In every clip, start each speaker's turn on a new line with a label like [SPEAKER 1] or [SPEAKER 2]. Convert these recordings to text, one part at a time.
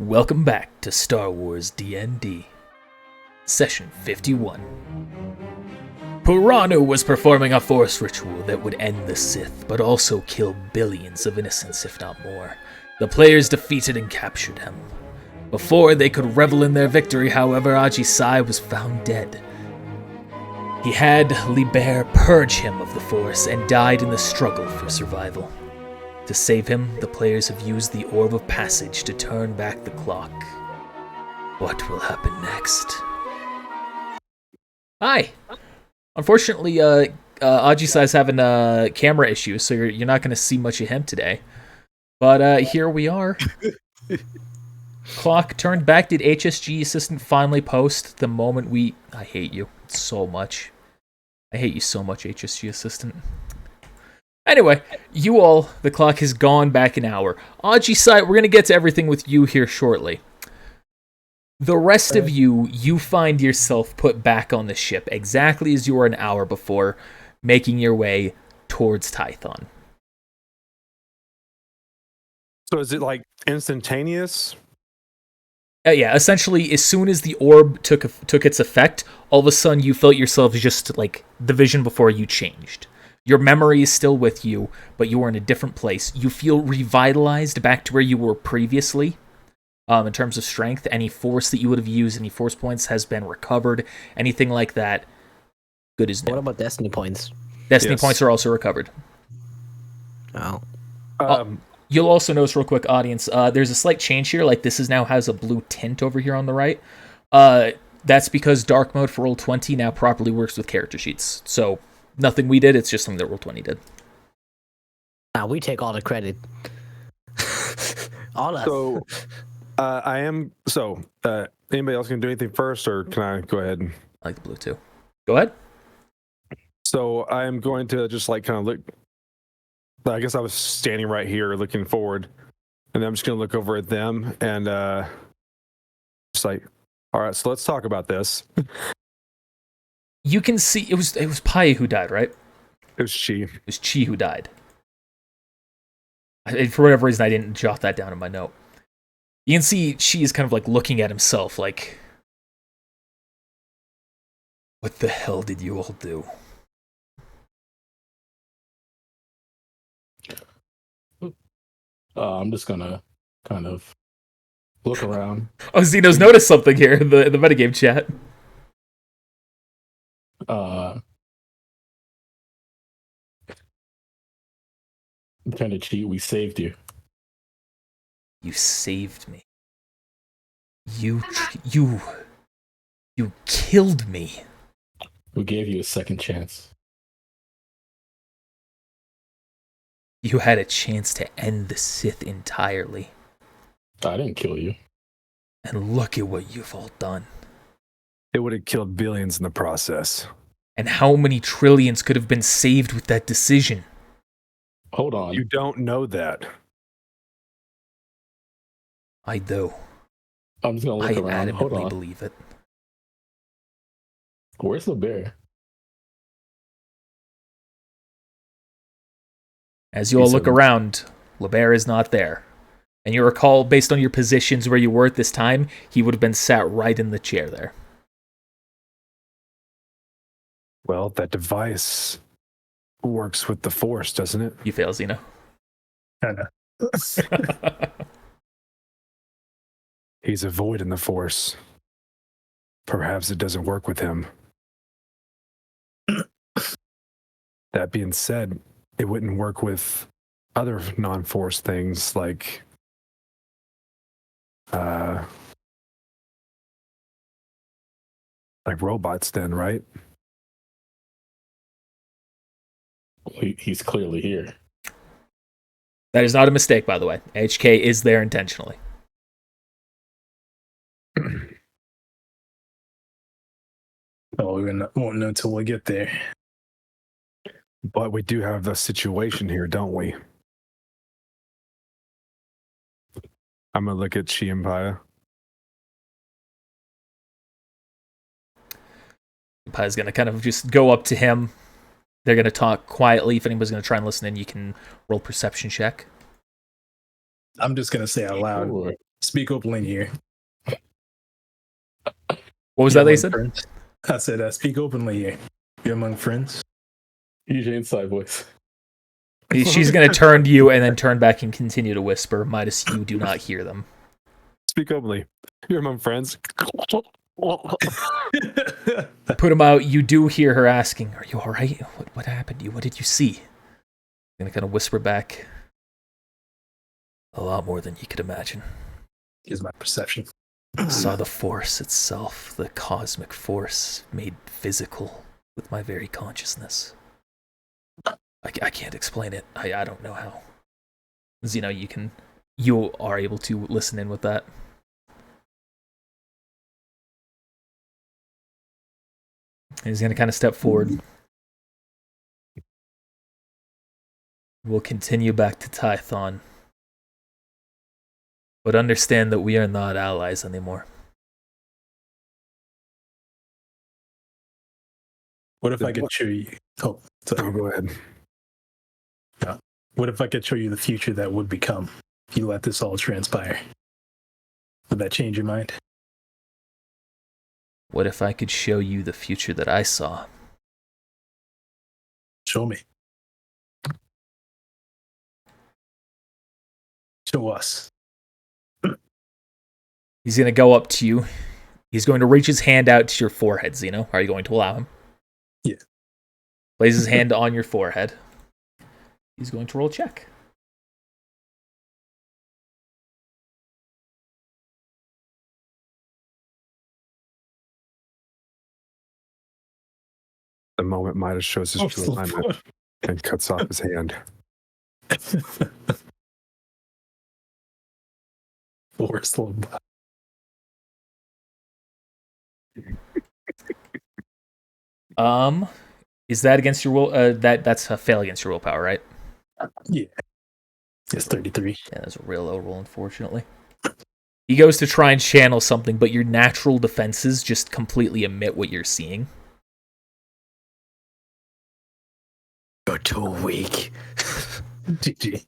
[SPEAKER 1] Welcome back to Star Wars D&D, Session 51. Puranu was performing a Force ritual that would end the Sith, but also kill billions of innocents, if not more. The players defeated and captured him. Before they could revel in their victory, however, Aji Sai was found dead. He had Liber purge him of the Force and died in the struggle for survival. To save him, the players have used the Orb of Passage to turn back the clock. What will happen next? Hi! Unfortunately, Aji Sai's having camera issues, so you're not going to see much of him today. But here we are. Clock turned back. Did HSG Assistant finally post the moment we... I hate you so much. I hate you so much, HSG Assistant. Anyway, you all, the clock has gone back an hour. Aji Sai, we're going to get to everything with you here shortly. The rest of you find yourself put back on the ship exactly as you were an hour before, making your way towards Tython.
[SPEAKER 2] So is it like instantaneous?
[SPEAKER 1] Yeah, essentially, as soon as the orb took its effect, all of a sudden you felt yourself just like the vision before you changed. Your memory is still with you, but you are in a different place. You feel revitalized back to where you were previously. In terms of strength, any force that you would have used, any force points has been recovered. Anything like that, good as new.
[SPEAKER 3] What about destiny points?
[SPEAKER 1] Destiny points are also recovered.
[SPEAKER 3] Oh.
[SPEAKER 1] You'll also notice real quick, audience, there's a slight change here. Like, this now has a blue tint over here on the right. That's because dark mode for Roll20 now properly works with character sheets. So, nothing we did, it's just something that Roll20 did.
[SPEAKER 3] Now we take all the credit. All us.
[SPEAKER 2] So, anybody else gonna do anything first, or can I go ahead?
[SPEAKER 1] I like the blue too. Go ahead.
[SPEAKER 2] So I am going to just like kind of look. I guess I was standing right here looking forward, and I'm just gonna look over at them and just like, all right, so let's talk about this.
[SPEAKER 1] You can see it was Pai who died, right?
[SPEAKER 2] It was Chi.
[SPEAKER 1] It was Chi who died. For whatever reason, I didn't jot that down in my note. You can see Chi is kind of like looking at himself like, what the hell did you all do?
[SPEAKER 4] I'm just gonna kind of look around.
[SPEAKER 1] Oh, Zeno's noticed something here in the metagame chat.
[SPEAKER 4] I'm trying to cheat. We saved you.
[SPEAKER 1] You saved me. You killed me.
[SPEAKER 4] We gave you a second chance.
[SPEAKER 1] You had a chance to end the Sith entirely.
[SPEAKER 4] I didn't kill you.
[SPEAKER 1] And look at what you've all done.
[SPEAKER 2] It would have killed billions in the process.
[SPEAKER 1] And how many trillions could have been saved with that decision?
[SPEAKER 4] Hold on.
[SPEAKER 2] You don't know that.
[SPEAKER 1] I do.
[SPEAKER 4] I'm just gonna look
[SPEAKER 1] I
[SPEAKER 4] around. Hold
[SPEAKER 1] adamantly
[SPEAKER 4] on.
[SPEAKER 1] believe it.
[SPEAKER 4] Where's the bear?
[SPEAKER 1] As you all look around, LeBear is not there. And you recall, based on your positions where you were at this time, he would have been sat right in the chair there.
[SPEAKER 2] Well, that device works with the Force, doesn't it?
[SPEAKER 1] You fail, Zeno.
[SPEAKER 5] Kinda.
[SPEAKER 2] He's a void in the Force. Perhaps it doesn't work with him. That being said, it wouldn't work with other non-Force things like robots then, right?
[SPEAKER 4] He's clearly here.
[SPEAKER 1] That is not a mistake, by the way. HK is there intentionally.
[SPEAKER 5] Oh, we won't know until we get there.
[SPEAKER 2] But we do have a situation here, don't we? I'm gonna look at Chi and Paya.
[SPEAKER 1] Pai's going to kind of just go up to him. They're going to talk quietly. If anybody's going to try and listen in, you can roll perception check.
[SPEAKER 5] I'm just gonna say out loud.
[SPEAKER 4] Sure.
[SPEAKER 5] Speak openly here.
[SPEAKER 1] What was
[SPEAKER 5] You're
[SPEAKER 1] that they
[SPEAKER 5] among
[SPEAKER 1] said?
[SPEAKER 5] friends. I said, speak openly here. You're among friends.
[SPEAKER 4] EJ inside voice.
[SPEAKER 1] She's going to turn to you and then turn back and continue to whisper, minus you do not hear them.
[SPEAKER 2] Speak openly. You're among friends.
[SPEAKER 1] Put them out. You do hear her asking, "Are you all right? What happened to you? What did you see?" I'm going to kind of whisper back. A lot more than you could imagine.
[SPEAKER 5] Is my perception.
[SPEAKER 1] Saw the force itself, the cosmic force made physical with my very consciousness. I can't explain it. I don't know how. Zeno, you are able to listen in with that. He's going to kind of step forward. We'll continue back to Tython. But understand that we are not allies anymore.
[SPEAKER 5] What if I could show you? Oh, sorry.
[SPEAKER 2] Oh, go ahead.
[SPEAKER 5] What if I could show you the future that would become? You let this all transpire. Would that change your mind?
[SPEAKER 1] What if I could show you the future that I saw?
[SPEAKER 5] Show me. Show us.
[SPEAKER 1] He's going to go up to you. He's going to reach his hand out to your forehead, Zeno. Are you going to allow him?
[SPEAKER 5] Yeah.
[SPEAKER 1] Places his hand on your forehead. He's going to roll a check.
[SPEAKER 2] The moment Midas shows his true alignment and cuts off his hand.
[SPEAKER 5] Force little bot.
[SPEAKER 1] Is that against your will? That's a fail against your willpower, right?
[SPEAKER 5] Yeah. It's 33.
[SPEAKER 1] Yeah, that's a real low roll, unfortunately. He goes to try and channel something, but your natural defenses just completely omit what you're seeing.
[SPEAKER 3] You're too weak.
[SPEAKER 5] GG.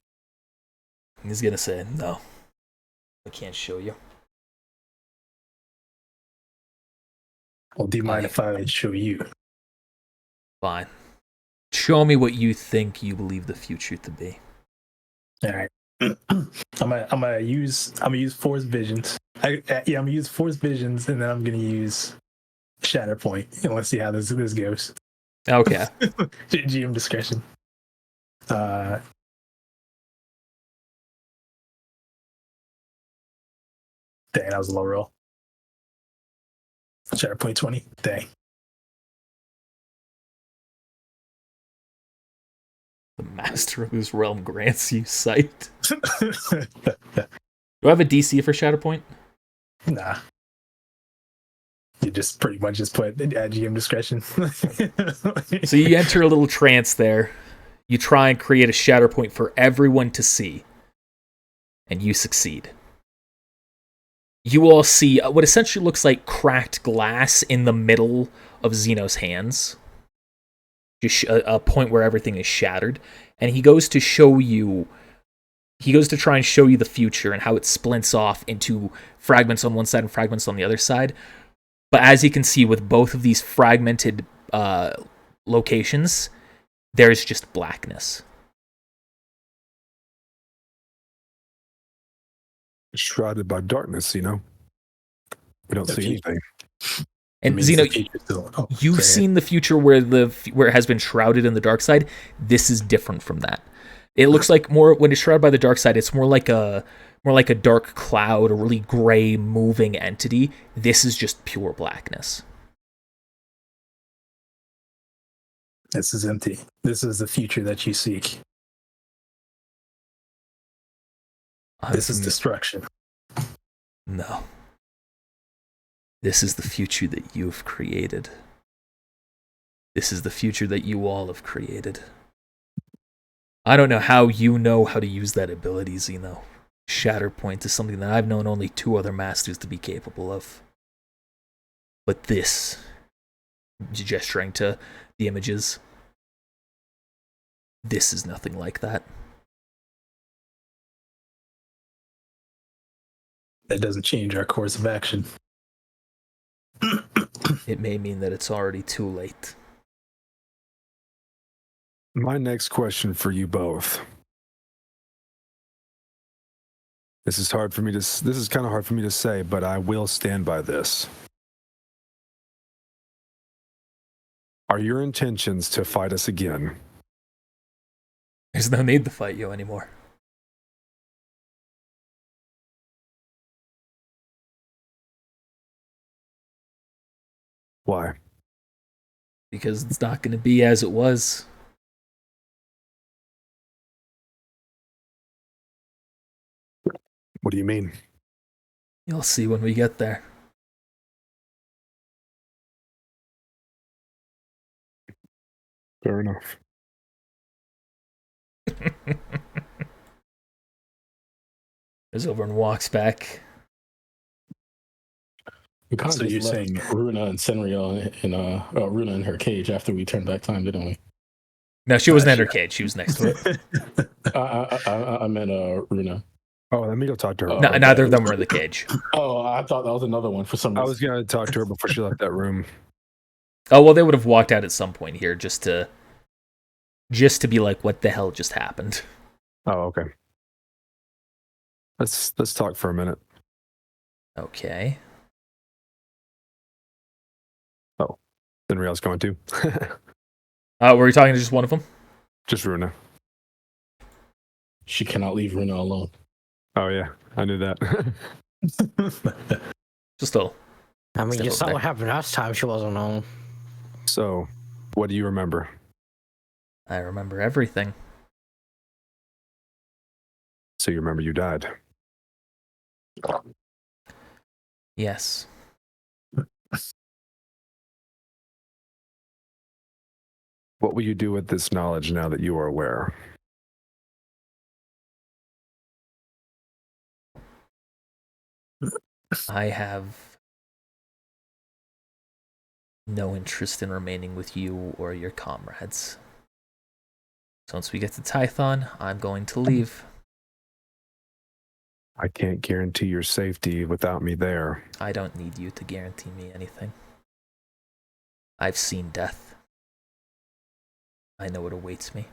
[SPEAKER 1] He's gonna say, "No, I can't show you."
[SPEAKER 5] Well, do you mind if I show you?
[SPEAKER 1] Fine. Show me what you think you believe the future to be.
[SPEAKER 5] All right. I'm gonna use force visions. I'm gonna use force visions, and then I'm gonna use Shatterpoint, and let's see how this goes.
[SPEAKER 1] Okay.
[SPEAKER 5] GM discretion. Dang, that was a low roll. Shatterpoint 20. Dang.
[SPEAKER 1] The master of this realm grants you sight. Do I have a DC for Shatterpoint?
[SPEAKER 5] Nah. You just pretty much just put GM discretion.
[SPEAKER 1] So you enter a little trance there. You try and create a Shatterpoint for everyone to see. And you succeed. You all see what essentially looks like cracked glass in the middle of Zeno's hands. Just a point where everything is shattered. And he goes to show you... He goes to try and show you the future and how it splints off into fragments on one side and fragments on the other side. But as you can see, with both of these fragmented locations, there's just blackness.
[SPEAKER 2] Shrouded by darkness, you know. We don't see anything.
[SPEAKER 1] And Zeno, you've seen the future where it has been shrouded in the dark side. This is different from that. It looks like more when it's shrouded by the dark side. It's more like a dark cloud, a really gray moving entity. This is just pure blackness.
[SPEAKER 5] This is empty. This is the future that you seek. This is destruction.
[SPEAKER 1] No. This is the future that you've created. This is the future that you all have created. I don't know how you know how to use that ability, Zeno. Shatterpoint is something that I've known only 2 other masters to be capable of. But this, gesturing to the images, this is nothing like that.
[SPEAKER 5] That doesn't change our course of action.
[SPEAKER 1] It may mean that it's already too late.
[SPEAKER 2] My next question for you both. This is kind of hard for me to say, but I will stand by this. Are your intentions to fight us again?
[SPEAKER 1] There's no need to fight you anymore.
[SPEAKER 2] Why?
[SPEAKER 1] Because it's not going to be as it was.
[SPEAKER 2] What do you mean?
[SPEAKER 1] You'll see when we get there.
[SPEAKER 2] Fair enough.
[SPEAKER 1] Goes over and walks back.
[SPEAKER 4] We kind of
[SPEAKER 5] So
[SPEAKER 4] just
[SPEAKER 5] you're
[SPEAKER 4] left
[SPEAKER 5] saying-
[SPEAKER 4] Runa and Senrio in Runa in her cage after we turned back time, didn't we?
[SPEAKER 1] No, she wasn't in her cage. She was next to it.
[SPEAKER 4] I meant Runa.
[SPEAKER 2] Oh, let me go talk to her.
[SPEAKER 1] No, neither of them were in the cage.
[SPEAKER 4] Oh, I thought that was another one for some
[SPEAKER 2] I
[SPEAKER 4] reason.
[SPEAKER 2] was going to talk to her before she left that room.
[SPEAKER 1] Oh, well, they would have walked out at some point here just to be like, what the hell just happened?
[SPEAKER 2] Oh, okay. Let's talk for a minute.
[SPEAKER 1] Okay.
[SPEAKER 2] Then Riel's going to.
[SPEAKER 1] Were you talking to just one of them?
[SPEAKER 2] Just Runa.
[SPEAKER 4] She cannot leave Runa alone.
[SPEAKER 2] Oh, yeah. I knew that.
[SPEAKER 1] Just a...
[SPEAKER 6] I mean,
[SPEAKER 1] Step
[SPEAKER 6] you
[SPEAKER 1] over
[SPEAKER 6] saw
[SPEAKER 1] there.
[SPEAKER 6] what happened last time. She wasn't on.
[SPEAKER 2] So, what do you remember?
[SPEAKER 1] I remember everything.
[SPEAKER 2] So you remember you died.
[SPEAKER 1] Yes.
[SPEAKER 2] What will you do with this knowledge now that you are aware?
[SPEAKER 1] I have no interest in remaining with you or your comrades. So once we get to Tython, I'm going to leave.
[SPEAKER 2] I can't guarantee your safety without me there.
[SPEAKER 1] I don't need you to guarantee me anything. I've seen death. I know what awaits me.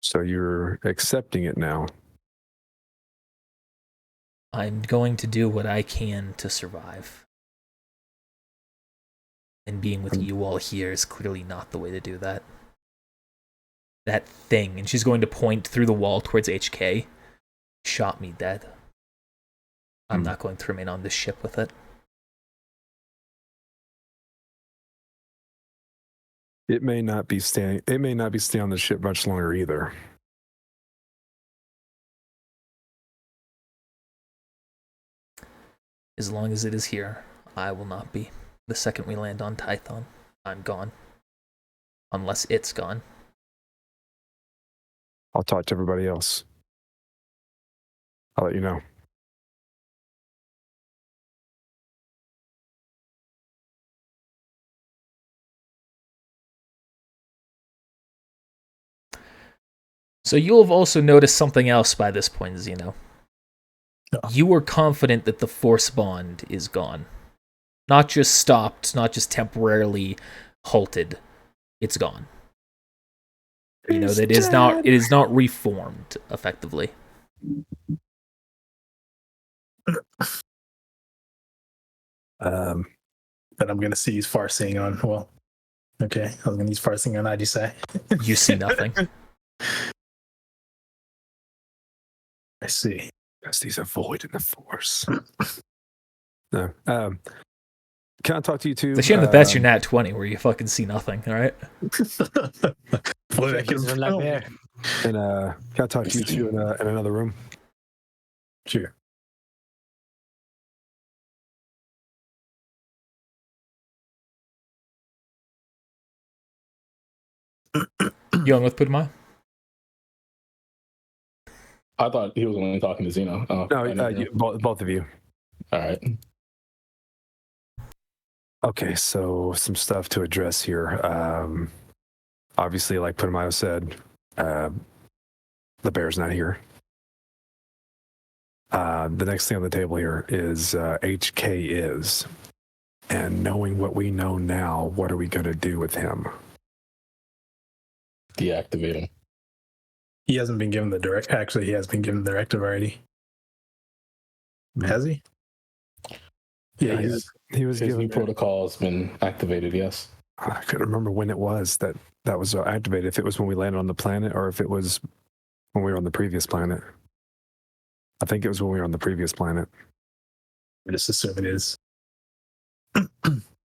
[SPEAKER 2] So you're accepting it now.
[SPEAKER 1] I'm going to do what I can to survive. And being with you all here is clearly not the way to do that. That thing, and she's going to point through the wall towards HK, shot me dead. I'm not going to remain on this ship with it.
[SPEAKER 2] It may not be staying on the ship much longer either.
[SPEAKER 1] As long as it is here, I will not be. The second we land on Tython, I'm gone. Unless it's gone.
[SPEAKER 2] I'll talk to everybody else. I'll let you know.
[SPEAKER 1] So you'll have also noticed something else by this point, Zeno. You were confident that the Force bond is gone. Not just stopped, not just temporarily halted. It's gone. You know, that it is not reformed, effectively.
[SPEAKER 5] That I'm gonna see use Farseeing on. Well, okay, I was gonna use Farseeing on Ajise.
[SPEAKER 1] You see nothing.
[SPEAKER 5] I see.
[SPEAKER 2] Yes, he's a void in the Force. No. Can I talk to you too?
[SPEAKER 1] The shame that that's your nat 20 where you fucking see nothing, alright?
[SPEAKER 5] Well, I can
[SPEAKER 6] Isn't that there?
[SPEAKER 2] And can I talk to you two in another room?
[SPEAKER 5] Sure.
[SPEAKER 1] You on with Pudma?
[SPEAKER 4] I thought he was only talking to Zeno. Oh,
[SPEAKER 2] No, both of you.
[SPEAKER 4] All right.
[SPEAKER 2] Okay, so some stuff to address here. Obviously, like Pudmayo said, the bear's not here. The next thing on the table here is HK is. And knowing what we know now, what are we going to do with him?
[SPEAKER 4] Deactivate him.
[SPEAKER 5] He hasn't been given the direct. Actually, he has been given the directive already. Has he? Yeah, he has.
[SPEAKER 2] He was
[SPEAKER 4] His
[SPEAKER 2] given
[SPEAKER 4] new protocol has been activated, yes.
[SPEAKER 2] I couldn't remember when it was that was activated. If it was when we landed on the planet, or if it was when we were on the previous planet. I think it was when we were on the previous planet.
[SPEAKER 5] I just assume it is.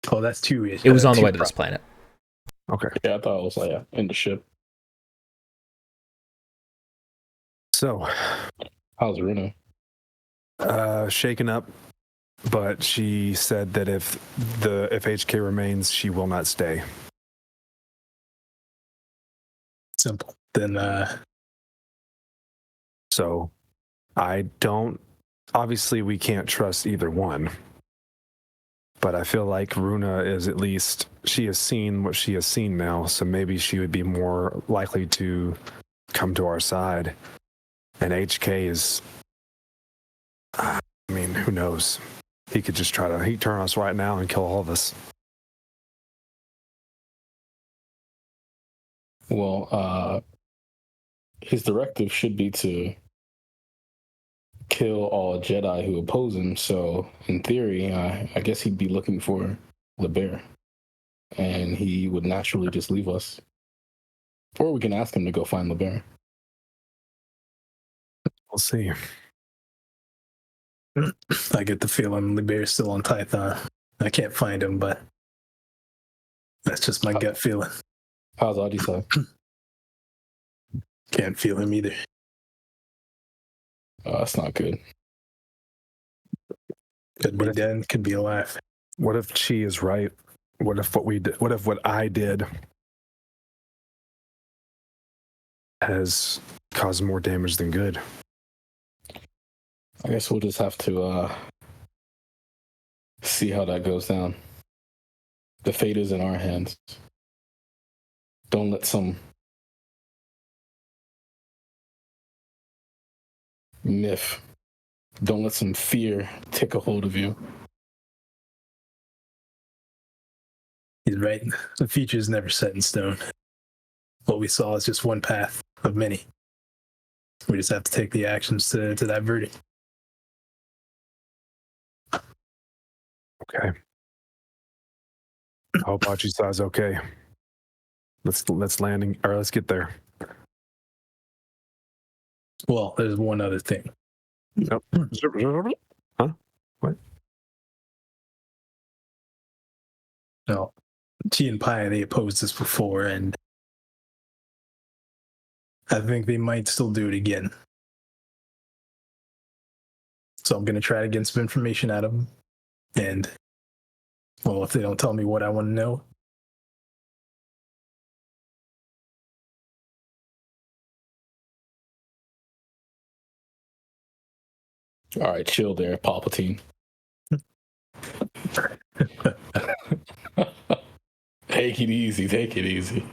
[SPEAKER 5] Oh, that's two.
[SPEAKER 1] It was on the way to this planet.
[SPEAKER 2] Okay.
[SPEAKER 4] Yeah, I thought it was like in the ship.
[SPEAKER 2] So,
[SPEAKER 4] How's Runa?
[SPEAKER 2] shaken up, but she said that if HK remains, she will not stay.
[SPEAKER 5] Simple. Then
[SPEAKER 2] So, I don't. Obviously, we can't trust either one. But I feel like Runa is at least, she has seen what she has seen now, so maybe she would be more likely to come to our side. And HK is, I mean, who knows? He could just he'd turn us right now and kill all of us.
[SPEAKER 4] Well, his directive should be to kill all Jedi who oppose him. So, in theory, I guess he'd be looking for the bear, and he would naturally just leave us. Or we can ask him to go find the bear.
[SPEAKER 2] We'll see.
[SPEAKER 5] I get the feeling Liber's still on Tython. I can't find him, but that's just my gut feeling.
[SPEAKER 4] How's Adisai?
[SPEAKER 5] Can't feel him either.
[SPEAKER 4] That's not good.
[SPEAKER 5] Could be dead, could be alive.
[SPEAKER 2] What if she is right? What if what I did has caused more damage than good?
[SPEAKER 4] I guess we'll just have to see how that goes down. The fate is in our hands. Don't let some myth, don't let some fear take a hold of you.
[SPEAKER 5] He's right. The future is never set in stone. What we saw is just one path of many. We just have to take the actions to that verdict.
[SPEAKER 2] Okay. I hope Achisai's okay. Let's landing, or let's get there.
[SPEAKER 5] Well, there's one other thing.
[SPEAKER 2] Yep. Huh? What?
[SPEAKER 5] No, Chi and Pai, they opposed this before, and I think they might still do it again. So I'm going to try to get some information out of them. And, well, if they don't tell me what I want to know,
[SPEAKER 4] All right, chill there, Palpatine. Take it easy, take it easy.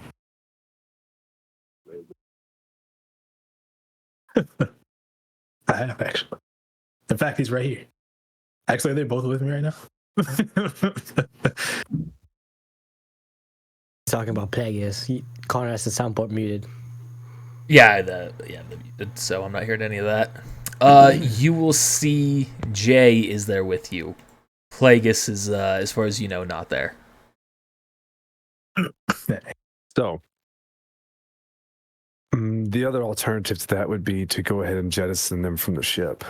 [SPEAKER 5] I have actually. In fact, he's right here. Actually, they're both with me right now.
[SPEAKER 6] Talking about Plagueis. Connor has the sound port muted.
[SPEAKER 1] Yeah, so I'm not hearing any of that. You will see Jay is there with you. Plagueis is, as far as you know, not there.
[SPEAKER 2] So, the other alternative to that would be to go ahead and jettison them from the ship.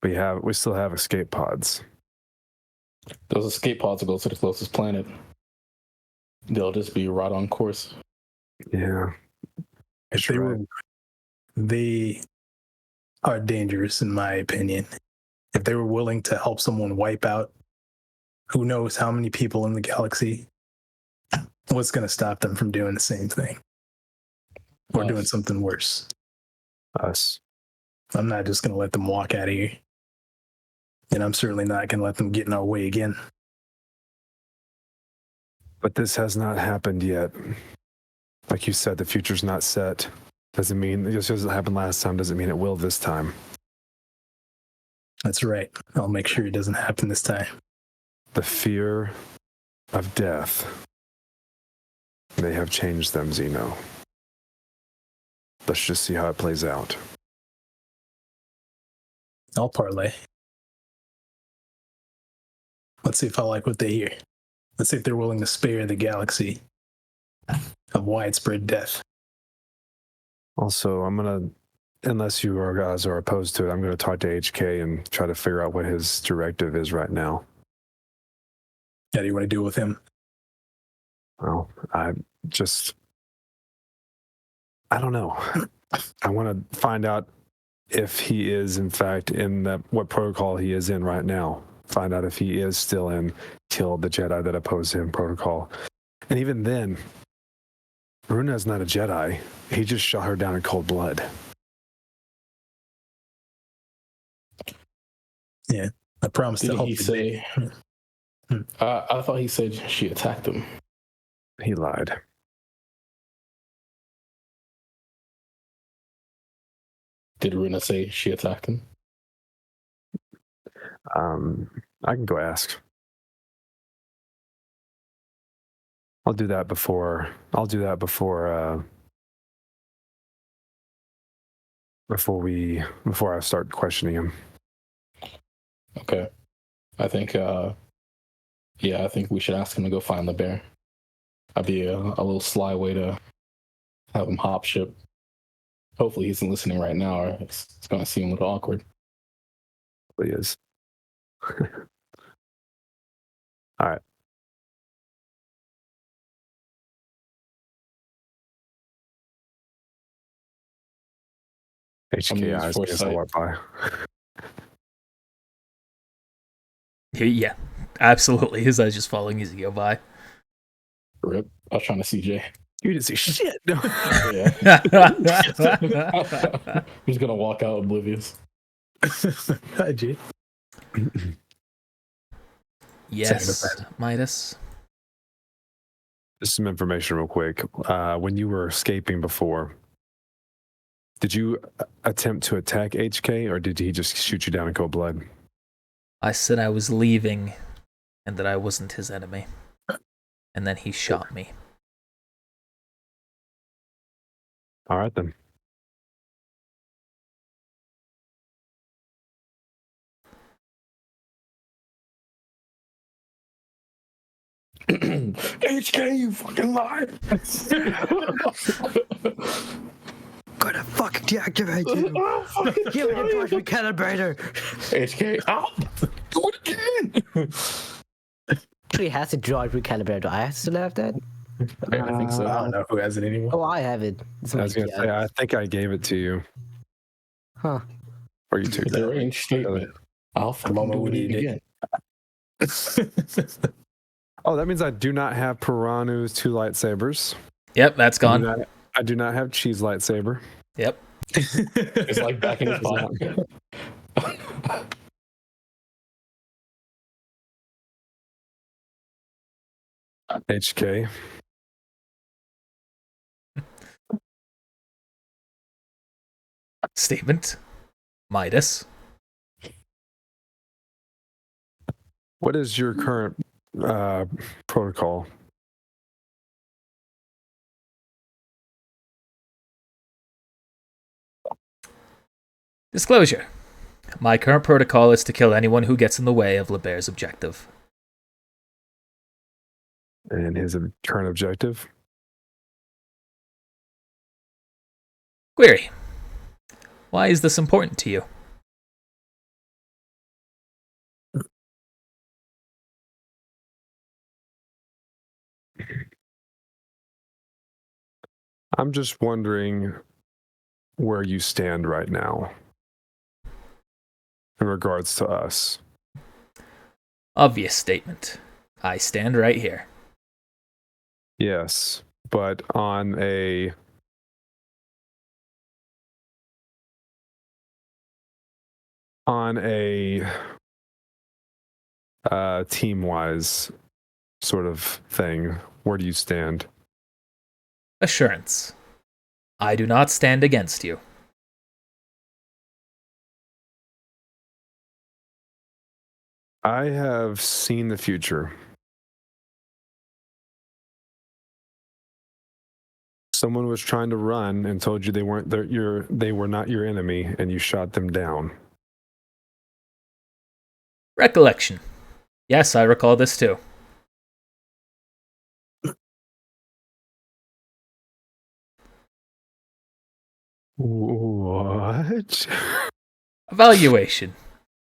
[SPEAKER 2] We still have escape pods.
[SPEAKER 4] Those escape pods will go to the closest planet. They'll just be right on course.
[SPEAKER 2] Yeah.
[SPEAKER 5] If they are dangerous, in my opinion. If they were willing to help someone wipe out who knows how many people in the galaxy, what's going to stop them from doing the same thing? Or doing something worse?
[SPEAKER 2] Us.
[SPEAKER 5] I'm not just going to let them walk out of here. And I'm certainly not going to let them get in our way again.
[SPEAKER 2] But this has not happened yet. Like you said, the future's not set. Doesn't mean just because it happened last time doesn't mean it will this time.
[SPEAKER 5] That's right. I'll make sure it doesn't happen this time.
[SPEAKER 2] The fear of death may have changed them, Zeno. Let's just see how it plays out.
[SPEAKER 5] I'll parlay. Let's see if I like what they hear. Let's see if they're willing to spare the galaxy of widespread death.
[SPEAKER 2] Also, unless you guys are opposed to it, I'm going to talk to HK and try to figure out what his directive is right now.
[SPEAKER 5] How do you want to deal with him?
[SPEAKER 2] Well, I don't know. I want to find out if he is, in fact, in what protocol he is in right now. Find out if he is still in Kill the Jedi that oppose him protocol. And even then, Runa's not a Jedi. He just shot her down in cold blood.
[SPEAKER 5] Yeah, I promise to
[SPEAKER 4] Did
[SPEAKER 5] help
[SPEAKER 4] he
[SPEAKER 5] you.
[SPEAKER 4] say? I thought he said she attacked him.
[SPEAKER 2] He lied.
[SPEAKER 4] Did Runa say she attacked him?
[SPEAKER 2] I can go ask. I'll do that before I start questioning him.
[SPEAKER 4] Okay. I think I think we should ask him to go find the bear. That'd be a little sly way to have him hop ship. Hopefully he's listening right now, or it's going to seem a little awkward.
[SPEAKER 2] He is. All right. HK eyes against the Wi-Fi.
[SPEAKER 1] Yeah, absolutely. His eyes just following as you go by.
[SPEAKER 4] Rip. I was trying to see Jay.
[SPEAKER 2] You didn't see shit. No.
[SPEAKER 4] Yeah. I'm just going to walk out oblivious.
[SPEAKER 5] Hi, G.
[SPEAKER 1] Yes, Midas.
[SPEAKER 2] Just some information real quick. When you were escaping before, did you attempt to attack HK or did he just shoot you down in cold blood?
[SPEAKER 1] I said I was leaving and that I wasn't his enemy. And then he shot me.
[SPEAKER 2] All right, then.
[SPEAKER 4] HK, you fucking lied.
[SPEAKER 3] Gonna fucking deactivate you.
[SPEAKER 6] Give me the brush recalibrator.
[SPEAKER 4] HK, ow! Do it again.
[SPEAKER 6] Actually has a drive recalibrator. Do I still have that?
[SPEAKER 4] I think so.
[SPEAKER 5] I don't know who has it anymore.
[SPEAKER 6] Oh, I have it.
[SPEAKER 2] I was going to say, I think I gave it to you.
[SPEAKER 6] Huh.
[SPEAKER 2] Or you took
[SPEAKER 4] It's a
[SPEAKER 2] that.
[SPEAKER 4] range statement. I'll fucking
[SPEAKER 5] moment
[SPEAKER 4] do
[SPEAKER 5] we
[SPEAKER 4] it
[SPEAKER 5] need it.
[SPEAKER 4] again.
[SPEAKER 2] Oh, that means I do not have Piranu's 2 lightsabers.
[SPEAKER 1] Yep, that's gone.
[SPEAKER 2] I do not have Cheese lightsaber.
[SPEAKER 1] Yep.
[SPEAKER 4] It's like back in his pocket.
[SPEAKER 2] HK.
[SPEAKER 1] Statement. Midas.
[SPEAKER 2] What is your current protocol?
[SPEAKER 1] Disclosure. My current protocol is to kill anyone who gets in the way of LeBear's objective.
[SPEAKER 2] And his current objective?
[SPEAKER 1] Query. Why is this important to you?
[SPEAKER 2] I'm just wondering where you stand right now in regards to us.
[SPEAKER 1] Obvious statement. I stand right here.
[SPEAKER 2] Yes, but on a team-wise sort of thing, where do you stand?
[SPEAKER 1] Assurance. I do not stand against you.
[SPEAKER 2] I have seen the future. Someone was trying to run and told you they were not your enemy, and you shot them down.
[SPEAKER 1] Recollection. Yes, I recall this too.
[SPEAKER 2] What?
[SPEAKER 1] Evaluation.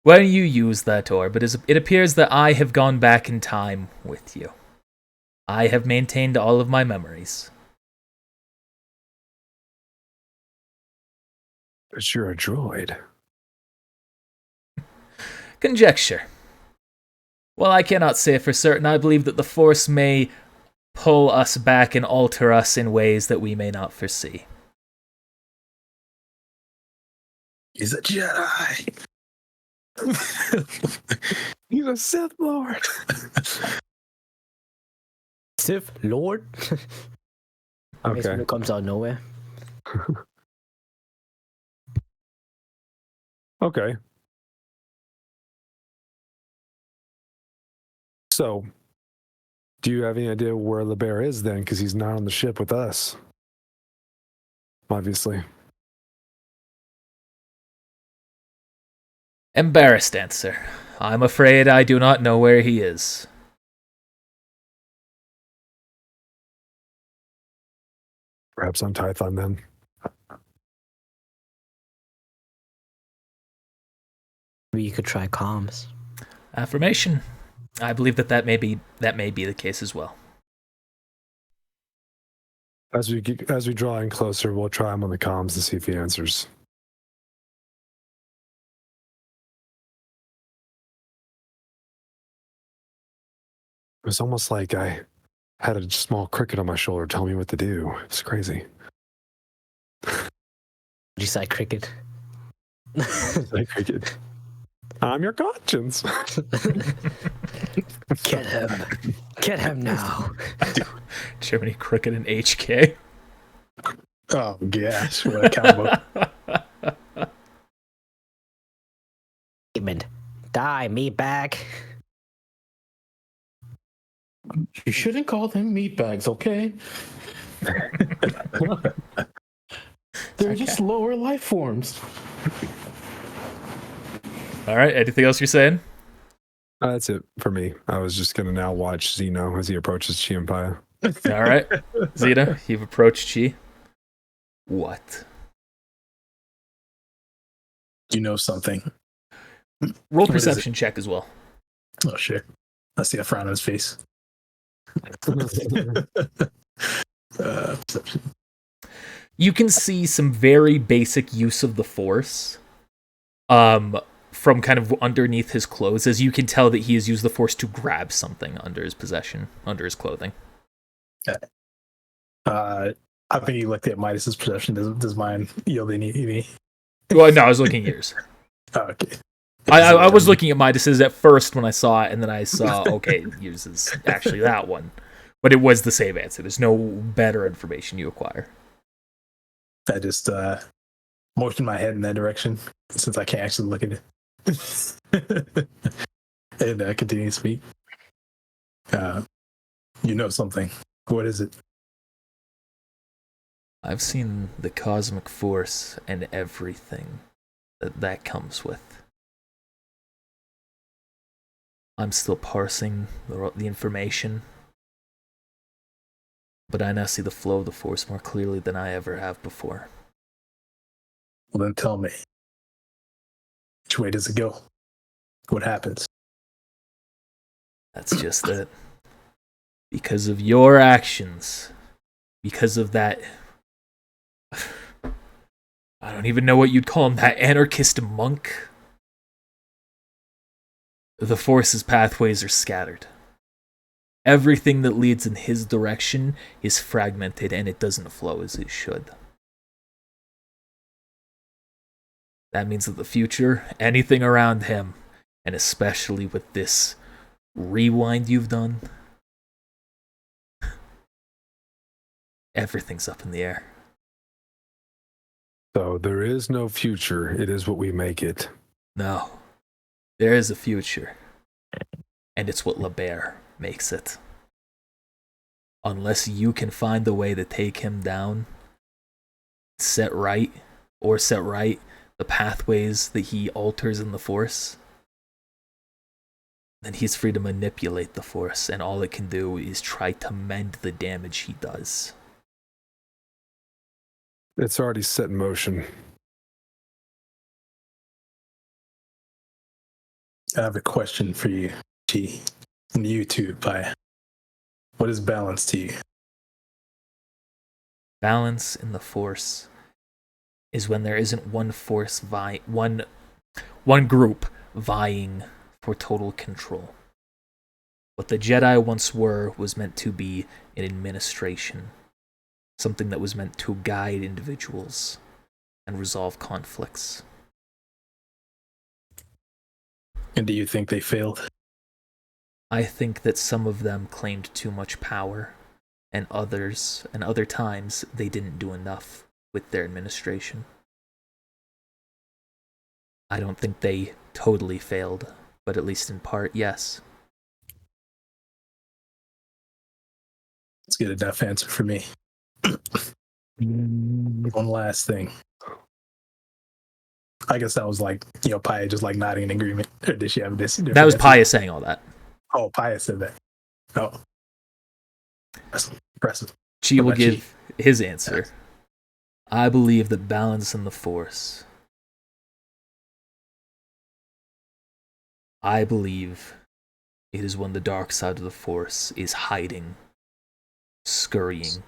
[SPEAKER 1] When you use that orb, it appears that I have gone back in time with you. I have maintained all of my memories.
[SPEAKER 2] But you're a droid.
[SPEAKER 1] Conjecture. While I cannot say for certain, I believe that the Force may pull us back and alter us in ways that we may not foresee.
[SPEAKER 5] He's a Jedi.
[SPEAKER 2] He's a Sith Lord.
[SPEAKER 6] Sith Lord?
[SPEAKER 2] Okay.
[SPEAKER 6] It comes out of nowhere.
[SPEAKER 2] Okay. So, do you have any idea where LeBear is then? Because he's not on the ship with us. Obviously.
[SPEAKER 1] Embarrassed answer. I'm afraid I do not know where he is.
[SPEAKER 2] Perhaps on Tython then.
[SPEAKER 6] Maybe you could try comms.
[SPEAKER 1] Affirmation. I believe that may be the case as well.
[SPEAKER 2] As we draw in closer, we'll try him on the comms to see if he answers. It was almost like I had a small cricket on my shoulder telling me what to do. It's crazy.
[SPEAKER 6] You say cricket.
[SPEAKER 2] Like cricket. I'm your conscience.
[SPEAKER 6] Get him. Get him now.
[SPEAKER 1] Germany Cricket and HK.
[SPEAKER 5] Oh gosh, what a combo.
[SPEAKER 6] Demon. Die, me back.
[SPEAKER 4] You shouldn't call them meatbags, okay? They're just lower life forms.
[SPEAKER 1] All right, anything else you're saying?
[SPEAKER 2] That's it for me. I was just going to now watch Zeno as he approaches Chi Empire.
[SPEAKER 1] All right, Zeta, you've approached Chi. What?
[SPEAKER 5] You know something.
[SPEAKER 1] Roll
[SPEAKER 5] What is
[SPEAKER 1] perception check as well.
[SPEAKER 5] Oh shit. I see a frown on his face. Perception.
[SPEAKER 1] You can see some very basic use of the Force from kind of underneath his clothes, as you can tell that he has used the Force to grab something under his possession, under his clothing.
[SPEAKER 5] I think he looked at Midas's perception. Does mine yield any?
[SPEAKER 1] Well, no, I was looking at yours.
[SPEAKER 5] Oh, okay.
[SPEAKER 1] I was looking at Midas's at first when I saw it, and then I saw, okay, it uses actually that one. But it was the same answer. There's no better information you acquire.
[SPEAKER 5] I just motioned my head in that direction since I can't actually look at it. And continue to speak. You know something. What is it?
[SPEAKER 1] I've seen the cosmic force and everything that comes with. I'm still parsing the information, but I now see the flow of the Force more clearly than I ever have before.
[SPEAKER 5] Well, then tell me. Which way does it go? What happens?
[SPEAKER 1] That's just it. Because of your actions, because of that, I don't even know what you'd call him, that anarchist monk, the Force's pathways are scattered. Everything that leads in his direction is fragmented, and it doesn't flow as it should. That means that the future, anything around him, and especially with this rewind you've done, everything's up in the air.
[SPEAKER 2] So there is no future. It is what we make it.
[SPEAKER 1] No. There is a future. And it's what LeBear makes it. Unless you can find the way to take him down, set right the pathways that he alters in the Force, then he's free to manipulate the Force, and all it can do is try to mend the damage he does.
[SPEAKER 2] It's already set in motion.
[SPEAKER 5] I have a question for you, G, and you too, Pi. What is balance to you?
[SPEAKER 1] Balance in the Force is when there isn't one group vying for total control. What the Jedi once were was meant to be an administration, something that was meant to guide individuals and resolve conflicts.
[SPEAKER 5] And do you think they failed?
[SPEAKER 1] I think that some of them claimed too much power, and other times they didn't do enough with their administration. I don't think they totally failed, but at least in part, yes.
[SPEAKER 5] That's a good enough answer for me. One last thing. I guess that was like, Pi just like nodding in agreement. Or did she have this?
[SPEAKER 1] That was Pi saying all that.
[SPEAKER 5] Oh, Pi said that. Oh. That's impressive.
[SPEAKER 1] Chi
[SPEAKER 5] What
[SPEAKER 1] will
[SPEAKER 5] about
[SPEAKER 1] give his answer. I believe that balance in the Force. I believe it is when the dark side of the Force is hiding, scurrying,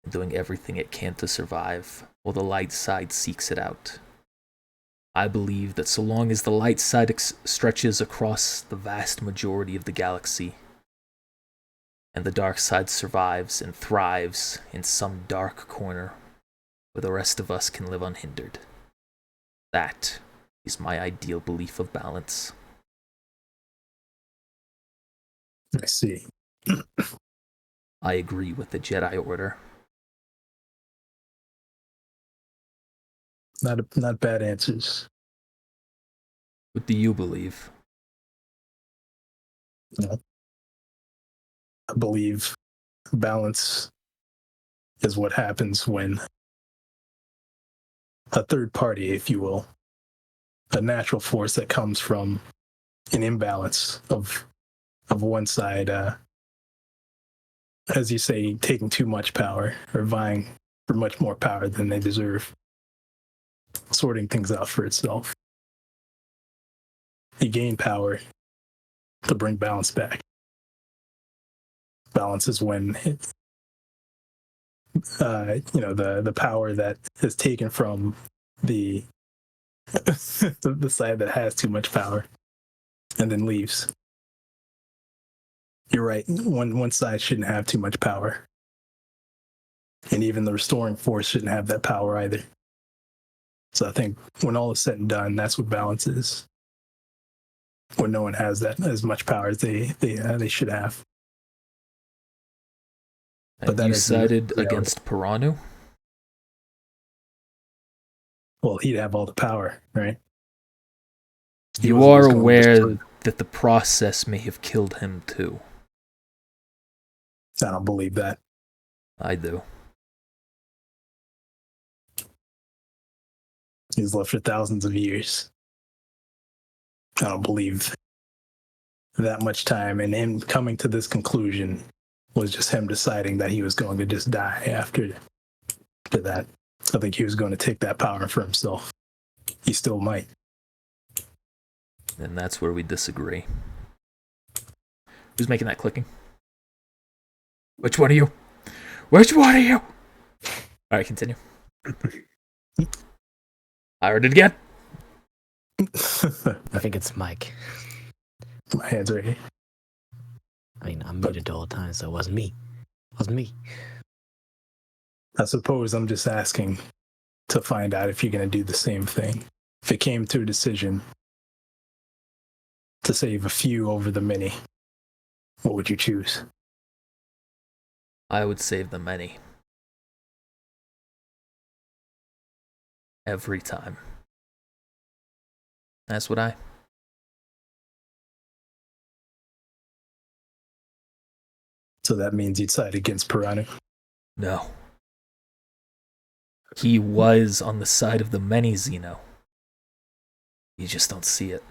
[SPEAKER 1] doing everything it can to survive, while the light side seeks it out. I believe that so long as the light side stretches across the vast majority of the galaxy, and the dark side survives and thrives in some dark corner where the rest of us can live unhindered. That is my ideal belief of balance.
[SPEAKER 5] I see.
[SPEAKER 1] I agree with the Jedi Order.
[SPEAKER 5] Not bad answers.
[SPEAKER 1] What do you believe?
[SPEAKER 5] I believe balance is what happens when a third party, if you will, a natural force that comes from an imbalance of one side, as you say, taking too much power or vying for much more power than they deserve, sorting things out for itself. You gain power to bring balance back. Balance is when the power that is taken from the the side that has too much power and then leaves. You're right. One side shouldn't have too much power, and even the restoring force shouldn't have that power either. So I think when all is said and done, that's what balance is. When no one has that as much power as they should have.
[SPEAKER 1] And
[SPEAKER 5] that
[SPEAKER 1] you
[SPEAKER 5] is
[SPEAKER 1] sided
[SPEAKER 5] the
[SPEAKER 1] against Piranu?
[SPEAKER 5] Well, he'd have all the power, right? He
[SPEAKER 1] You
[SPEAKER 5] wasn't
[SPEAKER 1] are
[SPEAKER 5] just gonna
[SPEAKER 1] aware
[SPEAKER 5] destroy-
[SPEAKER 1] that the process may have killed him too.
[SPEAKER 5] I don't believe that.
[SPEAKER 1] I do.
[SPEAKER 5] He's lived for thousands of years. I don't believe that much time, and him coming to this conclusion was just him deciding that he was going to just die after that. I think he was going to take that power for himself. He still might.
[SPEAKER 1] And that's where we disagree. Who's making that clicking? Which one of you? Which one of you? Alright, continue. I heard it again.
[SPEAKER 6] I think it's Mike.
[SPEAKER 5] My hand's right here.
[SPEAKER 6] I mean, I'm muted all the time, so it wasn't me. It wasn't me.
[SPEAKER 5] I suppose I'm just asking to find out if you're going to do the same thing. If it came to a decision to save a few over the many, what would you choose?
[SPEAKER 1] I would save the many. Every time. That's what I.
[SPEAKER 5] So that means you'd side against Piranu.
[SPEAKER 1] No. He was on the side of the many, Xeno. You just don't see it.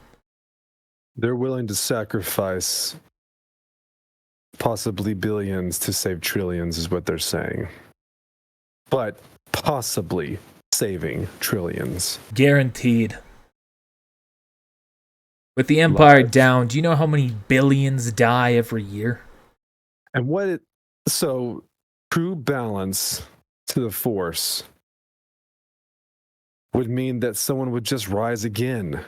[SPEAKER 2] They're willing to sacrifice possibly billions to save trillions, is what they're saying. But possibly saving trillions.
[SPEAKER 1] Guaranteed. With the Empire
[SPEAKER 2] Lives.
[SPEAKER 1] down, do you know how many billions die every year?
[SPEAKER 2] And so true balance to the Force would mean that someone would just rise again.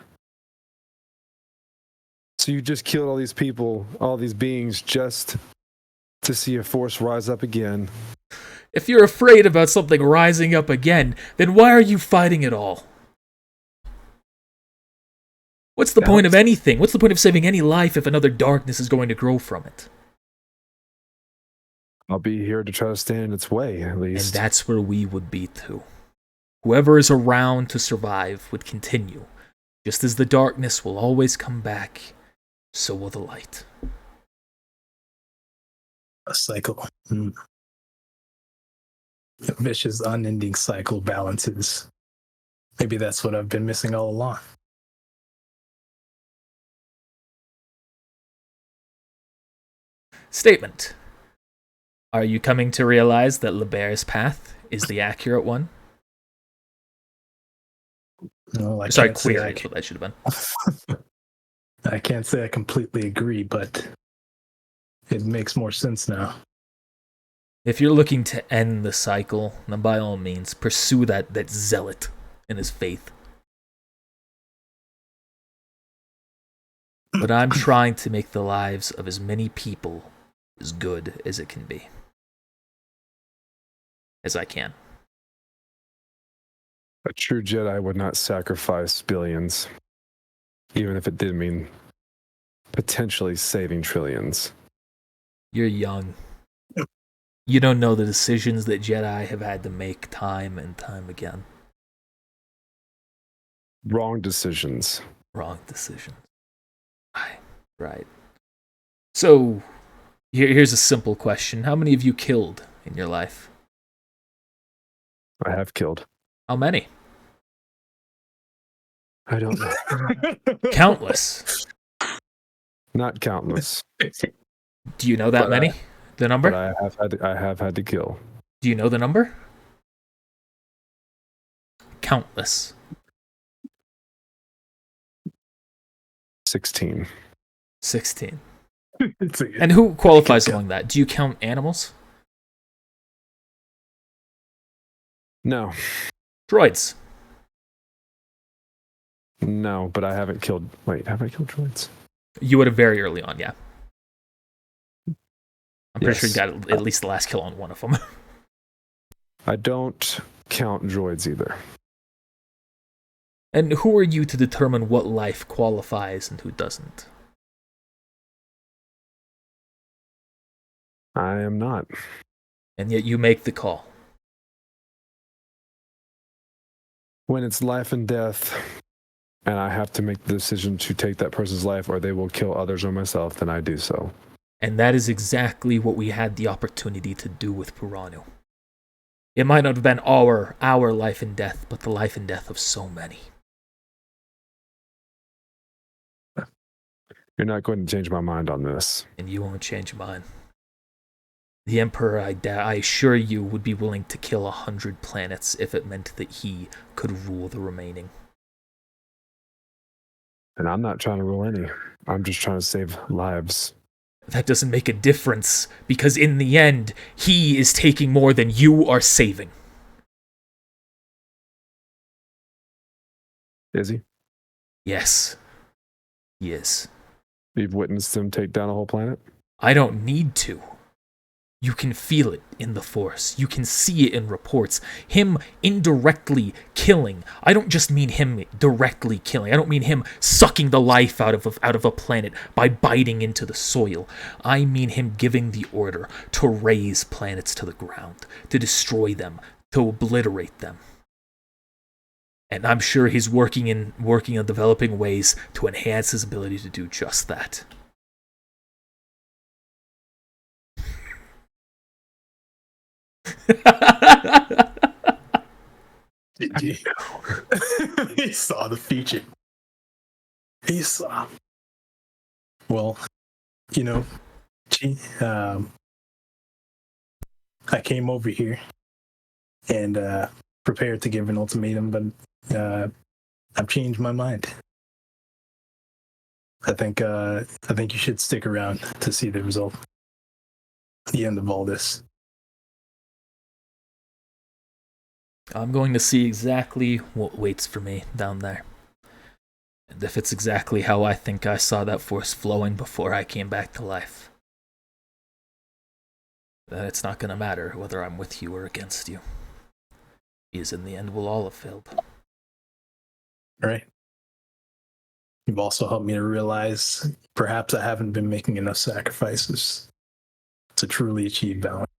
[SPEAKER 2] So you just killed all these people, all these beings, just to see a Force rise up again.
[SPEAKER 1] If you're afraid about something rising up again, then why are you fighting at all? What's the point of anything? What's the point of saving any life if another darkness is going to grow from it?
[SPEAKER 2] I'll be here to try to stand in its way, at
[SPEAKER 1] And
[SPEAKER 2] least.
[SPEAKER 1] that's where we would be too. Whoever is around to survive would continue. Just as the darkness will always come back, so will the light.
[SPEAKER 5] A cycle. A vicious, unending cycle balances. Maybe that's what I've been missing all along.
[SPEAKER 1] Statement. Are you coming to realize that Leber's path is the accurate one?
[SPEAKER 5] No, I
[SPEAKER 1] Sorry,
[SPEAKER 5] can't say
[SPEAKER 1] query is what that should have been.
[SPEAKER 5] I can't say I completely agree, but it makes more sense now.
[SPEAKER 1] If you're looking to end the cycle, then by all means, pursue that zealot in his faith. But I'm trying to make the lives of as many people as good as it can be. As I can.
[SPEAKER 2] A true Jedi would not sacrifice billions, even if it did mean potentially saving trillions.
[SPEAKER 1] You're young. You don't know the decisions that Jedi have had to make time and time again.
[SPEAKER 2] Wrong decisions.
[SPEAKER 1] Wrong decisions. Right. So, here's a simple question. How many of you killed in your life?
[SPEAKER 2] I have killed.
[SPEAKER 1] How many?
[SPEAKER 2] I don't know.
[SPEAKER 1] Countless.
[SPEAKER 2] Not countless,
[SPEAKER 1] Do you know that
[SPEAKER 2] But
[SPEAKER 1] many? The number?
[SPEAKER 2] but I have had to kill.
[SPEAKER 1] Do you know the number? Countless.
[SPEAKER 2] 16.
[SPEAKER 1] 16.
[SPEAKER 5] It's a-
[SPEAKER 1] And who qualifies
[SPEAKER 5] Okay.
[SPEAKER 1] among that? Do you count animals?
[SPEAKER 2] No,
[SPEAKER 1] Droids.
[SPEAKER 2] no, but I haven't killed. Wait, have I killed droids?
[SPEAKER 1] You would have very early on, yeah. I'm pretty sure you
[SPEAKER 2] Yes.
[SPEAKER 1] got at least the last kill on one of them.
[SPEAKER 2] I don't count droids either.
[SPEAKER 1] And who are you to determine what life qualifies and who doesn't?
[SPEAKER 2] I am not.
[SPEAKER 1] And yet you make the call.
[SPEAKER 2] When it's life and death, and I have to make the decision to take that person's life or they will kill others or myself, then I do so.
[SPEAKER 1] And that is exactly what we had the opportunity to do with Piranu. It might not have been our life and death, but the life and death of so many.
[SPEAKER 2] You're not going to change my mind on this.
[SPEAKER 1] And you won't change mine. The Emperor, I assure you, would be willing to kill 100 planets if it meant that he could rule the remaining.
[SPEAKER 2] And I'm not trying to rule any. I'm just trying to save lives.
[SPEAKER 1] That doesn't make a difference, because in the end, he is taking more than you are saving.
[SPEAKER 2] Is he?
[SPEAKER 1] Yes, he is.
[SPEAKER 2] You've witnessed him take down a whole planet?
[SPEAKER 1] I don't need to. You can feel it in the Force. You can see it in reports. Him indirectly killing. I don't just mean him directly killing. I don't mean him sucking the life out of a planet by biting into the soil. I mean him giving the order to raze planets to the ground, to destroy them, to obliterate them. And I'm sure he's working on developing ways to enhance his ability to do just that.
[SPEAKER 5] He saw the future. He saw. Well, I came over here and prepared to give an ultimatum, but I've changed my mind. I think you should stick around to see the result. The end of all this.
[SPEAKER 1] I'm going to see exactly what waits for me down there. And if it's exactly how I think I saw that force flowing before I came back to life, then it's not going to matter whether I'm with you or against you. Because in the end, we'll all have failed.
[SPEAKER 5] All right. You've also helped me to realize perhaps I haven't been making enough sacrifices to truly achieve balance.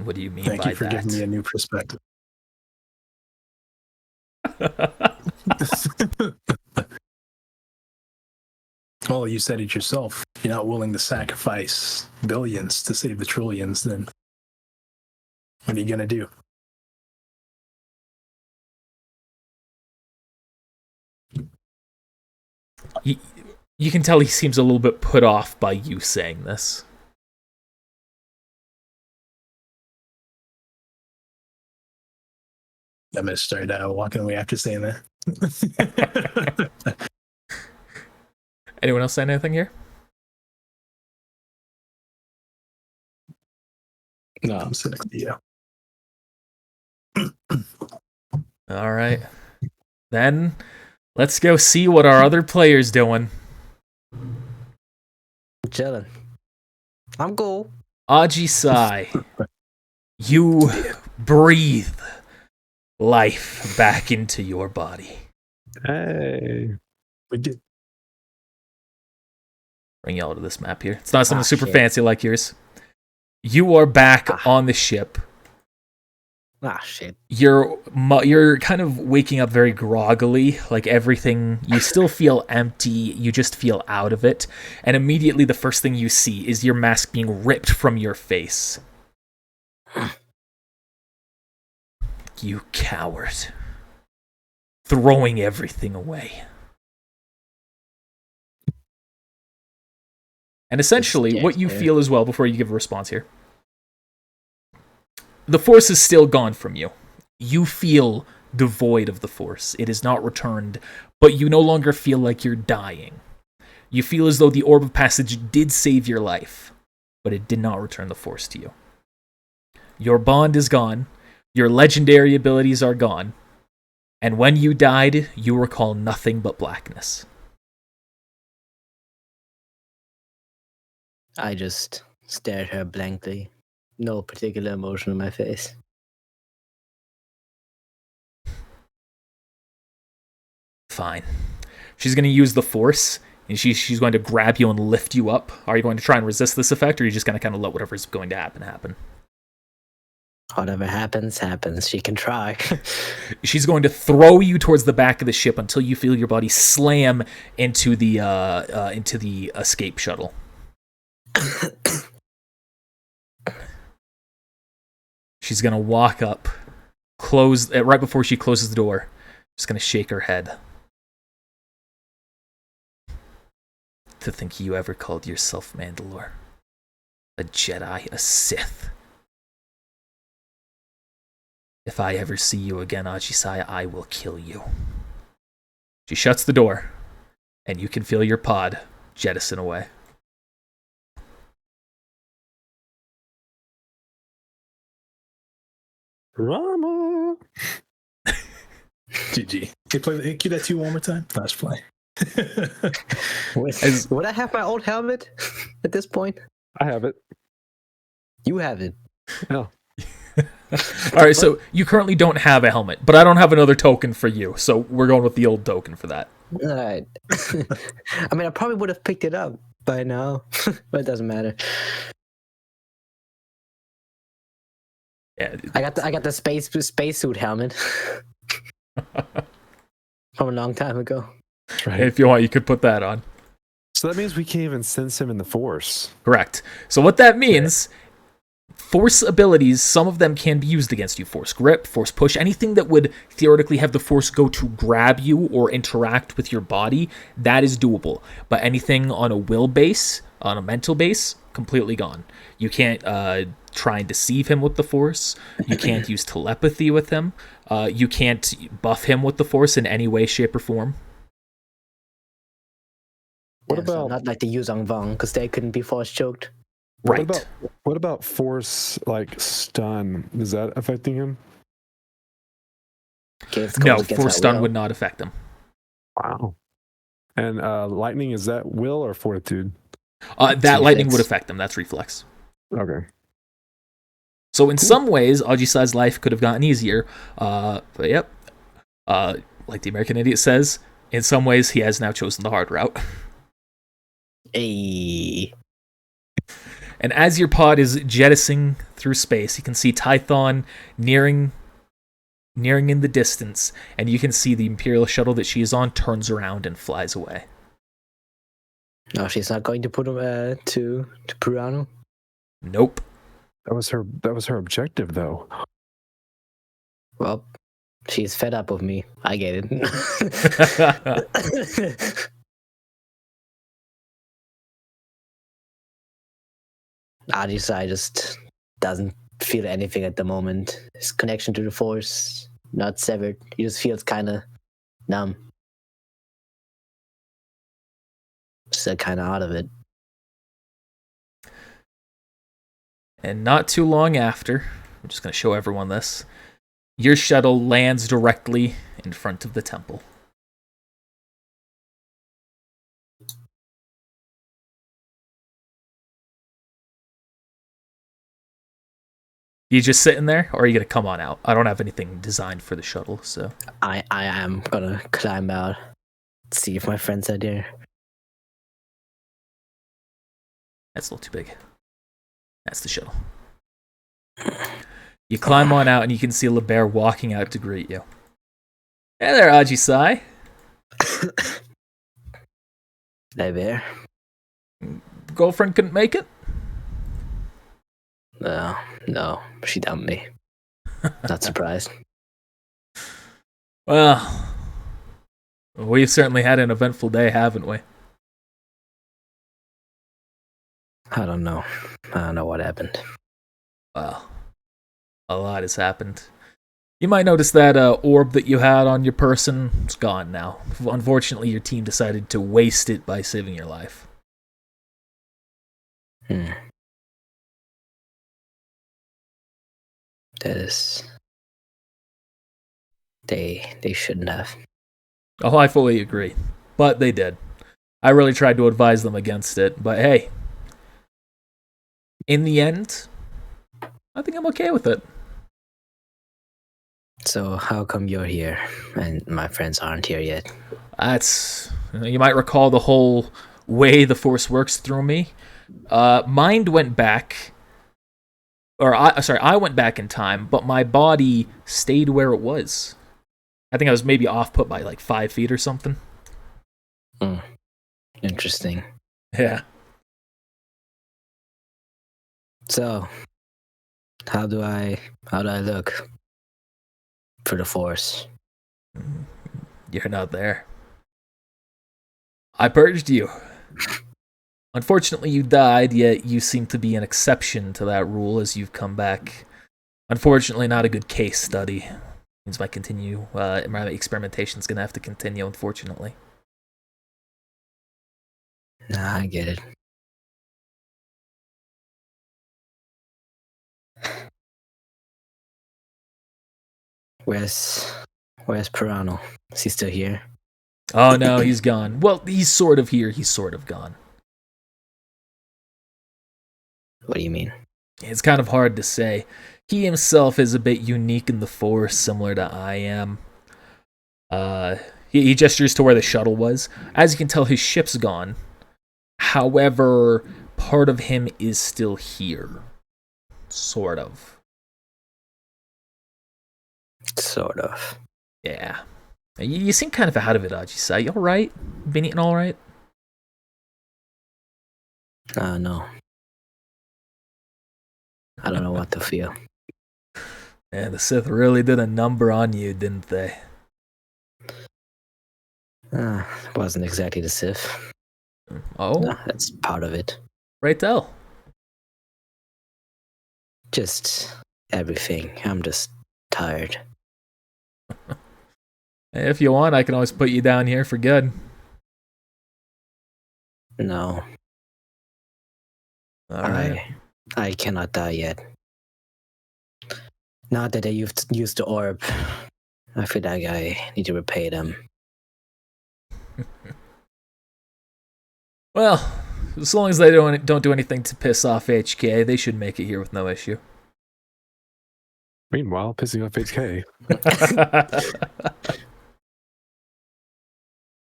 [SPEAKER 1] What do you mean by that?
[SPEAKER 5] Thank you for giving me a new perspective. Well, you said it yourself. You're not willing to sacrifice billions to save the trillions, then what are you going to do?
[SPEAKER 1] You can tell he seems a little bit put off by you saying this.
[SPEAKER 5] I'm going to start walking away after saying that.
[SPEAKER 1] Anyone else saying anything here?
[SPEAKER 4] No,
[SPEAKER 5] I'm sitting next to you.
[SPEAKER 1] All right. Then, let's go see what our other player's doing.
[SPEAKER 6] I'm chilling. I'm cool.
[SPEAKER 1] Ajisai, you breathe life back into your body.
[SPEAKER 2] Hey.
[SPEAKER 5] We did.
[SPEAKER 1] Bring y'all to this map here. It's not something super
[SPEAKER 6] shit.
[SPEAKER 1] fancy like yours. You are back on the ship.
[SPEAKER 6] Ah, shit.
[SPEAKER 1] You're kind of waking up very groggily, like everything. You still feel empty. You just feel out of it. And immediately the first thing you see is your mask being ripped from your face. You coward. Throwing everything away. And essentially, what you feel as well, before you give a response here, the force is still gone from you. You feel devoid of the force. It is not returned, but you no longer feel like you're dying. You feel as though the orb of passage did save your life, but it did not return the force to you. Your bond is gone. Your legendary abilities are gone. And when you died, you recall nothing but blackness.
[SPEAKER 6] I just stare at her blankly. No particular emotion on my face.
[SPEAKER 1] Fine. She's going to use the force, and she's going to grab you and lift you up. Are you going to try and resist this effect, or are you just going to kind of let whatever's going to happen?
[SPEAKER 6] Whatever happens, happens. She can try.
[SPEAKER 1] She's going to throw you towards the back of the ship until you feel your body slam into the escape shuttle. She's going to walk up, close right before she closes the door. Just going to shake her head. To think you ever called yourself Mandalore. A Jedi, a Sith. If I ever see you again, Ajisai, I will kill you. She shuts the door, and you can feel your pod jettison away.
[SPEAKER 2] Rama.
[SPEAKER 5] GG. Hey, cue that to you one more time. Last play.
[SPEAKER 6] Would I have my old helmet at this point?
[SPEAKER 2] I have it.
[SPEAKER 6] You have it.
[SPEAKER 2] Oh.
[SPEAKER 1] All right, so you currently don't have a helmet, but I don't have another token for you, so we're going with the old token for that.
[SPEAKER 6] All right. I mean, I probably would have picked it up by now, but it doesn't matter.
[SPEAKER 1] Yeah,
[SPEAKER 6] I got the spacesuit helmet. From a long time ago.
[SPEAKER 2] That's right.
[SPEAKER 1] If you want, you could put that on.
[SPEAKER 2] So that means we can't even sense him in the Force.
[SPEAKER 1] Correct. So what that means, Force abilities, some of them can be used against you. Force grip, Force push, anything that would theoretically have the Force go to grab you or interact with your body, that is doable. But anything on a will base, on a mental base, completely gone. You can't try and deceive him with the Force. You can't use telepathy with him. You can't buff him with the Force in any way, shape, or form.
[SPEAKER 2] What
[SPEAKER 6] Yeah, so
[SPEAKER 2] about
[SPEAKER 6] not like the Yuzong Vong, because they couldn't be force choked.
[SPEAKER 1] Right.
[SPEAKER 2] What about Force like stun? Is that affecting him?
[SPEAKER 6] Okay, it's
[SPEAKER 1] No,
[SPEAKER 6] goes against
[SPEAKER 1] Force
[SPEAKER 6] my
[SPEAKER 1] stun
[SPEAKER 6] will.
[SPEAKER 1] would not affect him.
[SPEAKER 2] Wow. And lightning, is that will or fortitude?
[SPEAKER 1] That lightning
[SPEAKER 6] reflex.
[SPEAKER 1] would affect him. That's reflex.
[SPEAKER 2] Okay.
[SPEAKER 1] So in some ways, Ajisai's life could have gotten easier. But yep. Like the American Idiot says, in some ways he has now chosen the hard route.
[SPEAKER 6] Hey.
[SPEAKER 1] And as your pod is jettisoning through space, you can see Tython nearing in the distance, and you can see the Imperial shuttle that she is on turns around and flies away.
[SPEAKER 6] No, she's not going to put him to Purano.
[SPEAKER 1] Nope.
[SPEAKER 2] That was her objective though.
[SPEAKER 6] Well, she's fed up with me. I get it. Ajisai just doesn't feel anything at the moment. His connection to the Force not severed. He just feels kind of numb. Still kind of out of it.
[SPEAKER 1] And not too long after, I'm just going to show everyone this, your shuttle lands directly in front of the temple. You just sitting there, or are you going to come on out? I don't have anything designed for the shuttle, so...
[SPEAKER 6] I am gonna climb out, see if my friends are there.
[SPEAKER 1] That's a little too big. That's the shuttle. You climb on out, and you can see LeBear walking out to greet you. Hey there, Ajisai.
[SPEAKER 6] Hey there.
[SPEAKER 1] Girlfriend couldn't make it?
[SPEAKER 6] No, she dumped me. Not surprised.
[SPEAKER 1] Well, we've certainly had an eventful day, haven't we?
[SPEAKER 6] I don't know what happened.
[SPEAKER 1] Well, a lot has happened. You might notice that orb that you had on your person is gone now. Unfortunately, your team decided to waste it by saving your life.
[SPEAKER 6] That is... They shouldn't have.
[SPEAKER 1] Oh, I fully agree. But they did. I really tried to advise them against it, but hey. In the end, I think I'm okay with it.
[SPEAKER 6] So how come you're here and my friends aren't here yet?
[SPEAKER 1] You might recall the whole way the Force works through me. Mind went back, I went back in time, but my body stayed where it was. I think I was maybe off put by like 5 feet or something.
[SPEAKER 6] Interesting.
[SPEAKER 1] Yeah.
[SPEAKER 6] So, how do I look for the Force?
[SPEAKER 1] You're not there. I purged you. Unfortunately, you died, yet you seem to be an exception to that rule as you've come back. Unfortunately, not a good case study. Means my experimentation's gonna have to continue, unfortunately.
[SPEAKER 6] Nah, I get it. Where's Pirano? Is he still here?
[SPEAKER 1] Oh no, he's gone. Well, he's sort of here, he's sort of gone.
[SPEAKER 6] What do you mean?
[SPEAKER 1] It's kind of hard to say. He himself is a bit unique in the Force, similar to I am. He gestures to where the shuttle was. As you can tell, his ship's gone. However, part of him is still here. Sort of.
[SPEAKER 6] Sort of.
[SPEAKER 1] Yeah. You seem kind of out of it, Ajisai. You all right? Been eating all right?
[SPEAKER 6] No. I don't know what to feel.
[SPEAKER 1] Yeah, the Sith really did a number on you, didn't they?
[SPEAKER 6] It wasn't exactly the Sith.
[SPEAKER 1] Oh,
[SPEAKER 6] No, that's part of it.
[SPEAKER 1] right tell.
[SPEAKER 6] Just everything. I'm just tired.
[SPEAKER 1] If you want, I can always put you down here for good.
[SPEAKER 6] No,
[SPEAKER 1] All right.
[SPEAKER 6] I cannot die yet. Not that I used the orb. I feel like I need to repay them.
[SPEAKER 1] Well, as long as they don't do anything to piss off HK, they should make it here with no issue.
[SPEAKER 2] Meanwhile, pissing off HK.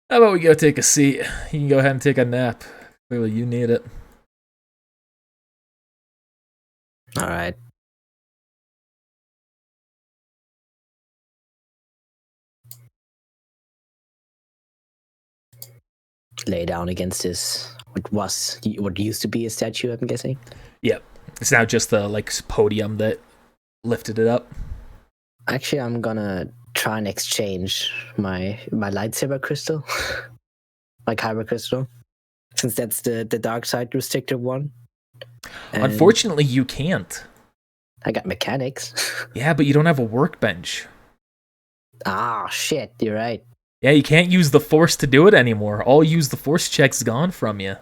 [SPEAKER 1] How about we go take a seat? You can go ahead and take a nap. Clearly, you need it.
[SPEAKER 6] All right. Lay down against this what used to be a statue, I'm guessing.
[SPEAKER 1] Yep. It's now just the podium that lifted it up.
[SPEAKER 6] Actually, I'm gonna try and exchange my lightsaber crystal, my kyber crystal, since that's the dark side restricted one. And
[SPEAKER 1] Unfortunately, you can't.
[SPEAKER 6] I got mechanics.
[SPEAKER 1] Yeah, but you don't have a workbench.
[SPEAKER 6] Ah, shit, you're right.
[SPEAKER 1] Yeah, you can't use the Force to do it anymore. All use the Force check's gone from you.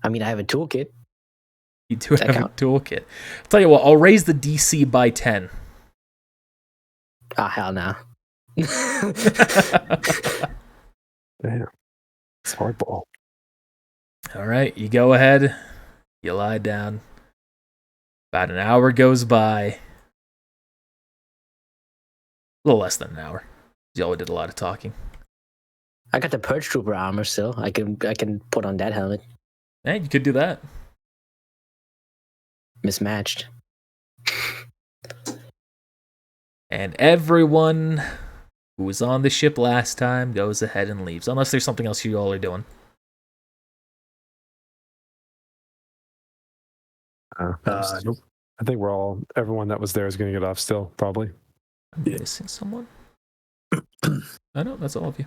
[SPEAKER 6] I mean, I have a toolkit.
[SPEAKER 1] You do
[SPEAKER 6] That
[SPEAKER 1] have
[SPEAKER 6] count?
[SPEAKER 1] a toolkit. Tell you what, I'll raise the DC by 10.
[SPEAKER 6] Ah, hell no.
[SPEAKER 2] Damn. It's hardball.
[SPEAKER 1] All right, you go ahead. You lie down. About an hour goes by. A little less than an hour. Y'all did a lot of talking.
[SPEAKER 6] I got the Purge Trooper armor still. I can put on that helmet.
[SPEAKER 1] Yeah, you could do that.
[SPEAKER 6] Mismatched.
[SPEAKER 1] And everyone who was on the ship last time goes ahead and leaves. Unless there's something else you all are doing.
[SPEAKER 5] Nope.
[SPEAKER 2] I think everyone that was there is going to get off still, probably.
[SPEAKER 1] I'm missing someone? I know, that's all of you.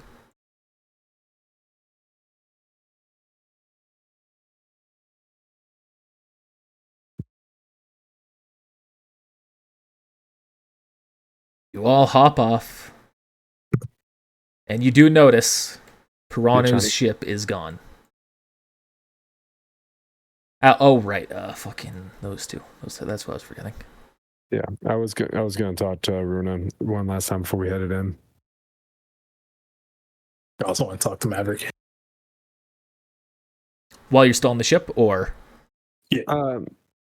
[SPEAKER 1] You all hop off. And you do notice Pirano's ship is gone. Oh, right. Fucking those two. That's what I was forgetting.
[SPEAKER 2] Yeah, I was going to talk to Runa one last time before we headed in.
[SPEAKER 5] I also want to talk to Maverick.
[SPEAKER 1] While you're still on the ship, or?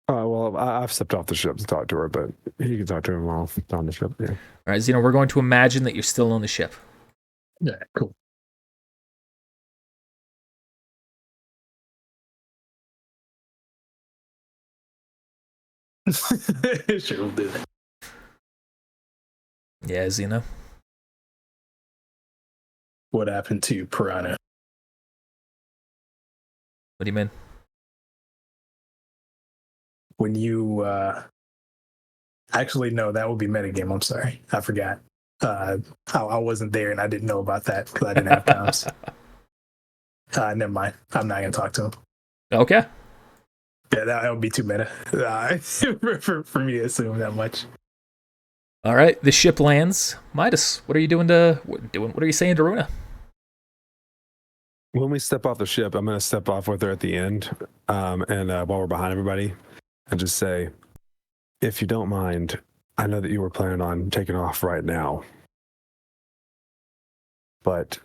[SPEAKER 2] Well, I've stepped off the ship to talk to her, but you can talk to him while on the ship. Yeah.
[SPEAKER 1] All right, Xeno, we're going to imagine that you're still on the ship.
[SPEAKER 5] Yeah, cool. Sure, we'll do that.
[SPEAKER 1] Yeah, Xeno.
[SPEAKER 5] What happened to Piranha?
[SPEAKER 1] What do you mean?
[SPEAKER 5] When you actually no, that would be metagame. I'm sorry, I forgot. I wasn't there and I didn't know about that because I didn't have comms. Never mind. I'm not gonna talk to him.
[SPEAKER 1] Okay.
[SPEAKER 5] Yeah, that would be too meta for me to assume that much.
[SPEAKER 1] All right, the ship lands. Midas, what are you doing what are you saying to Runa?
[SPEAKER 2] When we step off the ship, I'm going to step off with her at the end, and while we're behind everybody, and just say, if you don't mind, I know that you were planning on taking off right now, but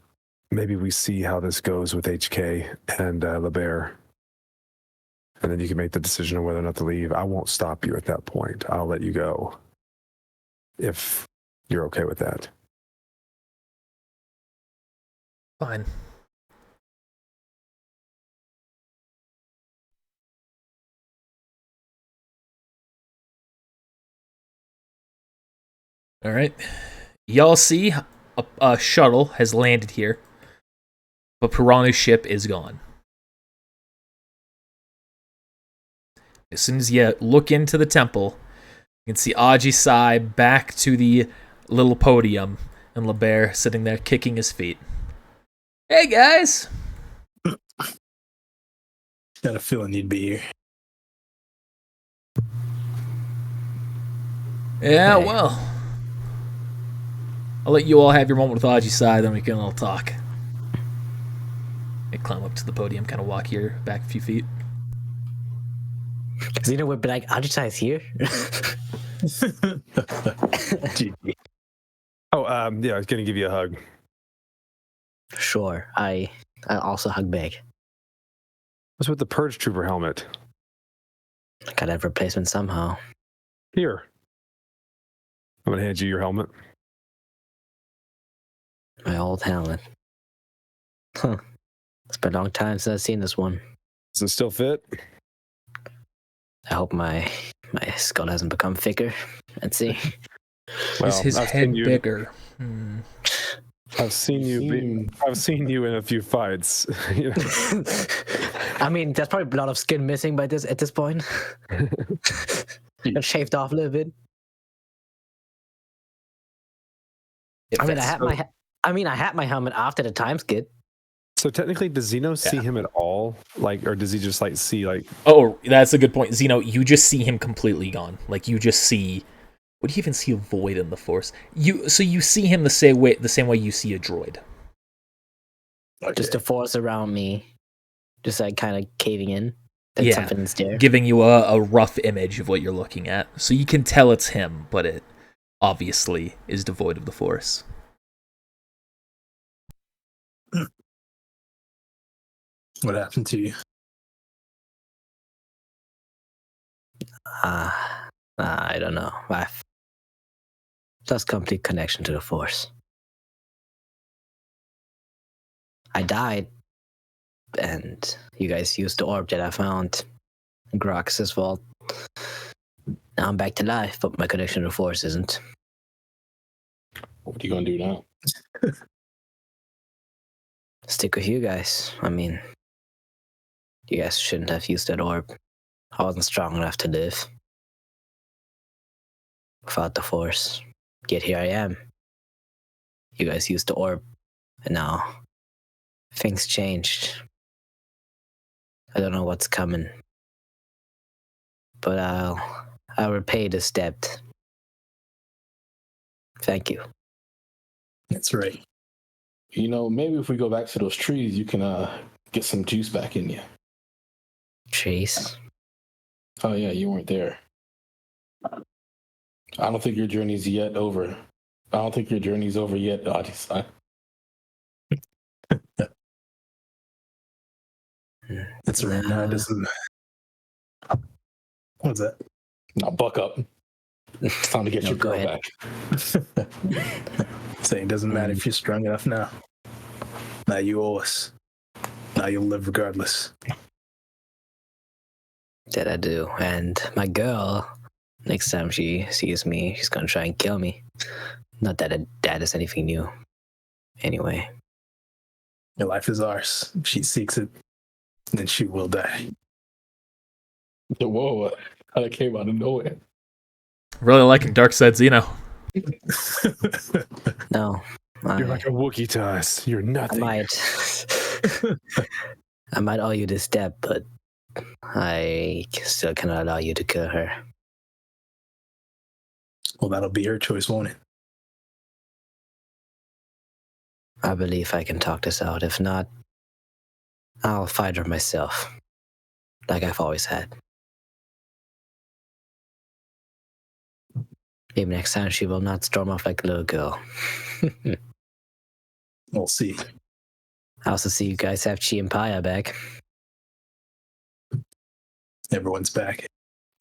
[SPEAKER 2] maybe we see how this goes with HK and LeBear, and then you can make the decision on whether or not to leave. I won't stop you at that point. I'll let you go if you're okay with that.
[SPEAKER 1] Fine. All right. Y'all see a shuttle has landed here, but Piranha's ship is gone. As soon as you look into the temple, you can see Aji-Sai back to the little podium, and LeBear sitting there kicking his feet. Hey guys!
[SPEAKER 5] Got a feeling you'd be here.
[SPEAKER 1] Yeah,
[SPEAKER 6] Hey.
[SPEAKER 1] well, I'll let you all have your moment with Aji-Sai, then we can all talk. I climb up to the podium, kind of walk here, back a few feet.
[SPEAKER 6] Xeno would be like, Aji-Sai's here?
[SPEAKER 5] GG.
[SPEAKER 2] Oh, yeah, I was gonna give you a hug.
[SPEAKER 6] Sure, I also hug back.
[SPEAKER 2] What's with the Purge Trooper helmet?
[SPEAKER 6] Gotta have replacement somehow.
[SPEAKER 2] Here. I'm gonna hand you your helmet.
[SPEAKER 6] My old helmet. Huh. It's been a long time since I've seen this one.
[SPEAKER 2] Does it still fit?
[SPEAKER 6] I hope my skull hasn't become thicker. Let's see.
[SPEAKER 2] Well,
[SPEAKER 1] Is his
[SPEAKER 2] I've
[SPEAKER 1] head
[SPEAKER 2] seen you-
[SPEAKER 1] bigger?
[SPEAKER 2] I've seen you in a few fights. You know?
[SPEAKER 6] I mean, there's probably a lot of skin missing by this at this point. Got shaved off a little bit.
[SPEAKER 1] It
[SPEAKER 6] I mean,
[SPEAKER 1] fits.
[SPEAKER 6] I had my helmet after the time skip.
[SPEAKER 2] So technically, does Zeno see him at all? Like, or does he just like see like?
[SPEAKER 1] Oh, that's a good point. Zeno, you just see him completely gone. Like, you just see... Would you even see a void in the Force? You see him the same way you see a droid.
[SPEAKER 6] Just the force around me, just like kind of caving in. That
[SPEAKER 1] Yeah.
[SPEAKER 6] something's there.
[SPEAKER 1] Giving you a rough image of what you're looking at. So you can tell it's him, but it obviously is devoid of the Force.
[SPEAKER 5] What happened to you?
[SPEAKER 6] I don't know. I've lost complete connection to the Force. I died, and you guys used the orb that I found in Grox's vault. Now I'm back to life, but my connection to the Force isn't.
[SPEAKER 4] What are you gonna do now?
[SPEAKER 6] Stick with you guys. I mean, you guys shouldn't have used that orb. I wasn't strong enough to live without the Force. Yet here I am. You guys used the orb, and now things changed. I don't know what's coming, but I'll repay this debt. Thank you.
[SPEAKER 5] That's right.
[SPEAKER 4] You know, maybe if we go back to those trees, you can get some juice back in you.
[SPEAKER 6] Chase.
[SPEAKER 4] Oh yeah, you weren't there. I don't think your journey's yet over. I don't think your journey's over yet, Aji-Sai.
[SPEAKER 5] That's right. No, it doesn't. What's that?
[SPEAKER 4] Now buck up. It's time to get
[SPEAKER 6] No,
[SPEAKER 4] your
[SPEAKER 6] go
[SPEAKER 4] girl
[SPEAKER 6] ahead.
[SPEAKER 4] back.
[SPEAKER 5] Saying it doesn't matter if you're strong enough now. Now you owe us. Now you'll live regardless.
[SPEAKER 6] That I do. And my girl, next time she sees me, she's gonna try and kill me. Not that that is anything new. Anyway.
[SPEAKER 5] Your life is ours. If she seeks it, then she will die.
[SPEAKER 4] Whoa, that came out of nowhere.
[SPEAKER 1] Really liking Dark Side Xeno.
[SPEAKER 6] No.
[SPEAKER 2] You're like a Wookiee to us. You're
[SPEAKER 6] I
[SPEAKER 2] nothing.
[SPEAKER 6] might owe you this debt, but I still cannot allow you to kill her.
[SPEAKER 5] Well, that'll be her choice, won't it?
[SPEAKER 6] I believe I can talk this out. If not, I'll fight her myself, like I've always had. Maybe next time she will not storm off like a little girl.
[SPEAKER 5] We'll see.
[SPEAKER 6] I also see you guys have Chi and Paya back.
[SPEAKER 5] Everyone's back.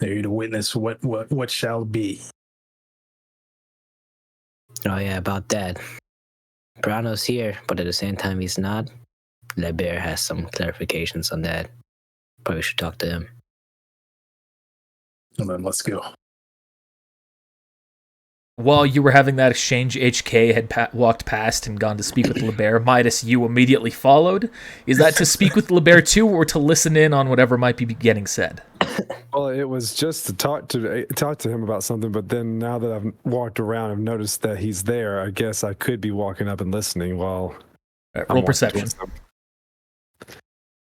[SPEAKER 5] They're here to witness what shall be.
[SPEAKER 6] Oh yeah, about that. Brano's here, but at the same time he's not. LeBear has some clarifications on that. Probably should talk to him.
[SPEAKER 5] And then let's go.
[SPEAKER 1] while you were having that exchange, HK had walked past and gone to speak with LeBear. Midas, you immediately followed. Is that to speak with LeBear too, or to listen in on whatever might be getting said?
[SPEAKER 2] Well, it was just to talk to him about something, but then now that I've walked around, I've noticed that he's there. I guess I could be walking up and listening while
[SPEAKER 1] Roll perception.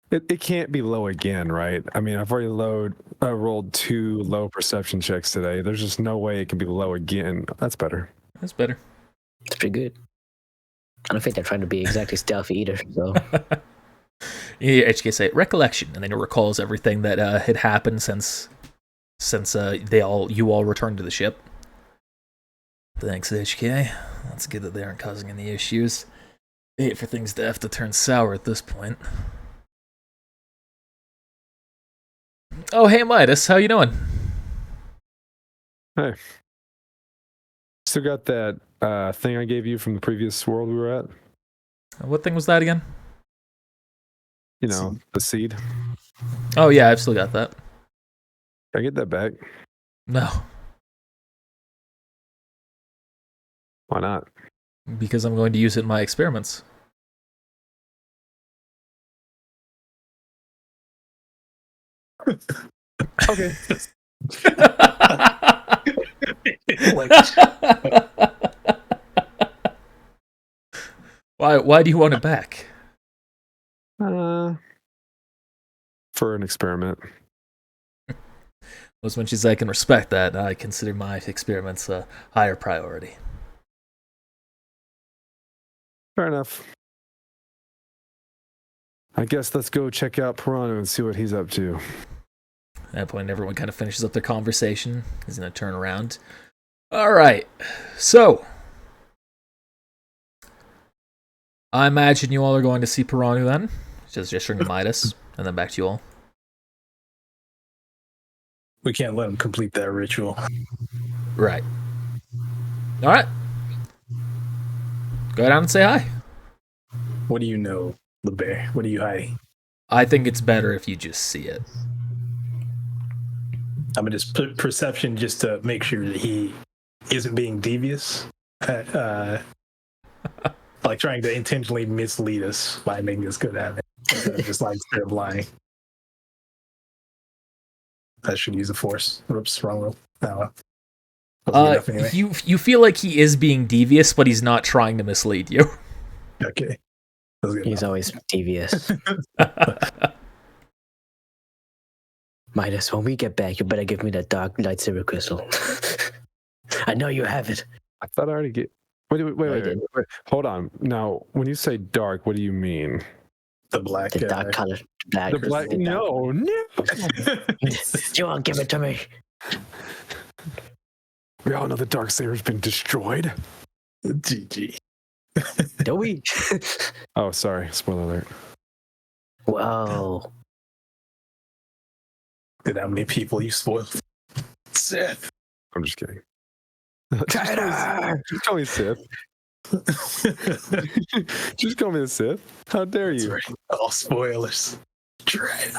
[SPEAKER 2] It can't be low again, right? I mean, I've already rolled 2 low perception checks today. There's just no way it can be low again. That's better.
[SPEAKER 1] That's better.
[SPEAKER 6] It's pretty good. I don't think they're trying to be exactly stealthy either. So
[SPEAKER 1] Yeah, HK say recollection, and then it recalls everything that had happened since you all returned to the ship. Thanks, HK. That's good that they aren't causing any issues. I hate for things to have to turn sour at this point. Oh, hey Midas, how you doing?
[SPEAKER 2] Hey. Still got that thing I gave you from the previous world we were at?
[SPEAKER 1] What thing was that again?
[SPEAKER 2] You know, the seed.
[SPEAKER 1] Oh yeah, I've still got that.
[SPEAKER 2] Can I get that back?
[SPEAKER 1] No,
[SPEAKER 2] Why not?
[SPEAKER 1] because I'm going to use it in my experiments.
[SPEAKER 2] Okay.
[SPEAKER 1] Why do you want it back?
[SPEAKER 2] For an experiment.
[SPEAKER 1] As much as I can respect that, I consider my experiments a higher priority.
[SPEAKER 2] Fair enough. I guess let's go check out Pirano and see what he's up to.
[SPEAKER 1] At that point, everyone kind of finishes up their conversation. He's going to turn around. All right. So, I imagine you all are going to see Piranu then. Just gesturing to Midas, and then back to you all.
[SPEAKER 5] We can't let him complete that ritual.
[SPEAKER 1] Right. All right. Go down and say hi.
[SPEAKER 5] What do you know, the bear? What are you hiding?
[SPEAKER 1] I think it's better if you just see it.
[SPEAKER 5] I'm gonna just put perception just to make sure that he isn't being devious, like trying to intentionally mislead us by making us good at it, instead of just like straight up lying. I should use a force. Oops, wrong roll. No. Anyway.
[SPEAKER 1] You feel like he is being devious, but he's not trying to mislead you.
[SPEAKER 5] Okay.
[SPEAKER 6] He's always devious. Midas, when we get back, you better give me that dark lightsaber crystal. I know you have it.
[SPEAKER 2] I thought I already get. Wait. Hold on. Now, when you say dark, what do you mean?
[SPEAKER 5] The black.
[SPEAKER 6] The dark color.
[SPEAKER 2] The black. No.
[SPEAKER 6] You won't give it to me.
[SPEAKER 2] We all know the dark saber's been destroyed.
[SPEAKER 5] GG.
[SPEAKER 6] Do we?
[SPEAKER 2] Oh, sorry. Spoiler alert.
[SPEAKER 6] Whoa.
[SPEAKER 5] Did how many people you spoiled? Sith.
[SPEAKER 2] I'm just kidding. Just call me Sith. Just call me the Sith. How dare you?
[SPEAKER 5] Right. All spoilers. Try it.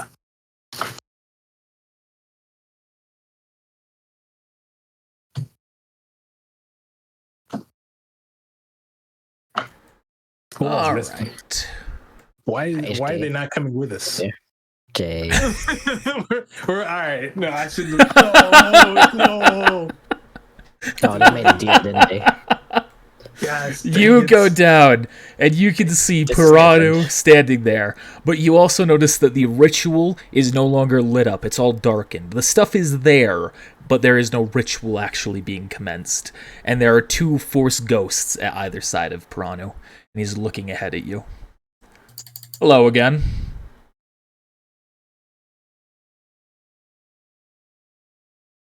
[SPEAKER 1] All right.
[SPEAKER 5] Why are they not coming with us?
[SPEAKER 6] Yeah. Okay.
[SPEAKER 5] we're all right. No, I shouldn't. No.
[SPEAKER 6] Oh, they made a deal, didn't they?
[SPEAKER 5] Guys,
[SPEAKER 1] You go down, and you can see
[SPEAKER 6] Just
[SPEAKER 1] Piranu standing there, but you also notice that the ritual is no longer lit up. It's all darkened. The stuff is there, but there is no ritual actually being commenced. And there are 2 Force ghosts at either side of Piranu, and he's looking ahead at you. Hello again.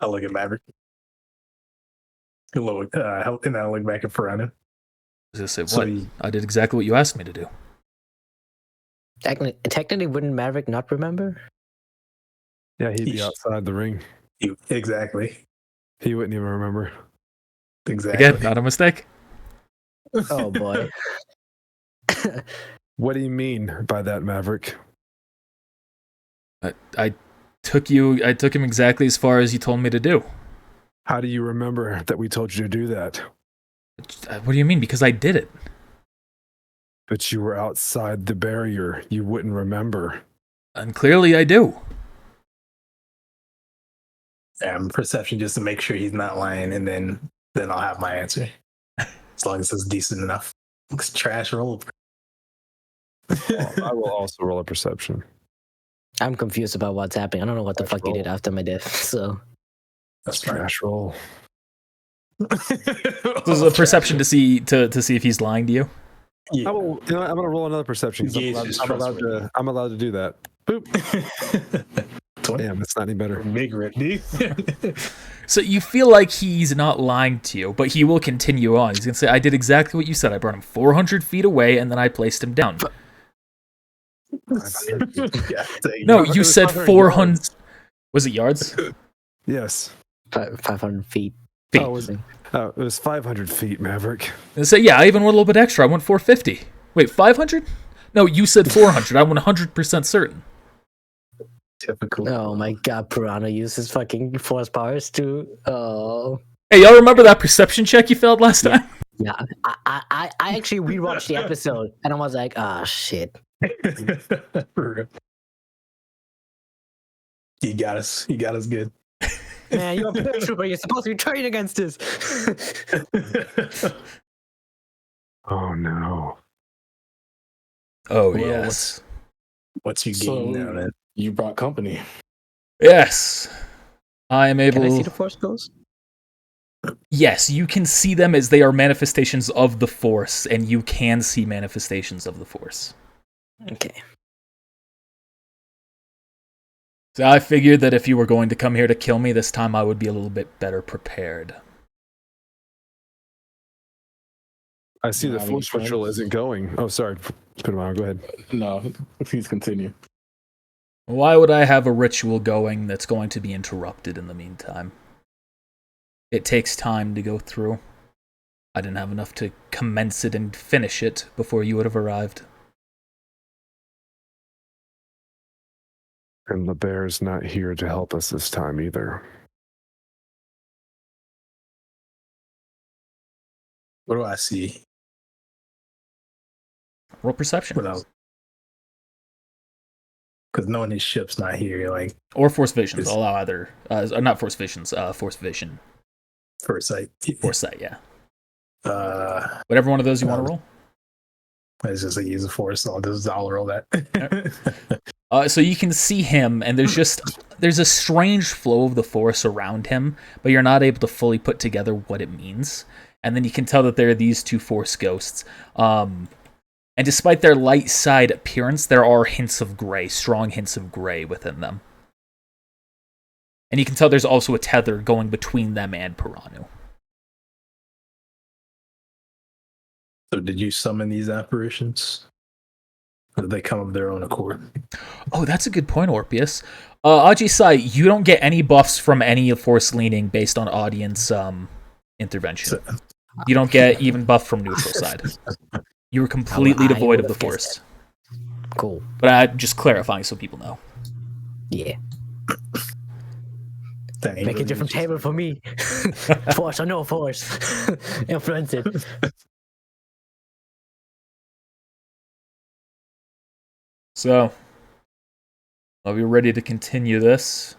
[SPEAKER 5] I'll look at Maverick. Hello, and I'll look back at Piranu.
[SPEAKER 1] I was gonna say,
[SPEAKER 5] So
[SPEAKER 1] what? I did exactly what you asked me to do.
[SPEAKER 6] Technically, wouldn't Maverick not remember?
[SPEAKER 2] Yeah, he'd be outside the ring.
[SPEAKER 5] Exactly.
[SPEAKER 2] He wouldn't even remember.
[SPEAKER 5] Exactly.
[SPEAKER 1] Again, not a mistake.
[SPEAKER 6] Oh boy.
[SPEAKER 2] What do you mean by that, Maverick?
[SPEAKER 1] I took him exactly as far as you told me to do.
[SPEAKER 2] How do you remember that we told you to do that?
[SPEAKER 1] What do you mean? Because I did it.
[SPEAKER 2] But you were outside the barrier. You wouldn't remember.
[SPEAKER 1] And clearly I do.
[SPEAKER 5] Perception just to make sure he's not lying, and then I'll have my answer. As long as it's decent enough. It's trash roll.
[SPEAKER 2] I will also roll a perception.
[SPEAKER 6] I'm confused about what's happening. I don't know what the fuck you did after my death. So
[SPEAKER 5] That's trash.
[SPEAKER 2] Trash roll.
[SPEAKER 1] This is a perception to see if he's lying to you.
[SPEAKER 2] I will, I'm going to roll another perception. 'Cause I'm allowed to do that. Boop. Damn, that's not any better.
[SPEAKER 5] Big rip, dude.
[SPEAKER 1] So you feel like he's not lying to you, but he will continue on. He's going to say, I did exactly what you said. I brought him 400 feet away, and then I placed him down. No, you said 400. Was it yards?
[SPEAKER 2] Yes.
[SPEAKER 6] 500 feet.
[SPEAKER 1] Feet.
[SPEAKER 2] Oh, it was 500 feet, Maverick.
[SPEAKER 1] And say, yeah, I even went a little bit extra. I went 450. Wait, 500? No, you said 400. I'm 100% certain.
[SPEAKER 5] Typical.
[SPEAKER 6] Oh my god, Piranha uses fucking force powers to. Oh.
[SPEAKER 1] Hey, y'all remember that perception check you failed last time?
[SPEAKER 6] Yeah, I actually rewatched the episode and I was like, ah, shit.
[SPEAKER 5] He got us. He got us good.
[SPEAKER 6] Man, you're a paratrooper. You're supposed to be trained against this.
[SPEAKER 2] Oh, no.
[SPEAKER 1] Oh,
[SPEAKER 5] Well,
[SPEAKER 1] yes.
[SPEAKER 5] What's you
[SPEAKER 4] So-
[SPEAKER 5] getting now, man?
[SPEAKER 4] You brought company.
[SPEAKER 1] Yes. I am able...
[SPEAKER 6] Can I see the force ghosts?
[SPEAKER 1] Yes, you can see them as they are manifestations of the Force, and you can see manifestations of the Force.
[SPEAKER 6] Okay.
[SPEAKER 1] So I figured that if you were going to come here to kill me this time, I would be a little bit better prepared.
[SPEAKER 2] I see the
[SPEAKER 4] Any
[SPEAKER 2] force ritual
[SPEAKER 4] friends?
[SPEAKER 2] isn't going. Oh, sorry. Put him on. Go ahead.
[SPEAKER 4] No, please continue.
[SPEAKER 1] Why would I have a ritual going that's going to be interrupted in the meantime? It takes time to go through. I didn't have enough to commence it and finish it before you would have arrived.
[SPEAKER 2] And LeBear's not here to help us this time either.
[SPEAKER 5] What do I see?
[SPEAKER 1] Roll perception.
[SPEAKER 5] What else? Because knowing his ship's not here, like
[SPEAKER 1] Or force visions.
[SPEAKER 5] Is-
[SPEAKER 1] I'll allow either. Not force visions, force vision.
[SPEAKER 5] foresight.
[SPEAKER 1] Foresight, yeah.
[SPEAKER 5] Uh,
[SPEAKER 1] Whatever one of those you want to roll.
[SPEAKER 5] it's just like use a force. So I'll roll that.
[SPEAKER 1] So you can see him, and there's a strange flow of the Force around him, but you're not able to fully put together what it means. And then you can tell that there are these two Force ghosts. And despite their light side appearance, there are hints of gray, strong hints of gray within them. And you can tell there's also a tether going between them and Piranu.
[SPEAKER 5] So did you summon these apparitions? Or did they come of their own accord?
[SPEAKER 1] Oh, that's a good point, Orpheus. Ajisai, you don't get any buffs from any Force leaning based on audience intervention. You don't get even buff from neutral side. You were completely
[SPEAKER 6] I
[SPEAKER 1] devoid of the
[SPEAKER 6] would've guessed
[SPEAKER 1] Force.
[SPEAKER 6] Cool.
[SPEAKER 1] But I'm just clarifying so people know.
[SPEAKER 6] Yeah.
[SPEAKER 5] That ain't
[SPEAKER 6] Make a
[SPEAKER 5] really
[SPEAKER 6] different
[SPEAKER 5] what you
[SPEAKER 6] table for me. Force or no force. Influence it.
[SPEAKER 1] So, are we ready to continue this?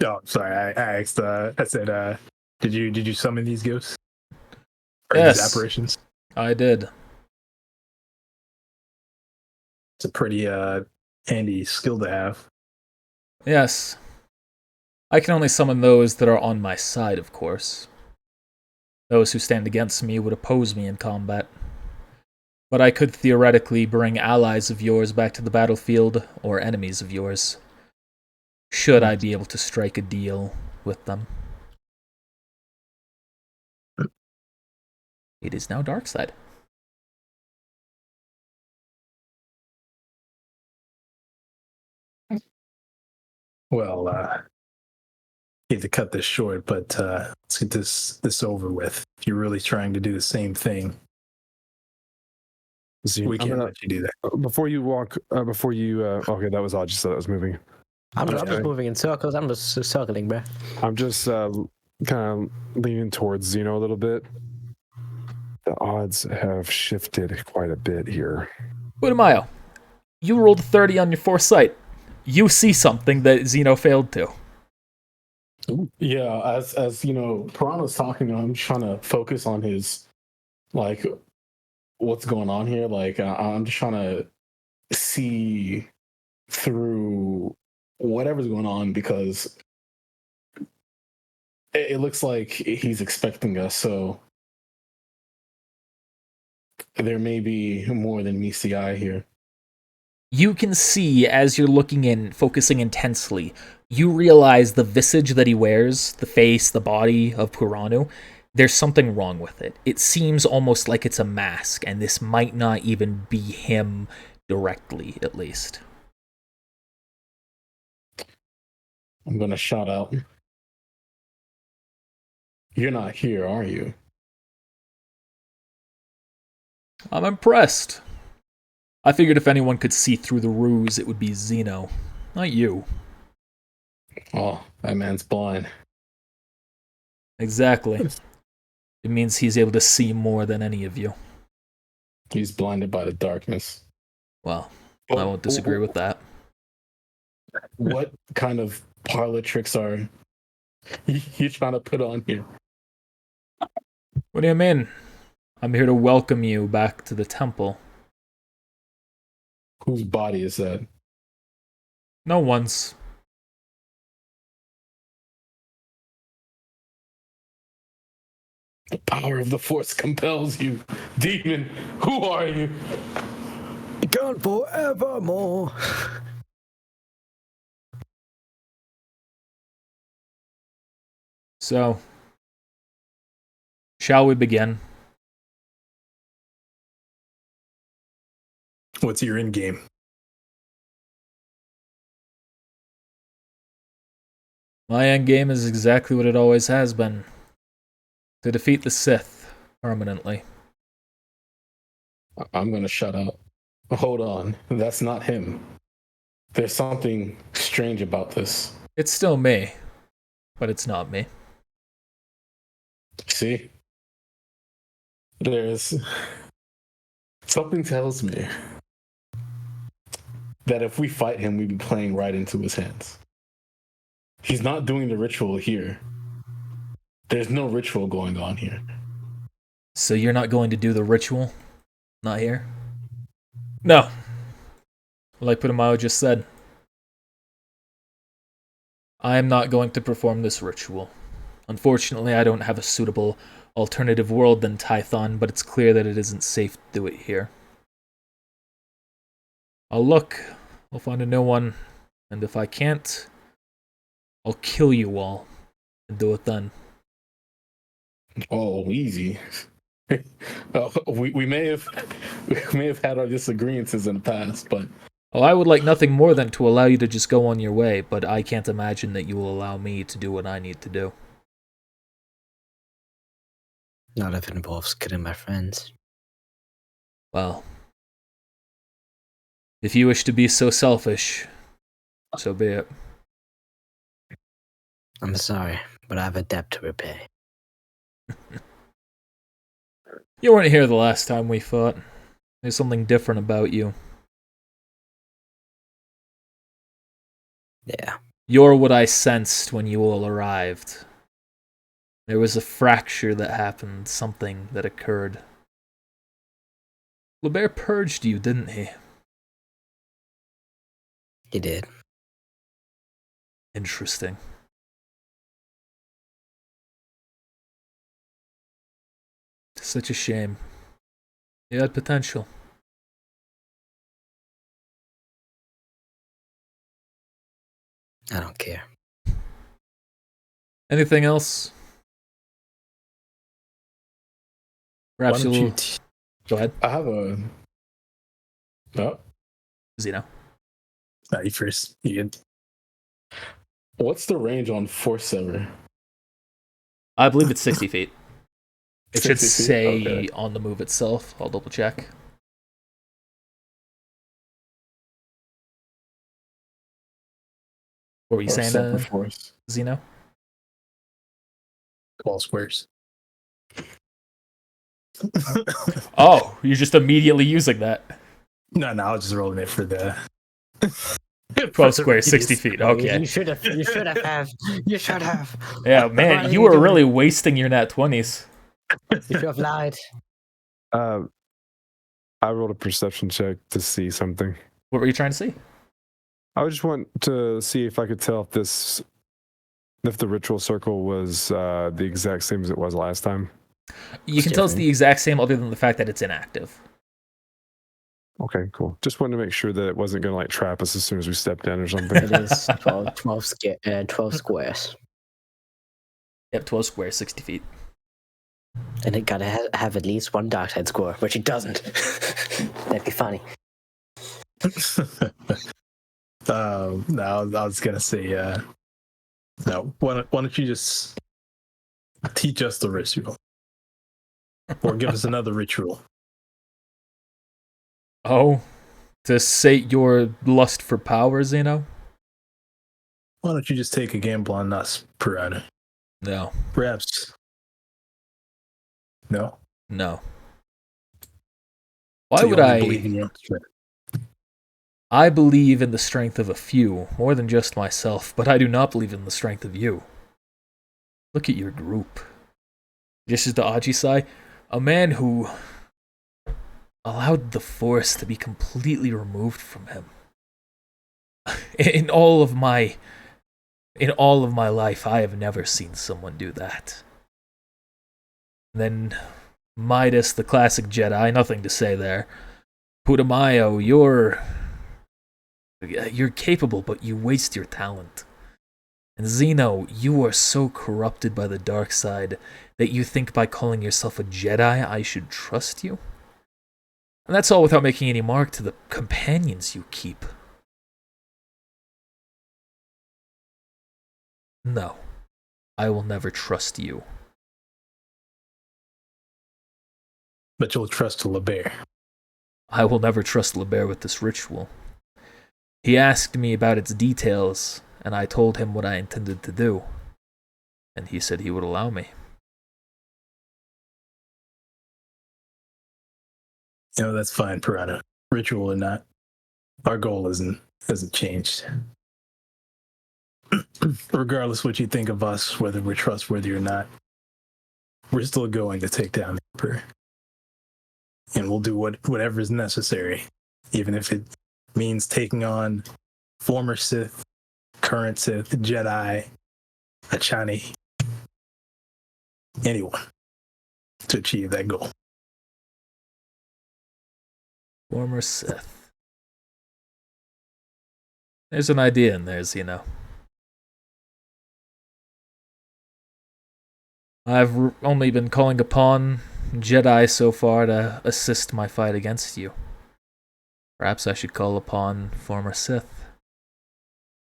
[SPEAKER 5] said. Oh, sorry. I asked. I said. Did you summon these ghosts? Or
[SPEAKER 1] Yes.
[SPEAKER 5] these apparitions?
[SPEAKER 1] I did.
[SPEAKER 5] It's a pretty handy skill to have.
[SPEAKER 1] Yes. I can only summon those that are on my side, of course. Those who stand against me would oppose me in combat. But I could theoretically bring allies of yours back to the battlefield, or enemies of yours, should I be able to strike a deal with them. It is now Darkside.
[SPEAKER 5] Well, hate to cut this short, but let's get this over with. If you're really trying to do the same thing,
[SPEAKER 2] See,
[SPEAKER 5] we
[SPEAKER 2] I'm
[SPEAKER 5] can't
[SPEAKER 2] gonna-
[SPEAKER 5] let you do that.
[SPEAKER 2] before you walk, okay, that was odd. Just said I was moving.
[SPEAKER 6] I'm just
[SPEAKER 2] Okay.
[SPEAKER 6] moving in circles. I'm just circling, bro.
[SPEAKER 2] I'm just kind of leaning towards Zeno a little bit. The odds have shifted quite a bit here.
[SPEAKER 1] Budamayo, you rolled 30 on your foresight. You see something that Zeno failed to.
[SPEAKER 4] Yeah, as you know, Piranha's talking. I'm trying to focus on his like what's going on here. Like I'm just trying to see through whatever's going on because it looks like he's expecting us. So there may be more than meets the eye here.
[SPEAKER 1] You can see, as you're looking in, focusing intensely, you realize the visage that he wears, the face, the body of Puranu, there's something wrong with it. It seems almost like it's a mask, and this might not even be him directly, at least.
[SPEAKER 4] I'm gonna shout out. You're not here, are you?
[SPEAKER 1] I'm impressed. I figured if anyone could see through the ruse, it would be Zeno, not you.
[SPEAKER 4] Oh, that man's blind.
[SPEAKER 1] Exactly. It means he's able to see more than any of you.
[SPEAKER 4] He's blinded by the darkness.
[SPEAKER 1] Well, I won't disagree with that.
[SPEAKER 4] What kind of parlor tricks are you trying to put on here?
[SPEAKER 1] What do you mean? I'm here to welcome you back to the temple.
[SPEAKER 4] Whose body is that?
[SPEAKER 1] No one's.
[SPEAKER 4] The power of the Force compels you. Demon, who are you?
[SPEAKER 3] Gone forevermore.
[SPEAKER 1] So, shall we begin?
[SPEAKER 5] What's your end game?
[SPEAKER 1] My endgame is exactly what it always has been. To defeat the Sith permanently.
[SPEAKER 4] I'm gonna shut up. Hold on, that's not him. There's something strange about this.
[SPEAKER 1] It's still me, but it's not me.
[SPEAKER 4] See? There's something tells me that if we fight him, we'd be playing right into his hands. He's not doing the ritual here. There's no ritual going on here.
[SPEAKER 1] So you're not going to do the ritual? Not here? No. Like Putumayo just said. I am not going to perform this ritual. Unfortunately, I don't have a suitable alternative world than Tython, but it's clear that it isn't safe to do it here. I'll look. I'll find a new one. And if I can't, I'll kill you all. And do it then.
[SPEAKER 4] Oh, easy. we may have had our disagreements in the past, but
[SPEAKER 1] Oh, I would like nothing more than to allow you to just go on your way, but I can't imagine that you will allow me to do what I need to do.
[SPEAKER 6] Not if it involves killing my friends.
[SPEAKER 1] Well, if you wish to be so selfish, so be it.
[SPEAKER 6] I'm sorry, but I have a debt to repay.
[SPEAKER 1] You weren't here the last time we fought. There's something different about you.
[SPEAKER 6] Yeah.
[SPEAKER 1] You're what I sensed when you all arrived. There was a fracture that happened, something that occurred. LeBear purged you, didn't he?
[SPEAKER 6] He did.
[SPEAKER 1] Interesting. Such a shame. You had potential.
[SPEAKER 6] I don't care.
[SPEAKER 1] Anything else? Perhaps
[SPEAKER 5] Why don't
[SPEAKER 1] you'll...
[SPEAKER 5] you
[SPEAKER 1] Go ahead,
[SPEAKER 4] I have a. Oh,
[SPEAKER 1] Zeno.
[SPEAKER 5] you first. You good?
[SPEAKER 4] what's the range on Force Sever?
[SPEAKER 1] I believe it's 60 feet. It should
[SPEAKER 4] 60 feet?
[SPEAKER 1] say
[SPEAKER 4] Okay.
[SPEAKER 1] on the move itself. I'll double check. What were you
[SPEAKER 4] Or
[SPEAKER 1] saying,
[SPEAKER 4] separate force.
[SPEAKER 1] Zeno?
[SPEAKER 5] 12 squares.
[SPEAKER 1] Oh, you're just immediately using that.
[SPEAKER 5] No, I was just rolling it for the
[SPEAKER 1] 12 squares, 60 feet. Okay.
[SPEAKER 6] You should have. You should have. You should have.
[SPEAKER 1] Yeah,
[SPEAKER 6] What
[SPEAKER 1] man,
[SPEAKER 6] are
[SPEAKER 1] you
[SPEAKER 6] you
[SPEAKER 1] were
[SPEAKER 6] doing?
[SPEAKER 1] really wasting your nat 20s.
[SPEAKER 6] You should have lied.
[SPEAKER 2] I rolled a perception check to see something.
[SPEAKER 1] What were you trying to see?
[SPEAKER 2] I just want to see if I could tell if the ritual circle was the exact same as it was last time.
[SPEAKER 1] You can tell it's the exact same other than the fact that it's inactive.
[SPEAKER 2] Okay, cool. Just wanted to make sure that it wasn't going to like trap us as soon as we stepped in or something.
[SPEAKER 6] It is 12 squares.
[SPEAKER 1] Yep, 12 squares, 60 feet.
[SPEAKER 6] And it gotta have at least one dark side score, which it doesn't. That'd be funny.
[SPEAKER 5] No, I was gonna say, no. Why don't you just teach us the ritual, or give us another ritual?
[SPEAKER 1] Oh, to sate your lust for power, Zeno?
[SPEAKER 5] Why don't you just take a gamble on us, Piranha?
[SPEAKER 1] No.
[SPEAKER 5] Perhaps. No.
[SPEAKER 1] No. Why
[SPEAKER 5] So you
[SPEAKER 1] would
[SPEAKER 5] only
[SPEAKER 1] I?
[SPEAKER 5] believe in your own strength.
[SPEAKER 1] I believe in the strength of a few, more than just myself, but I do not believe in the strength of you. Look at your group. This is the Ajisai, a man who allowed the Force to be completely removed from him. In all of my life, I have never seen someone do that. Then Midas, the classic Jedi, nothing to say there. Putumayo, you're capable, but you waste your talent. And Zeno, you are so corrupted by the dark side that you think by calling yourself a Jedi I should trust you? And that's all without making any mark to the companions you keep. No, I will never trust you.
[SPEAKER 5] But you'll trust LeBear.
[SPEAKER 1] I will never trust LeBear with this ritual. He asked me about its details, and I told him what I intended to do. And he said he would allow me.
[SPEAKER 5] That's fine, Piranha. Ritual or not, our goal hasn't changed. Regardless what you think of us, whether we're trustworthy or not, we're still going to take down the Emperor. And we'll do whatever is necessary, even if it means taking on former Sith, current Sith, Jedi, Achani, anyone to achieve that goal.
[SPEAKER 1] Former Sith. There's an idea in there, Zeno. I've only been calling upon Jedi so far to assist my fight against you. Perhaps I should call upon former Sith.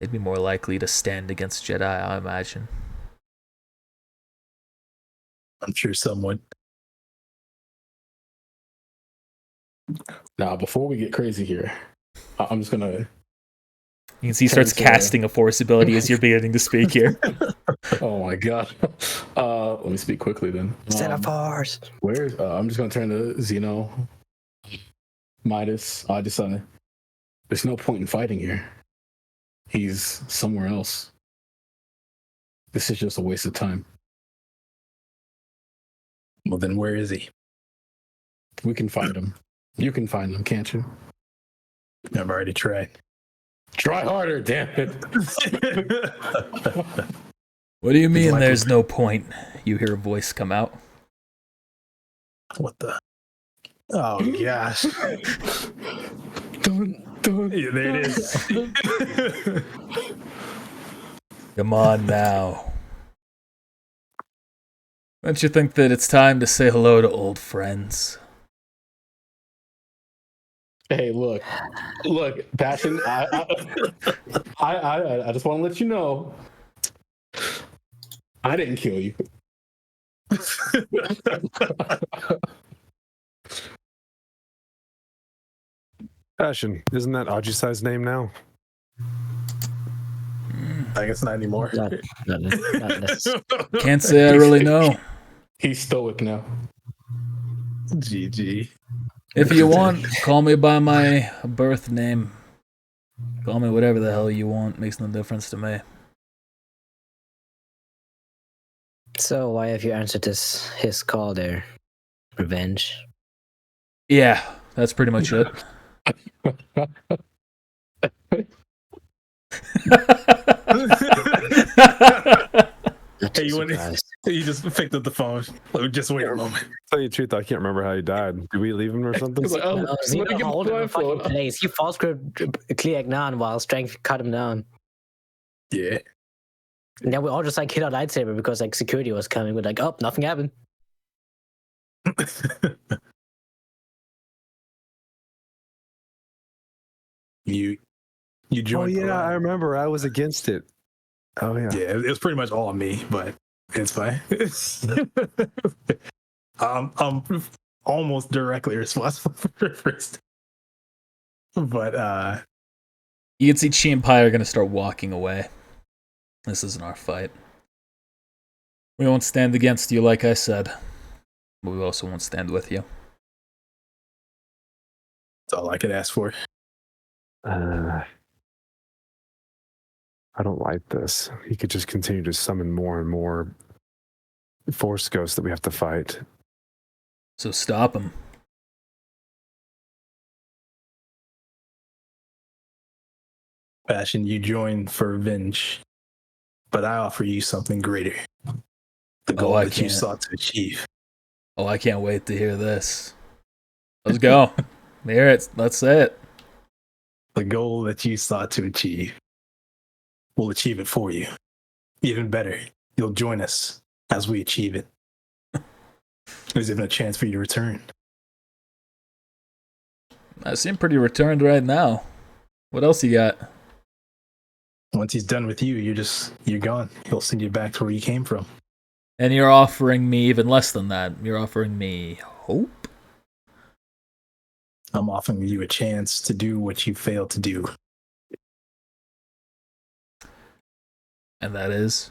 [SPEAKER 1] They'd be more likely to stand against Jedi, I imagine.
[SPEAKER 5] I'm sure someone.
[SPEAKER 4] Now, before we get crazy here, I'm just gonna.
[SPEAKER 1] You can see he starts casting a force ability as you're beginning to speak here.
[SPEAKER 4] Oh my god. Let me speak quickly then.
[SPEAKER 6] Set of Force.
[SPEAKER 4] Where's I'm just gonna turn to Zeno, Midas, Ajisai. There's no point in fighting here. He's somewhere else. This is just a waste of time.
[SPEAKER 5] Well, then where is he?
[SPEAKER 4] We can find him. You can find him, can't you?
[SPEAKER 5] I've already tried.
[SPEAKER 4] Try harder, damn it.
[SPEAKER 1] What do you mean
[SPEAKER 5] like
[SPEAKER 1] there's no point? You hear a voice come out.
[SPEAKER 5] What the? Oh, gosh.
[SPEAKER 4] Don't.
[SPEAKER 5] Yeah, there it is.
[SPEAKER 1] Come on now. Don't you think that it's time to say hello to old friends?
[SPEAKER 4] Hey, look, Passion. I just want to let you know, I didn't kill you.
[SPEAKER 2] Passion, isn't that Ajisai's name now?
[SPEAKER 5] I guess not anymore.
[SPEAKER 6] Not necessarily.
[SPEAKER 1] Can't say I really know.
[SPEAKER 4] He's stoic now.
[SPEAKER 5] GG.
[SPEAKER 1] If you want, call me by my birth name. Call me whatever the hell you want. Makes no difference to me.
[SPEAKER 6] So why have you answered his call there? Revenge.
[SPEAKER 1] Yeah, that's pretty much it.
[SPEAKER 6] Not
[SPEAKER 5] Hey,
[SPEAKER 6] too
[SPEAKER 5] you went-
[SPEAKER 6] surprised.
[SPEAKER 5] You just picked up the phone. Just wait a moment.
[SPEAKER 2] To tell you the truth, I can't remember how he died. Did we leave him or something?
[SPEAKER 4] He's like, oh,
[SPEAKER 6] No,
[SPEAKER 4] let me
[SPEAKER 6] Zeno
[SPEAKER 4] get
[SPEAKER 6] hold him
[SPEAKER 4] my
[SPEAKER 6] in fucking
[SPEAKER 4] phone.
[SPEAKER 6] place. He false clear Agnan while Strength cut him down.
[SPEAKER 5] Yeah.
[SPEAKER 6] And then we all just like hit our lightsaber because like security was coming. We're like, oh, nothing happened.
[SPEAKER 5] you
[SPEAKER 2] Oh
[SPEAKER 5] joined.
[SPEAKER 2] yeah, I remember. I was against it. Oh yeah.
[SPEAKER 5] Yeah, it was pretty much all on me, but it's fine. I'm almost directly responsible for the first. But
[SPEAKER 1] You can see Chi and Pi are going to start walking away. This isn't our fight. We won't stand against you, like I said. But we also won't stand with you.
[SPEAKER 5] that's all I could ask for.
[SPEAKER 2] I don't like this. He could just continue to summon more and more Force ghosts that we have to fight.
[SPEAKER 1] So stop him.
[SPEAKER 5] Passion, you joined for revenge, but I offer you something greater. The goal
[SPEAKER 1] I
[SPEAKER 5] that you
[SPEAKER 1] can't.
[SPEAKER 5] sought to achieve.
[SPEAKER 1] Oh, I can't wait to hear this. Let's go. Hear it. Let's say it.
[SPEAKER 5] The goal that you sought to achieve. We'll achieve it for you. Even better, you'll join us as we achieve it. There's even a chance for you to return.
[SPEAKER 1] I seem pretty returned right now. What else you got?
[SPEAKER 5] Once he's done with you, you're gone. He'll send you back to where you came from.
[SPEAKER 1] And you're offering me even less than that. You're offering me hope?
[SPEAKER 5] I'm offering you a chance to do what you failed to do.
[SPEAKER 1] And that is?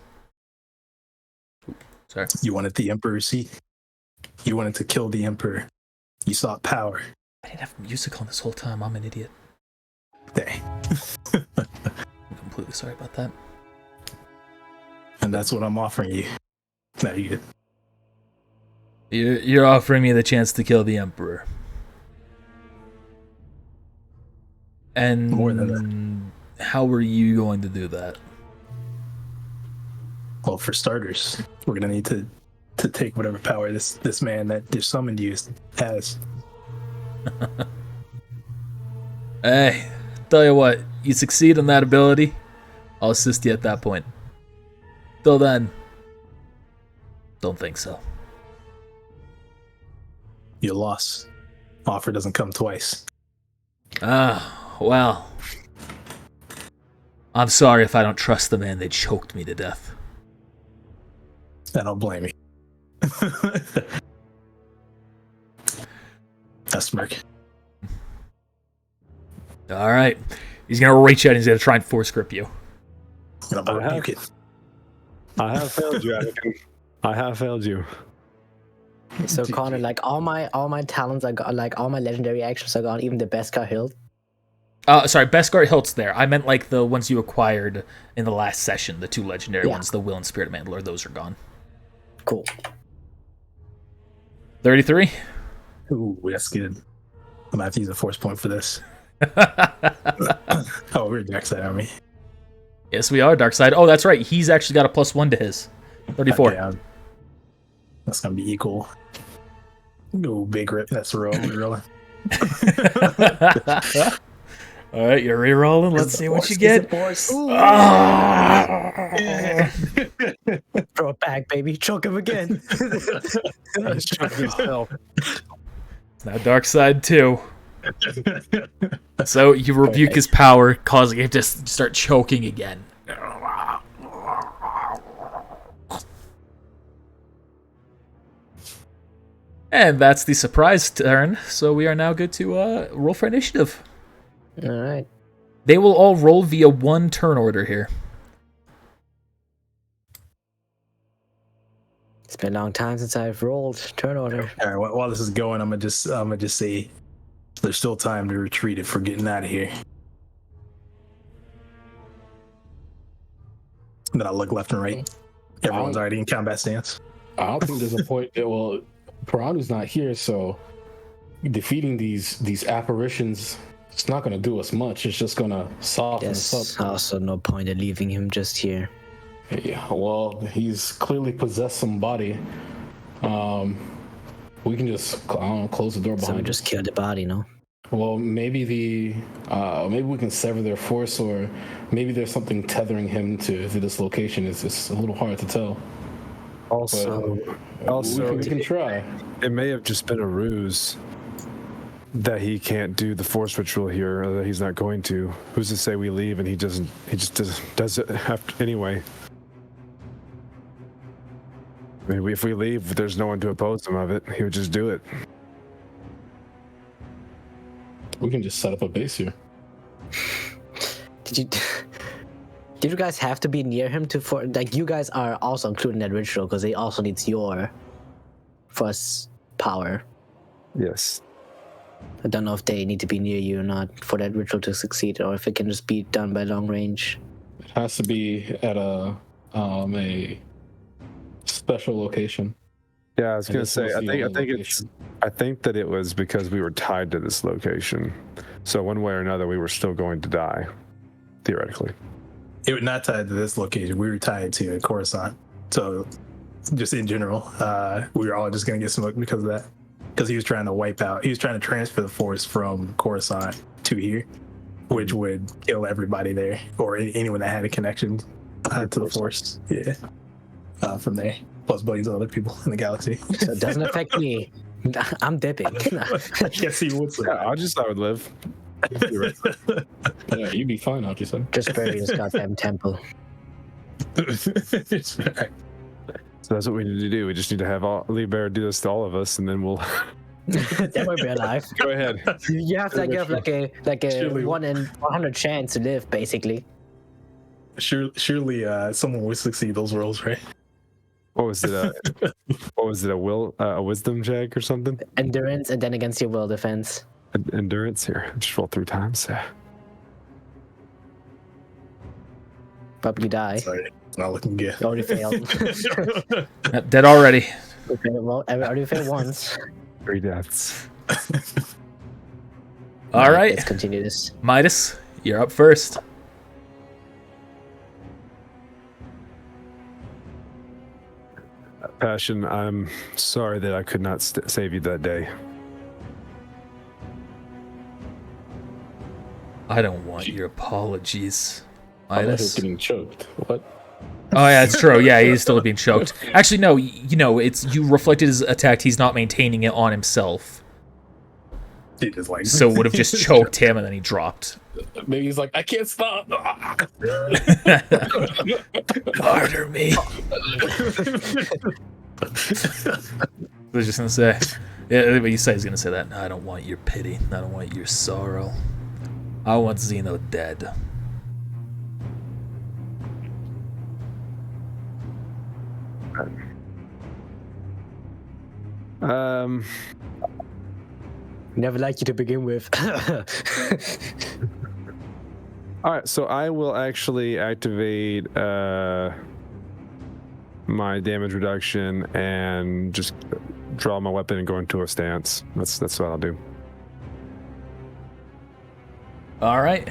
[SPEAKER 1] Sorry.
[SPEAKER 5] You wanted the Emperor's seat. You wanted to kill the Emperor. You sought power.
[SPEAKER 1] I didn't have music on this whole time. I'm an idiot.
[SPEAKER 5] Dang.
[SPEAKER 1] I'm completely sorry about that.
[SPEAKER 5] And that's what I'm offering you. Now you get.
[SPEAKER 1] You're offering me the chance to kill the Emperor. And
[SPEAKER 5] More than
[SPEAKER 1] how are you going to do that?
[SPEAKER 5] Well, for starters, we're gonna need to take whatever power this man that just summoned you has.
[SPEAKER 1] Hey, tell you what, you succeed in that ability, I'll assist you at that point. Till then, don't think so.
[SPEAKER 5] You lost. Offer doesn't come twice.
[SPEAKER 1] Ah, well. I'm sorry if I don't trust the man that choked me to death.
[SPEAKER 5] I don't blame you. That's smirk.
[SPEAKER 1] Alright. He's gonna reach out and he's gonna try and force grip you.
[SPEAKER 5] And I'm rebuke it.
[SPEAKER 2] I have failed you, Anakin. I have failed you.
[SPEAKER 6] So Connor, like all my talents are gone, like all my legendary actions are gone, even the Beskar hilt.
[SPEAKER 1] Sorry, Beskar Hilt's there. I meant like the ones you acquired in the last session, the 2 legendary ones, the Will and Spirit Mandalore, those are gone.
[SPEAKER 6] Cool.
[SPEAKER 1] 33?
[SPEAKER 5] Ooh, that's good. I'm gonna have to use a force point for this. Oh, we're dark side army.
[SPEAKER 1] Yes, we are, Darkseid. Oh, that's right. He's actually got a +1 to his. 34.
[SPEAKER 5] Yeah, that's gonna be equal. Ooh, big rip. That's rolling.
[SPEAKER 1] All right, you're re-rolling. Let's see what you get.
[SPEAKER 6] Throw it back, baby. Choke him again.
[SPEAKER 2] He's choking himself.
[SPEAKER 1] It's now Darkseid 2. So you rebuke his power, causing him to start choking again. And that's the surprise turn, so we are now good to roll for initiative.
[SPEAKER 6] All right.
[SPEAKER 1] They will all roll via 1 turn order here.
[SPEAKER 6] It's been a long time since I've rolled turn order.
[SPEAKER 5] All right, while this is going, I'm gonna just say there's still time to retreat if we're getting out of here. And then I look left and right. Everyone's already in combat stance.
[SPEAKER 4] I don't think there's a point. Well, Piranu's not here, so defeating these apparitions, it's not going to do us much. It's just going to soften us
[SPEAKER 6] There's
[SPEAKER 4] up.
[SPEAKER 6] also no point in leaving him just here.
[SPEAKER 4] Yeah, well, he's clearly possessed some body. We can just close the door
[SPEAKER 6] So
[SPEAKER 4] behind
[SPEAKER 6] just
[SPEAKER 4] us.
[SPEAKER 6] kill the body, no?
[SPEAKER 4] Well, maybe we can sever their force, or maybe there's something tethering him to this location. It's a little hard to tell.
[SPEAKER 5] Also,
[SPEAKER 4] We can try.
[SPEAKER 2] It may have just been a ruse that he can't do the force ritual here, or that he's not going to. Who's to say we leave and he just does it anyway? I mean, if we leave, there's no one to oppose him of it. He would just do it.
[SPEAKER 4] We can just set up a base here.
[SPEAKER 6] Did you guys have to be near him you guys are also including that ritual because he also needs your force power.
[SPEAKER 2] Yes.
[SPEAKER 6] I don't know if they need to be near you or not for that ritual to succeed, or if it can just be done by long range.
[SPEAKER 4] It has to be at a special location.
[SPEAKER 2] Yeah, I was
[SPEAKER 4] And
[SPEAKER 2] gonna
[SPEAKER 4] this
[SPEAKER 2] say.
[SPEAKER 4] was
[SPEAKER 2] I
[SPEAKER 4] the
[SPEAKER 2] think
[SPEAKER 4] only
[SPEAKER 2] it's.
[SPEAKER 4] location.
[SPEAKER 2] I think that it was because we were tied to this location. So one way or another, we were still going to die, theoretically.
[SPEAKER 5] it was not tied to this location. We were tied to Coruscant. So, just in general, we were all just gonna get smoked because of that. Because he was trying to wipe out. He was trying to transfer the force from Coruscant to here, which would kill everybody there, or anyone that had a connection to the force. Yeah. From there, plus billions of other people in the galaxy.
[SPEAKER 6] So it doesn't affect me. I'm dipping.
[SPEAKER 5] I guess he would say.
[SPEAKER 2] Yeah, I would live.
[SPEAKER 4] Yeah, you'd be fine, I'll just say.
[SPEAKER 6] Just bury this goddamn temple.
[SPEAKER 2] So that's what we need to do. We just need to have Lee Bear do this to all of us, and then we'll
[SPEAKER 6] That might be alive.
[SPEAKER 2] go ahead.
[SPEAKER 6] You have like a
[SPEAKER 5] Surely.
[SPEAKER 6] 1 in 100 chance to live, basically.
[SPEAKER 5] Surely, someone would succeed those roles, right?
[SPEAKER 2] What was it? What was it? A wisdom check or something?
[SPEAKER 6] Endurance and then against your will defense.
[SPEAKER 2] Endurance here. Just roll 3 times.
[SPEAKER 6] Probably die.
[SPEAKER 5] Sorry, it's not looking good.
[SPEAKER 6] You already failed.
[SPEAKER 1] Dead already.
[SPEAKER 6] I already failed once.
[SPEAKER 2] 3 deaths.
[SPEAKER 1] All right,
[SPEAKER 6] Let's continue this.
[SPEAKER 1] Midas, you're up first.
[SPEAKER 2] Passion, I'm sorry that I could not save you that day.
[SPEAKER 1] I don't want your apologies,
[SPEAKER 4] I thought he was
[SPEAKER 1] Midas.
[SPEAKER 4] getting choked. What?
[SPEAKER 1] Oh yeah, it's true. Yeah, he's still being choked. Actually, no. You know, it's you reflected his attack. He's not maintaining it on himself,
[SPEAKER 5] He just like
[SPEAKER 1] so would have just choked him and then he dropped.
[SPEAKER 4] Maybe he's like, I can't stop.
[SPEAKER 1] Pardon me. I was just gonna say. Yeah, but you say he's gonna say that. I don't want your pity. I don't want your sorrow. I want Xeno dead.
[SPEAKER 6] Never liked you to begin with.
[SPEAKER 2] All right, so I will actually activate my damage reduction and just draw my weapon and go into a stance. That's what I'll do.
[SPEAKER 1] All right,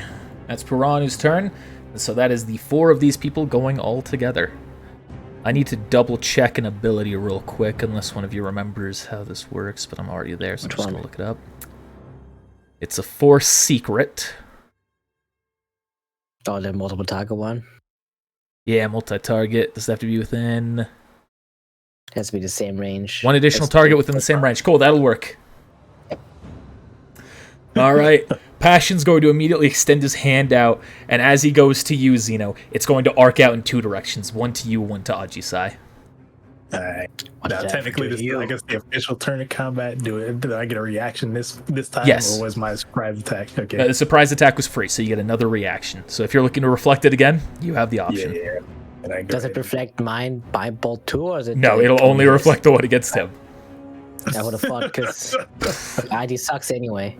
[SPEAKER 1] that's Piranu's turn. So that is the 4 of these people going all together. I need to double check an ability real quick, unless one of you remembers how this works, but I'm already there, so I'm
[SPEAKER 6] Which
[SPEAKER 1] just
[SPEAKER 6] one?
[SPEAKER 1] gonna look it up. It's a Force secret.
[SPEAKER 6] Oh, the multiple target one.
[SPEAKER 1] Yeah, multi-target. Does it have to be within
[SPEAKER 6] Has to be the same range.
[SPEAKER 1] one additional
[SPEAKER 6] That's-
[SPEAKER 1] target within the same range? Cool, that'll work. All right. Passion's going to immediately extend his hand out, and as he goes to you, Xeno, it's going to arc out in 2 directions. One to you, one to Ajisai.
[SPEAKER 5] Alright.
[SPEAKER 6] What
[SPEAKER 5] Now,
[SPEAKER 6] does that
[SPEAKER 5] technically,
[SPEAKER 6] do
[SPEAKER 5] this
[SPEAKER 6] to
[SPEAKER 5] is,
[SPEAKER 6] you?
[SPEAKER 5] I guess, the official turn of combat. Did I get a reaction this time?
[SPEAKER 1] Yes.
[SPEAKER 5] Or was my surprise attack? Okay.
[SPEAKER 1] The surprise attack was free, so you get another reaction. So if you're looking to reflect it again, you have the
[SPEAKER 5] Yeah,
[SPEAKER 1] option.
[SPEAKER 5] yeah. And I
[SPEAKER 6] Does it reflect mine by bolt too, or is it?
[SPEAKER 1] No, it'll only reflect the one against him.
[SPEAKER 6] I would have thought because ID sucks anyway.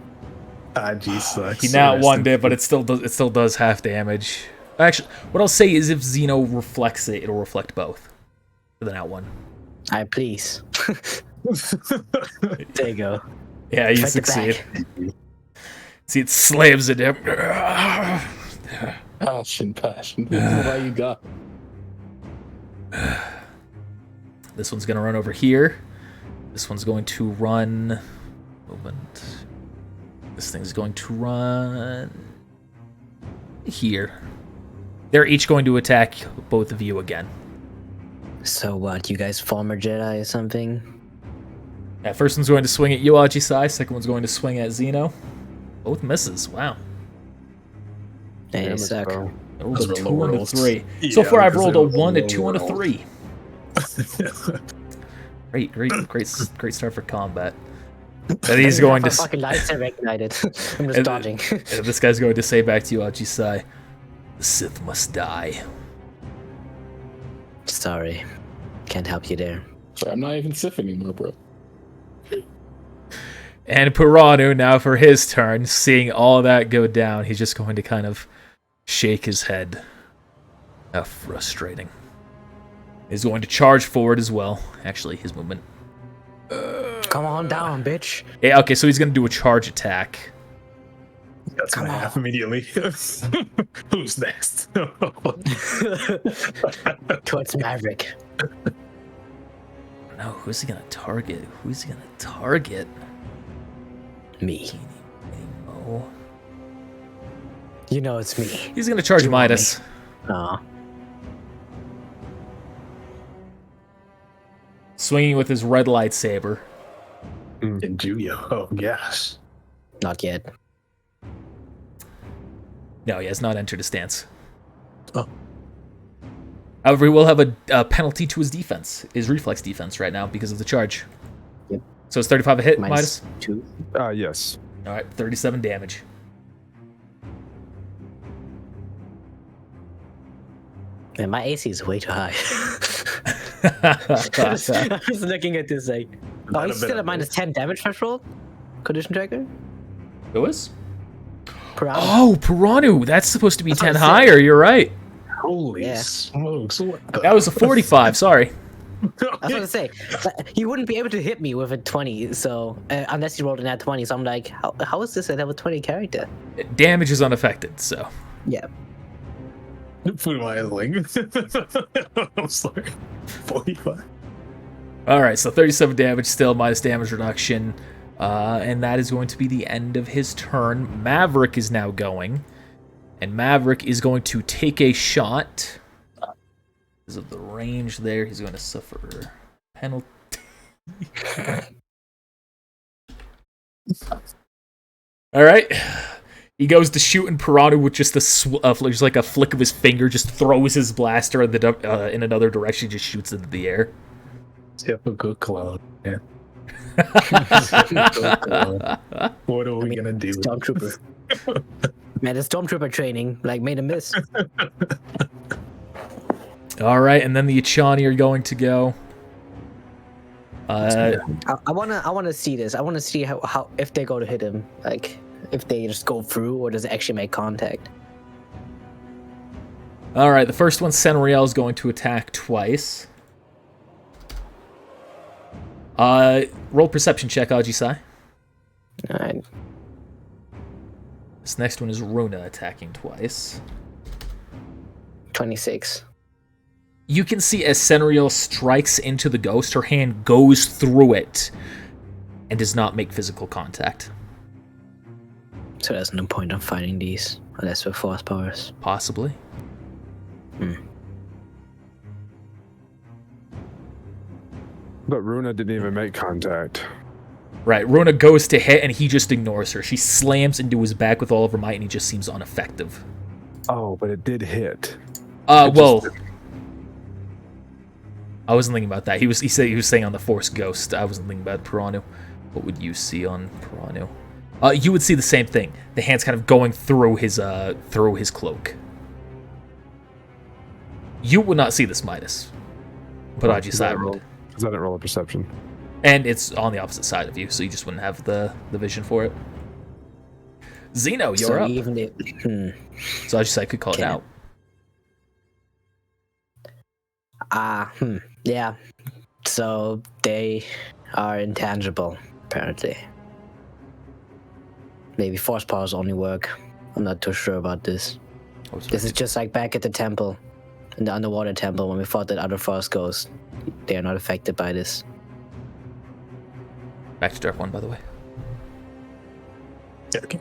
[SPEAKER 5] IG sucks.
[SPEAKER 1] He nat one it, but it still does half damage. Actually, what I'll say is if Xeno reflects it, it'll reflect both. For the nat one.
[SPEAKER 6] I please. There you go.
[SPEAKER 1] Yeah, you
[SPEAKER 6] Reflect it
[SPEAKER 1] succeed.
[SPEAKER 6] back.
[SPEAKER 1] See, it slams at him.
[SPEAKER 4] Passion. This is what you got.
[SPEAKER 1] This one's gonna run over here. This one's going to run. Movement. This thing's going to run here. They're each going to attack both of you again.
[SPEAKER 6] So what? You guys former Jedi or something?
[SPEAKER 1] Yeah, first one's going to swing at you, Ajisai. Second one's going to swing at Xeno. Both misses. Wow.
[SPEAKER 6] They
[SPEAKER 2] Damn it,
[SPEAKER 6] suck.
[SPEAKER 2] bro.
[SPEAKER 1] I rolled
[SPEAKER 5] Those
[SPEAKER 1] a
[SPEAKER 5] were
[SPEAKER 1] 2
[SPEAKER 5] low
[SPEAKER 1] and a
[SPEAKER 5] rolls.
[SPEAKER 1] 3.
[SPEAKER 5] Yeah,
[SPEAKER 1] So far, I've
[SPEAKER 5] because
[SPEAKER 1] rolled
[SPEAKER 5] they
[SPEAKER 1] a
[SPEAKER 5] were
[SPEAKER 1] 1, a
[SPEAKER 5] low
[SPEAKER 1] 2, and a
[SPEAKER 5] rolls.
[SPEAKER 1] 3. Great start for combat. And he's going
[SPEAKER 6] My
[SPEAKER 1] to.
[SPEAKER 6] fucking lightsaber ignited. I'm just
[SPEAKER 1] And-
[SPEAKER 6] dodging.
[SPEAKER 1] And this guy's going to say back to you, Ajisai, the Sith must die.
[SPEAKER 6] Sorry, can't help you there.
[SPEAKER 4] Sorry, I'm not even Sif anymore, bro.
[SPEAKER 1] And Piranu, now for his turn, seeing all that go down, he's just going to kind of shake his head. How frustrating. He's going to charge forward as well. Actually, his movement.
[SPEAKER 6] Come on down, bitch.
[SPEAKER 1] Yeah, okay, so he's going to do a charge attack.
[SPEAKER 5] That's gonna happen immediately. Who's next?
[SPEAKER 6] Towards Maverick.
[SPEAKER 1] No, who's he going to target? Who's he going to target?
[SPEAKER 6] Me.
[SPEAKER 1] Oh.
[SPEAKER 6] You know it's me.
[SPEAKER 1] He's going to charge
[SPEAKER 6] You want
[SPEAKER 1] Midas.
[SPEAKER 6] Aw.
[SPEAKER 1] Swinging with his red lightsaber.
[SPEAKER 5] And Julia. Oh gosh.
[SPEAKER 6] Not yet.
[SPEAKER 1] No, he has not entered his stance.
[SPEAKER 5] Oh.
[SPEAKER 1] However, he will have a penalty to his defense, his reflex defense right now because of the charge.
[SPEAKER 6] Yep.
[SPEAKER 1] So it's 35 a hit, Midas?
[SPEAKER 6] -2.
[SPEAKER 2] Yes.
[SPEAKER 1] All right, 37 damage.
[SPEAKER 6] Man, my AC is way too high. I was looking at this like, oh,
[SPEAKER 5] Not a
[SPEAKER 6] he's
[SPEAKER 5] bit
[SPEAKER 6] still at
[SPEAKER 5] of
[SPEAKER 6] minus 10 damage threshold? Condition tracker?
[SPEAKER 1] Who is?
[SPEAKER 6] Per hour?
[SPEAKER 1] Oh, Piranu! That's supposed to be
[SPEAKER 6] That's what
[SPEAKER 1] 10
[SPEAKER 6] I said.
[SPEAKER 1] higher, you're right.
[SPEAKER 5] Holy
[SPEAKER 6] Yeah.
[SPEAKER 5] smokes! What the?
[SPEAKER 1] That was a 45, sorry.
[SPEAKER 6] I was going to say, he wouldn't be able to hit me with a 20, so, unless he rolled an at 20, so I'm like, how is this a level 20 character?
[SPEAKER 1] Damage is unaffected, so.
[SPEAKER 6] Yeah.
[SPEAKER 5] Flew my leg. I'm sorry. 45.
[SPEAKER 1] Alright, so 37 damage still, minus damage reduction. And that is going to be the end of his turn. Maverick is now going. And Maverick is going to take a shot. Because of the range there, he's going to suffer penalty. Alright. He goes to shoot, and Piranu with just just like a flick of his finger, just throws his blaster in another direction, just shoots into the air.
[SPEAKER 5] Typical clone. Yeah. What are we gonna do?
[SPEAKER 6] Stormtrooper. Man, the Stormtrooper training, like, made him miss.
[SPEAKER 1] Alright, and then the Achani are going to go.
[SPEAKER 6] I wanna see this. I wanna see how if they go to hit him, like if they just go through or does it actually make contact.
[SPEAKER 1] Alright, the first one, Senriel, is going to attack twice. Roll perception check, Ajisai.
[SPEAKER 6] Alright.
[SPEAKER 1] This next one is Runa attacking twice.
[SPEAKER 6] 26.
[SPEAKER 1] You can see as Senriel strikes into the ghost, her hand goes through it and does not make physical contact.
[SPEAKER 6] So there's no point of fighting these unless with force powers.
[SPEAKER 1] Possibly.
[SPEAKER 2] But Runa didn't even make contact.
[SPEAKER 1] Right, Runa goes to hit and he just ignores her. She slams into his back with all of her might and he just seems ineffective.
[SPEAKER 2] Oh, but it did hit.
[SPEAKER 1] Well, I wasn't thinking about that. He was saying on the Force Ghost. I wasn't thinking about Piranu. What would you see on Piranu? You would see the same thing. The hand's kind of going through his cloak. You would not see this Midas, but Ajisai would.
[SPEAKER 2] Because I didn't roll a perception.
[SPEAKER 1] And it's on the opposite side of you, so you just wouldn't have the vision for it. Zeno, you're
[SPEAKER 6] So
[SPEAKER 1] up.
[SPEAKER 6] even if
[SPEAKER 1] So Ajisai could call it
[SPEAKER 6] Okay.
[SPEAKER 1] out.
[SPEAKER 6] yeah. So they are intangible, apparently. Maybe force powers only work. I'm not too sure about this. This is just like back at the temple, in the underwater temple, when we fought that other force ghost. They are not affected by this.
[SPEAKER 1] Back to Dark One, by the way.
[SPEAKER 5] Yeah, okay.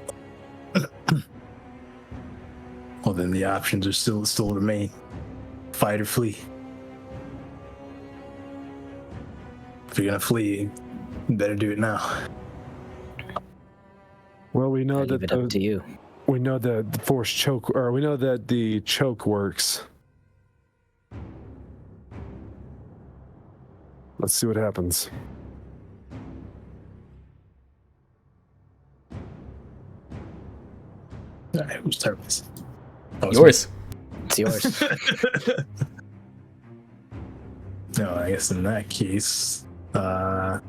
[SPEAKER 5] Well, then the options are still remain: fight or flee. If you're gonna flee, you better do it now.
[SPEAKER 2] Well, we know
[SPEAKER 6] I leave
[SPEAKER 2] that
[SPEAKER 6] it up to you.
[SPEAKER 2] we know that the force choke, or we know that the choke works. Let's see what happens.
[SPEAKER 5] All right, whose turn is it? Oh, it's
[SPEAKER 1] Yours.
[SPEAKER 6] It's yours.
[SPEAKER 5] No, I guess in that case, let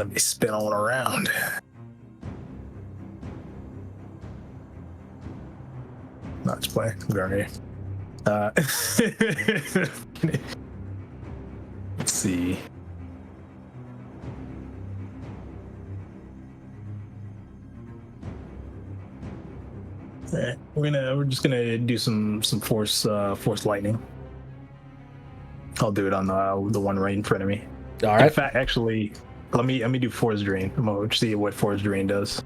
[SPEAKER 5] me spin on around. Not to play. Very. Let's see. Alright, we're just gonna do some force lightning. I'll do it on the one right in front of me.
[SPEAKER 1] All
[SPEAKER 5] In
[SPEAKER 1] right.
[SPEAKER 5] fact, actually, let me do force drain. I'm gonna see what force drain does.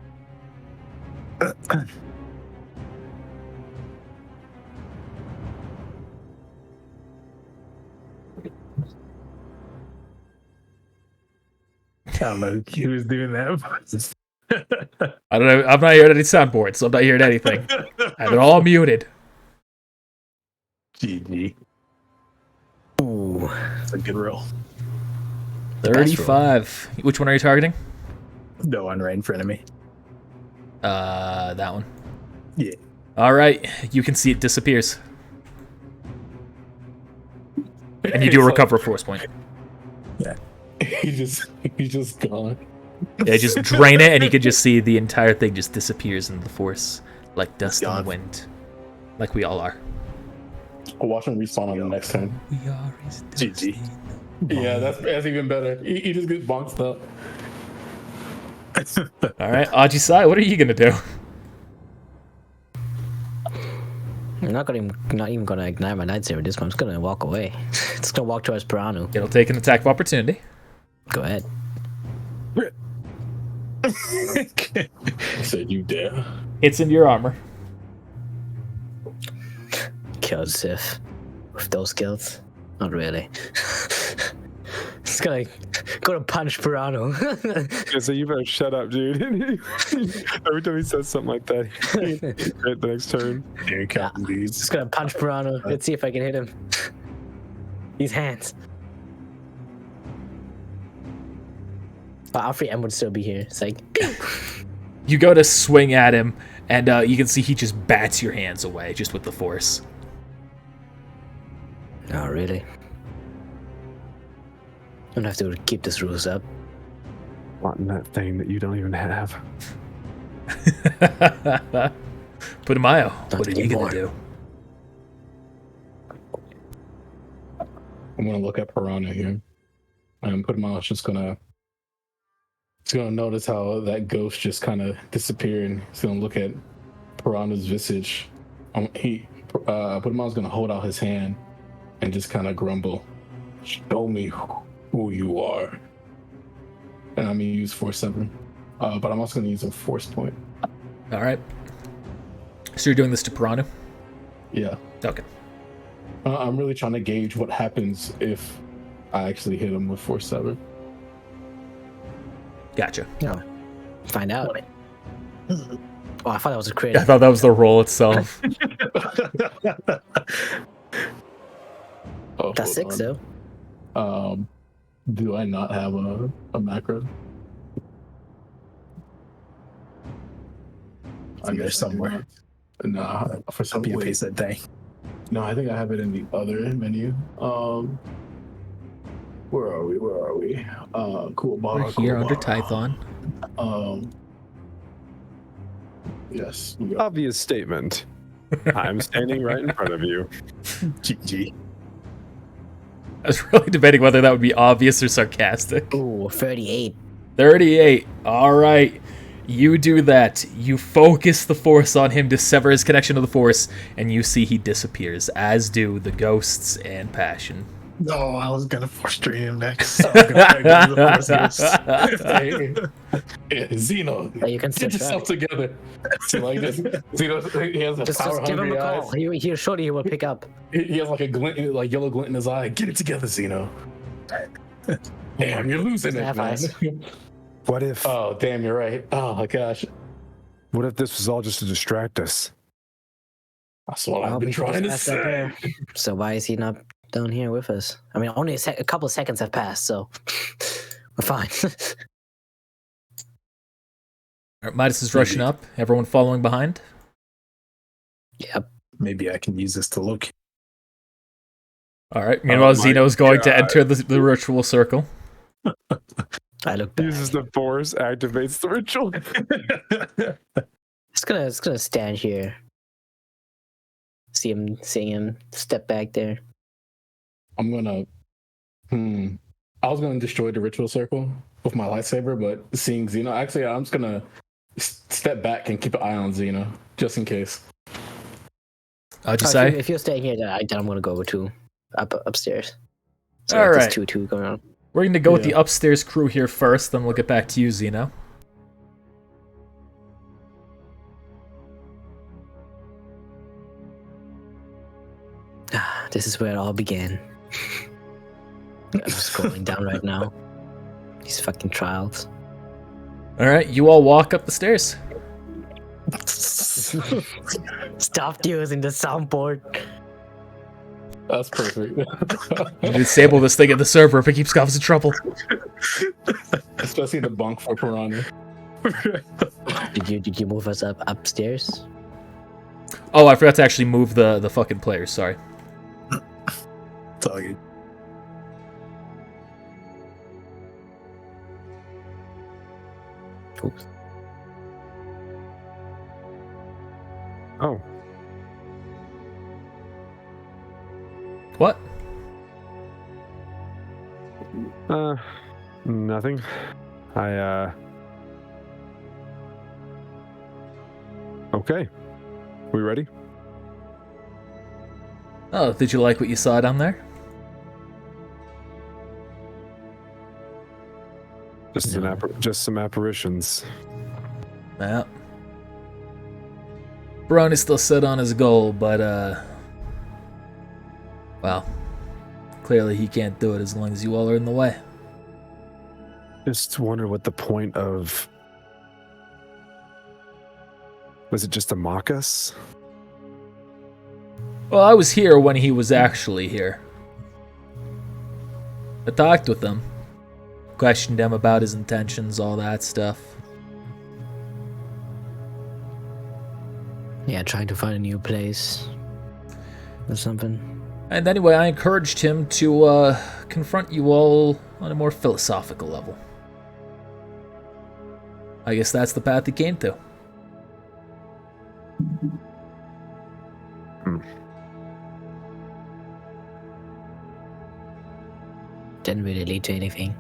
[SPEAKER 5] I don't know who was doing that.
[SPEAKER 1] I don't know. I'm not hearing any soundboards, so I'm not hearing anything. I have it all muted.
[SPEAKER 5] GG.
[SPEAKER 6] Ooh.
[SPEAKER 5] That's a good roll.
[SPEAKER 6] The best roll.
[SPEAKER 1] 35. Which one are you targeting?
[SPEAKER 5] The one right in front of me.
[SPEAKER 1] That one.
[SPEAKER 5] Yeah.
[SPEAKER 1] All right. You can see it disappears. And you do recover a force point.
[SPEAKER 4] He's just gone.
[SPEAKER 1] Yeah, just drain it, and you can just see the entire thing just disappears into the force, like dust in the
[SPEAKER 5] Gone.
[SPEAKER 1] wind, like we all are.
[SPEAKER 4] I'll watch him respawn on the next turn.
[SPEAKER 1] We are his
[SPEAKER 5] GG.
[SPEAKER 4] Yeah, that's even better. He just gets bonked up.
[SPEAKER 1] All right, Ajisai, what are you gonna do?
[SPEAKER 6] I'm not even gonna ignite my lightsaber this one. I'm just gonna walk away. It's gonna walk towards Piranu.
[SPEAKER 1] It'll take an attack of opportunity.
[SPEAKER 6] Go ahead.
[SPEAKER 4] I said, you dare.
[SPEAKER 1] It's into your armor.
[SPEAKER 6] Kill Sith with those skills. Not really. Just gonna punch Piranu.
[SPEAKER 2] Yeah, so you better shut up, dude. Every time he says something like that, right the next turn.
[SPEAKER 5] Here he comes, dude.
[SPEAKER 6] Just gonna punch Piranu. Let's see if I can hit him. These hands. Alfred M would still be here. It's like,
[SPEAKER 1] You go to swing at him, and you can see he just bats your hands away just with the force.
[SPEAKER 6] oh really? I'm gonna have to keep this rules up.
[SPEAKER 2] Wanting that thing that you don't even have.
[SPEAKER 1] Putumayo,
[SPEAKER 6] Don't
[SPEAKER 1] what are
[SPEAKER 6] get
[SPEAKER 1] you gonna
[SPEAKER 6] more.
[SPEAKER 1] do?
[SPEAKER 4] I'm gonna look at Piranha here. And Putumayo's just gonna notice how that ghost just kind of disappeared. And he's gonna look at Piranha's visage. Putumayo's gonna hold out his hand and just kind of grumble. Show me who you are. And I'm gonna use Force 7. But I'm also gonna use a Force point.
[SPEAKER 1] All right. So you're doing this to Piranu?
[SPEAKER 4] Yeah.
[SPEAKER 1] Okay.
[SPEAKER 4] I'm really trying to gauge what happens if I actually hit him with Force 7.
[SPEAKER 1] Gotcha.
[SPEAKER 6] No. Find out. Oh, I thought that was a crit.
[SPEAKER 1] I thought that was the roll itself.
[SPEAKER 4] Oh,
[SPEAKER 6] That's
[SPEAKER 4] hold
[SPEAKER 6] 6
[SPEAKER 4] on.
[SPEAKER 6] though.
[SPEAKER 4] Do I not have a macro?
[SPEAKER 5] in there somewhere.
[SPEAKER 4] Nah, for some
[SPEAKER 5] Copy and
[SPEAKER 4] way.
[SPEAKER 5] paste that thing.
[SPEAKER 4] No, I think I have it in the other menu. Where are we? Cool bar.
[SPEAKER 1] We're here
[SPEAKER 4] cool
[SPEAKER 1] under
[SPEAKER 4] bar.
[SPEAKER 1] Tython.
[SPEAKER 4] Yes.
[SPEAKER 2] Obvious statement. I'm standing right in front of you.
[SPEAKER 5] GG.
[SPEAKER 1] I was really debating whether that would be obvious or sarcastic.
[SPEAKER 6] Ooh, 38.
[SPEAKER 1] 38. All right. You do that. You focus the force on him to sever his connection to the force, and you see he disappears, as do the ghosts and Passion.
[SPEAKER 5] No, I was gonna frustrate him next. I was gonna do the
[SPEAKER 4] Yeah, Zeno,
[SPEAKER 6] Oh, you can
[SPEAKER 4] get
[SPEAKER 6] switch
[SPEAKER 4] yourself together. So like this, Zeno, he has a
[SPEAKER 6] Just
[SPEAKER 4] power
[SPEAKER 6] give him
[SPEAKER 4] hungry
[SPEAKER 6] a
[SPEAKER 4] eyes.
[SPEAKER 6] call. He surely he will pick up.
[SPEAKER 4] He has like a glint, like yellow glint in his eye. Get it together, Zeno. Damn, you're losing it,
[SPEAKER 6] Have
[SPEAKER 4] man.
[SPEAKER 6] eyes.
[SPEAKER 2] What if
[SPEAKER 4] Oh, damn, you're right. Oh my gosh,
[SPEAKER 2] what if this was all just to distract us?
[SPEAKER 4] that's what I've
[SPEAKER 6] Well,
[SPEAKER 4] been
[SPEAKER 6] we
[SPEAKER 4] trying to
[SPEAKER 6] just passed up
[SPEAKER 4] say.
[SPEAKER 6] there. So why is he not down here with us? I mean, only a couple of seconds have passed, so we're fine.
[SPEAKER 1] All right, Midas is rushing up. Everyone following behind.
[SPEAKER 6] Yep.
[SPEAKER 5] Maybe I can use this to locate.
[SPEAKER 1] All right. Meanwhile,
[SPEAKER 2] my
[SPEAKER 1] Zeno's going to
[SPEAKER 2] God.
[SPEAKER 1] enter the ritual circle.
[SPEAKER 6] I look back.
[SPEAKER 2] Uses the force, activates the ritual.
[SPEAKER 6] It's gonna stand here. Seeing him step back there.
[SPEAKER 4] I'm gonna. I was gonna destroy the ritual circle with my lightsaber, but seeing Zeno, actually, I'm just gonna step back and keep an eye on Zeno just in case.
[SPEAKER 1] How'd you
[SPEAKER 6] Oh,
[SPEAKER 1] say?
[SPEAKER 6] if you're staying here, then I'm gonna go to upstairs. So
[SPEAKER 1] All
[SPEAKER 6] there's
[SPEAKER 1] right.
[SPEAKER 6] two going on.
[SPEAKER 1] We're going to go with the
[SPEAKER 4] Yeah.
[SPEAKER 1] upstairs crew here first, then we'll get back to you, Zeno.
[SPEAKER 6] This is where it all began. I'm scrolling down right now. These fucking trials.
[SPEAKER 1] All right. You all walk up the stairs.
[SPEAKER 6] Stop using the soundboard.
[SPEAKER 4] That's perfect.
[SPEAKER 1] You disable this thing at the server if it keeps us in trouble.
[SPEAKER 4] Especially the bunk for Piranha.
[SPEAKER 6] Did you move us upstairs?
[SPEAKER 1] Oh, I forgot to actually move the fucking players. Sorry.
[SPEAKER 5] It's all good.
[SPEAKER 6] Oops.
[SPEAKER 2] Oh,
[SPEAKER 1] What?
[SPEAKER 2] nothing. Okay. We ready?
[SPEAKER 1] Oh, did you like what you saw down there?
[SPEAKER 2] Just some apparitions.
[SPEAKER 1] Yeah. Braun is still set on his goal, but well, clearly he can't do it as long as you all are in the way.
[SPEAKER 2] Just wonder what the point of. Was it just to mock us?
[SPEAKER 1] Well, I was here when he was actually here. I talked with him, questioned him about his intentions, all that stuff.
[SPEAKER 6] Yeah, trying to find a new place or something.
[SPEAKER 1] And anyway, I encouraged him to confront you all on a more philosophical level. I guess that's the path he came to.
[SPEAKER 6] Didn't really lead to anything.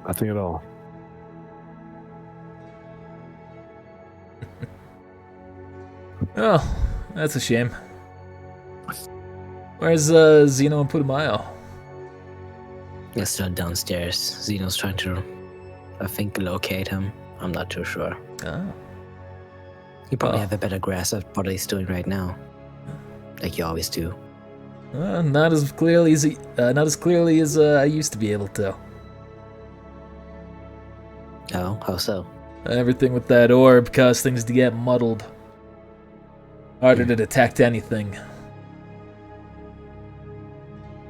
[SPEAKER 2] Nothing at all.
[SPEAKER 1] Oh, that's a shame. Where's Zeno and Putumayo?
[SPEAKER 6] They're still downstairs. Zeno's trying to, I think, locate him. I'm not too sure.
[SPEAKER 1] Oh.
[SPEAKER 6] You probably
[SPEAKER 1] Oh.
[SPEAKER 6] have a better grasp of what he's doing right now, like you always do.
[SPEAKER 1] Not as clearly as I used to be able to.
[SPEAKER 6] Oh, how so?
[SPEAKER 1] Everything with that orb caused things to get muddled. Harder to detect anything.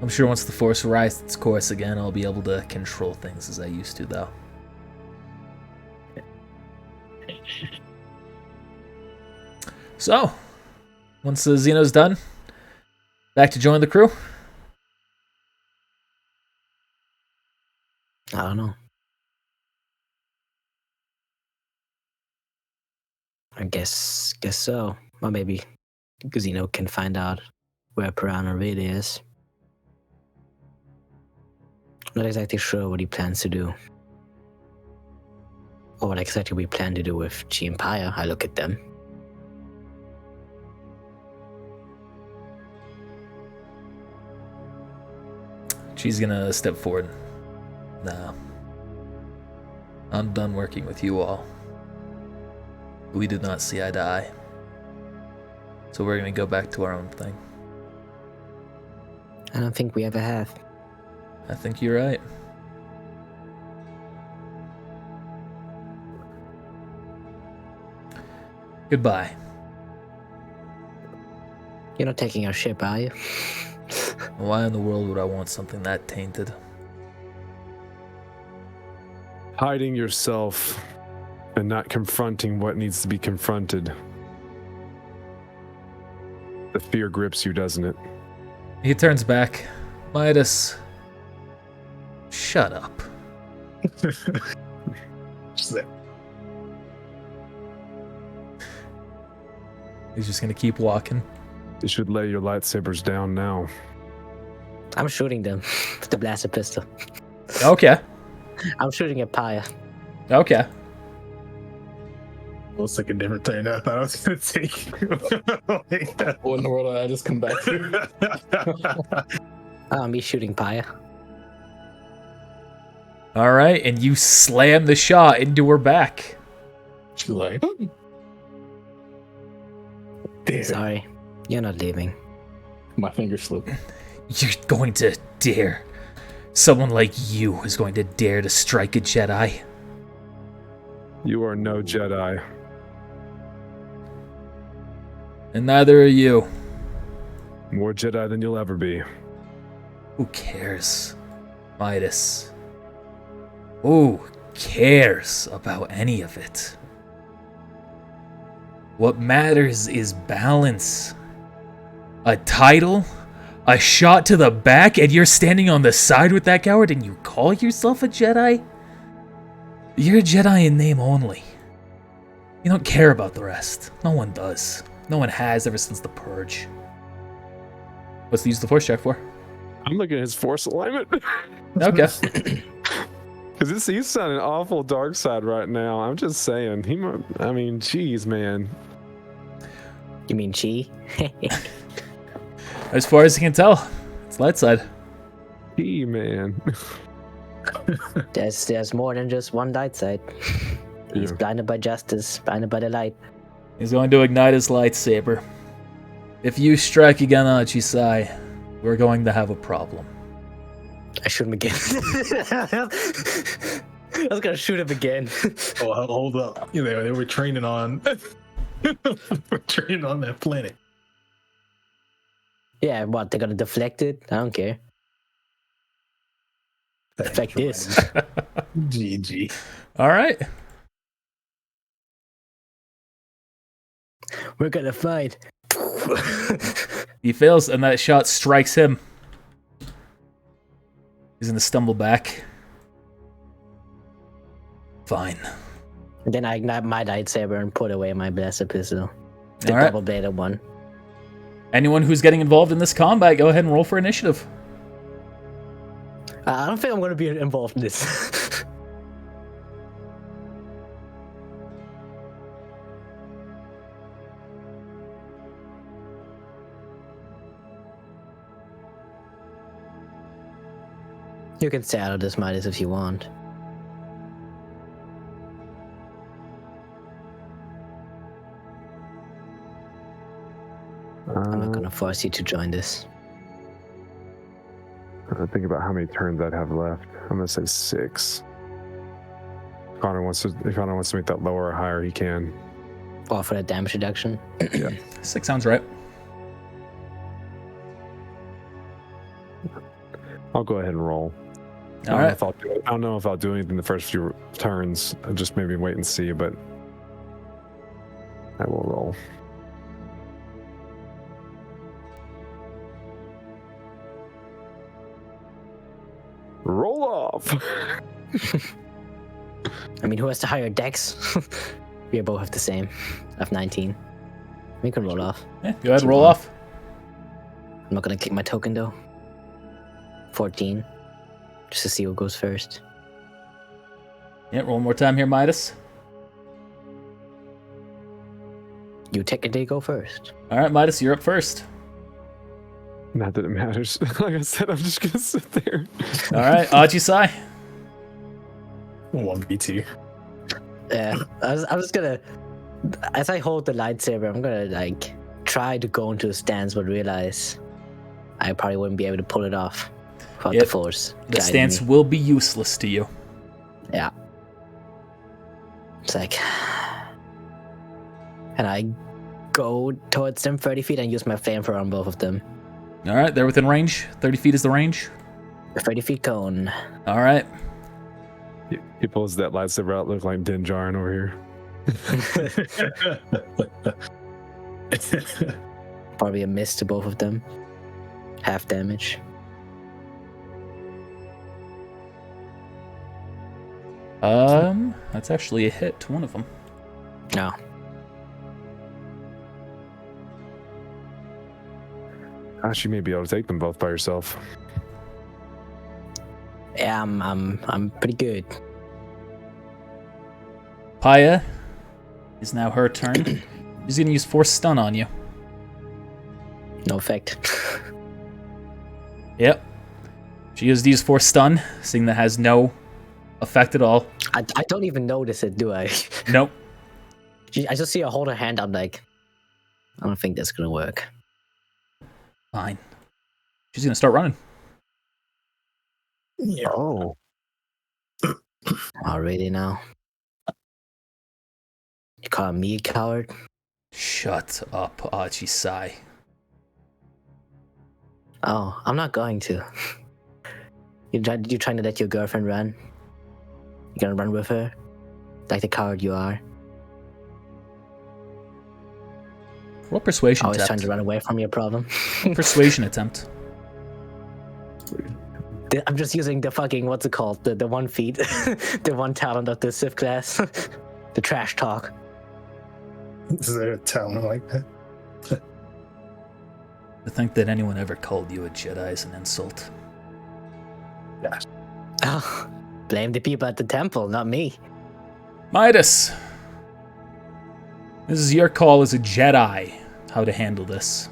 [SPEAKER 1] I'm sure once the Force rises its course again, I'll be able to control things as I used to, though. So, once Xeno's done, back to join the crew?
[SPEAKER 6] I don't know. I guess so. Or maybe Xeno can find out where Piranha really is. Not exactly sure what he plans to do. Or what exactly we plan to do with G Empire. I look at them.
[SPEAKER 1] She's gonna step forward. Nah. I'm done working with you all. We did not see eye to eye. So we're gonna go back to our own thing.
[SPEAKER 6] I don't think we ever have.
[SPEAKER 1] I think you're right. Goodbye.
[SPEAKER 6] You're not taking our ship, are you?
[SPEAKER 1] Why in the world would I want something that tainted?
[SPEAKER 2] Hiding yourself and not confronting what needs to be confronted. The fear grips you, doesn't it?
[SPEAKER 1] He turns back. Midas, shut up.
[SPEAKER 5] Just that.
[SPEAKER 1] He's just gonna keep walking.
[SPEAKER 2] You should lay your lightsabers down now.
[SPEAKER 6] I'm shooting them with the blaster pistol.
[SPEAKER 1] Okay.
[SPEAKER 6] I'm shooting at Paya.
[SPEAKER 1] Okay.
[SPEAKER 5] Looks like a different turn I thought I was going to take.
[SPEAKER 4] What in the world did I just come back to?
[SPEAKER 6] Me shooting Paya.
[SPEAKER 1] All right, and you slam the shot into her back.
[SPEAKER 4] She's like, damn.
[SPEAKER 6] Sorry, you're not leaving.
[SPEAKER 4] My finger slipped.
[SPEAKER 1] You're going to dare. Someone like you is going to dare to strike a Jedi.
[SPEAKER 2] You are no Jedi.
[SPEAKER 1] And neither are you.
[SPEAKER 2] More Jedi than you'll ever be.
[SPEAKER 1] Who cares? Midas. Who cares about any of it? What matters is balance. A title? A shot to the back, and you're standing on the side with that coward and you call yourself a Jedi? You're a Jedi in name only. You don't care about the rest. No one does. No one has ever since the Purge. What's the use of the Force check for?
[SPEAKER 2] I'm looking at his Force alignment.
[SPEAKER 1] Okay.
[SPEAKER 2] Because he's sounding awful dark side right now. I'm just saying. Geez, man.
[SPEAKER 6] You mean Chi?
[SPEAKER 1] As far as you can tell, it's light side.
[SPEAKER 2] He, man.
[SPEAKER 6] There's more than just one light side. He's
[SPEAKER 2] Yeah.
[SPEAKER 6] blinded by justice, blinded by the light.
[SPEAKER 1] He's going to ignite his lightsaber. If you strike again on Chisai, we're going to have a problem.
[SPEAKER 6] I shoot him again. I was gonna shoot him again.
[SPEAKER 5] Oh, hold up. They were training on. We're training on that planet.
[SPEAKER 6] Yeah, what? They're gonna deflect it? I don't care. Deflect this.
[SPEAKER 5] GG.
[SPEAKER 1] All right.
[SPEAKER 6] We're gonna fight.
[SPEAKER 1] He fails, and that shot strikes him. He's gonna stumble back. Fine.
[SPEAKER 6] And then I ignite my lightsaber and put away my blaster pistol. The
[SPEAKER 1] All right.
[SPEAKER 6] double-bladed one.
[SPEAKER 1] Anyone who's getting involved in this combat, go ahead and roll for initiative.
[SPEAKER 6] I don't think I'm gonna be involved in this. You can stay out of this, Midas, if you want. I'm not gonna force you to join this.
[SPEAKER 2] Think about how many turns I'd have left. I'm gonna say 6. If Connor wants to make that lower or higher, he can.
[SPEAKER 6] Or for the damage reduction.
[SPEAKER 1] 6 sounds right.
[SPEAKER 2] I'll go ahead and roll.
[SPEAKER 1] All right.
[SPEAKER 2] I don't know if I'll do anything the first few turns. I'll just maybe wait and see, but I will roll. Roll off.
[SPEAKER 6] I mean, who has the higher dex? We both have the same. I have 19. We can roll off.
[SPEAKER 1] Yeah, go ahead, roll off.
[SPEAKER 6] I'm not gonna click my token though. 14. Just to see who goes first.
[SPEAKER 1] Yeah, roll one more time here, Midas.
[SPEAKER 6] You technically go first.
[SPEAKER 1] All right, Midas, you're up first.
[SPEAKER 2] Not that it matters. Like I said, I'm just gonna sit there.
[SPEAKER 1] All right, Ajisai.
[SPEAKER 5] 1v2.
[SPEAKER 6] Yeah, I was gonna, as I hold the lightsaber, I'm gonna like try to go into a stance, but realize I probably wouldn't be able to pull it off without
[SPEAKER 1] Yep.
[SPEAKER 6] the force.
[SPEAKER 1] The
[SPEAKER 6] guiding
[SPEAKER 1] stance
[SPEAKER 6] me.
[SPEAKER 1] will be useless to you.
[SPEAKER 6] Yeah. It's like, and I go towards them 30 feet and use my flamethrower on both of them.
[SPEAKER 1] All right, they're within range. 30 feet is the range.
[SPEAKER 6] A 30 feet cone.
[SPEAKER 1] All right.
[SPEAKER 2] He pulls that lightsaber out, look like Din Djarin over here.
[SPEAKER 6] Probably a miss to both of them. Half damage.
[SPEAKER 1] That's actually a hit to one of them.
[SPEAKER 6] No.
[SPEAKER 2] Gosh, you may be able to take them both by yourself.
[SPEAKER 6] Yeah, I'm pretty good.
[SPEAKER 1] Paya is now her turn. She's gonna use Force Stun on you.
[SPEAKER 6] No effect.
[SPEAKER 1] Yep. She used use Force Stun, seeing that has no effect at all.
[SPEAKER 6] I don't even notice it, do I?
[SPEAKER 1] Nope.
[SPEAKER 6] I just see her hold her hand. I'm like, I don't think that's gonna work.
[SPEAKER 1] Fine. She's gonna start running.
[SPEAKER 5] Yeah.
[SPEAKER 2] Oh.
[SPEAKER 6] Already now. You call me a coward?
[SPEAKER 1] Shut up, Ajisai.
[SPEAKER 6] Oh, I'm not going to. You trying to let your girlfriend run? You gonna run with her? Like the coward you are.
[SPEAKER 1] What persuasion
[SPEAKER 6] Always trying
[SPEAKER 1] attempt?
[SPEAKER 6] to run away from your problem.
[SPEAKER 1] Persuasion attempt.
[SPEAKER 6] I'm just using the fucking, what's it called? The one feat. The one talent of the Sith class. The trash talk.
[SPEAKER 5] Is there a talent like that?
[SPEAKER 1] To think that anyone ever called you a Jedi is an insult.
[SPEAKER 6] Oh, blame the people at the temple, not me.
[SPEAKER 1] Midas! This is your call as a Jedi, how to handle this.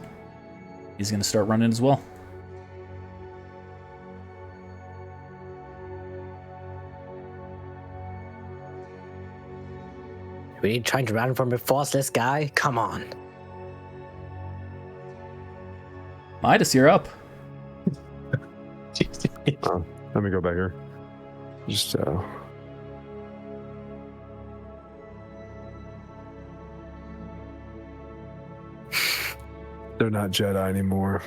[SPEAKER 1] He's gonna start running as well.
[SPEAKER 6] Really trying to run from a forceless guy? Come on.
[SPEAKER 1] Midas, you're up.
[SPEAKER 2] Let me go back here. Just they're not Jedi anymore.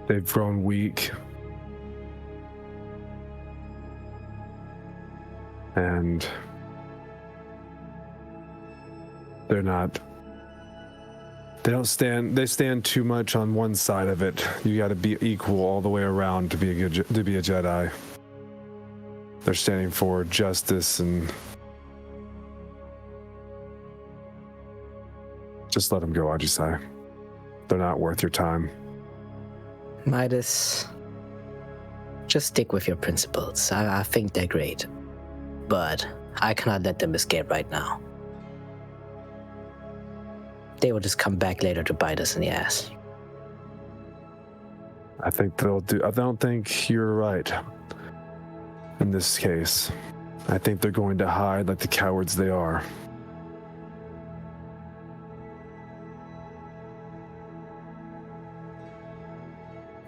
[SPEAKER 2] They've grown weak. And they're not. They stand too much on one side of it. You got to be equal all the way around to be a Jedi. They're standing for justice and just let them go, Ajisai. They're not worth your time.
[SPEAKER 6] Midas, just stick with your principles. I think they're great. But I cannot let them escape right now. They will just come back later to bite us in the ass.
[SPEAKER 2] I think they'll do. I don't think you're right in this case. I think they're going to hide like the cowards they are.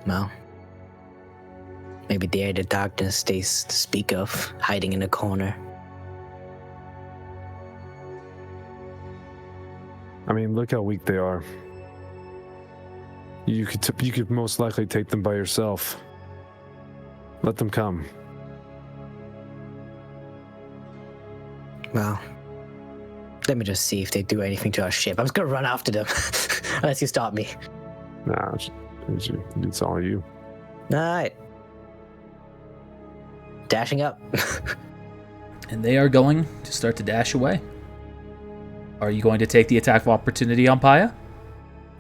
[SPEAKER 6] Well, maybe they're the darkness they speak of, hiding in a corner.
[SPEAKER 2] I mean, look how weak they are. You could most likely take them by yourself. Let them come.
[SPEAKER 6] Well, let me just see if they do anything to our ship. I'm just gonna run after them, unless you stop me.
[SPEAKER 2] Nah, it's all you.
[SPEAKER 6] All right. Dashing up.
[SPEAKER 1] And they are going to start to dash away. Are you going to take the attack of opportunity on Paya?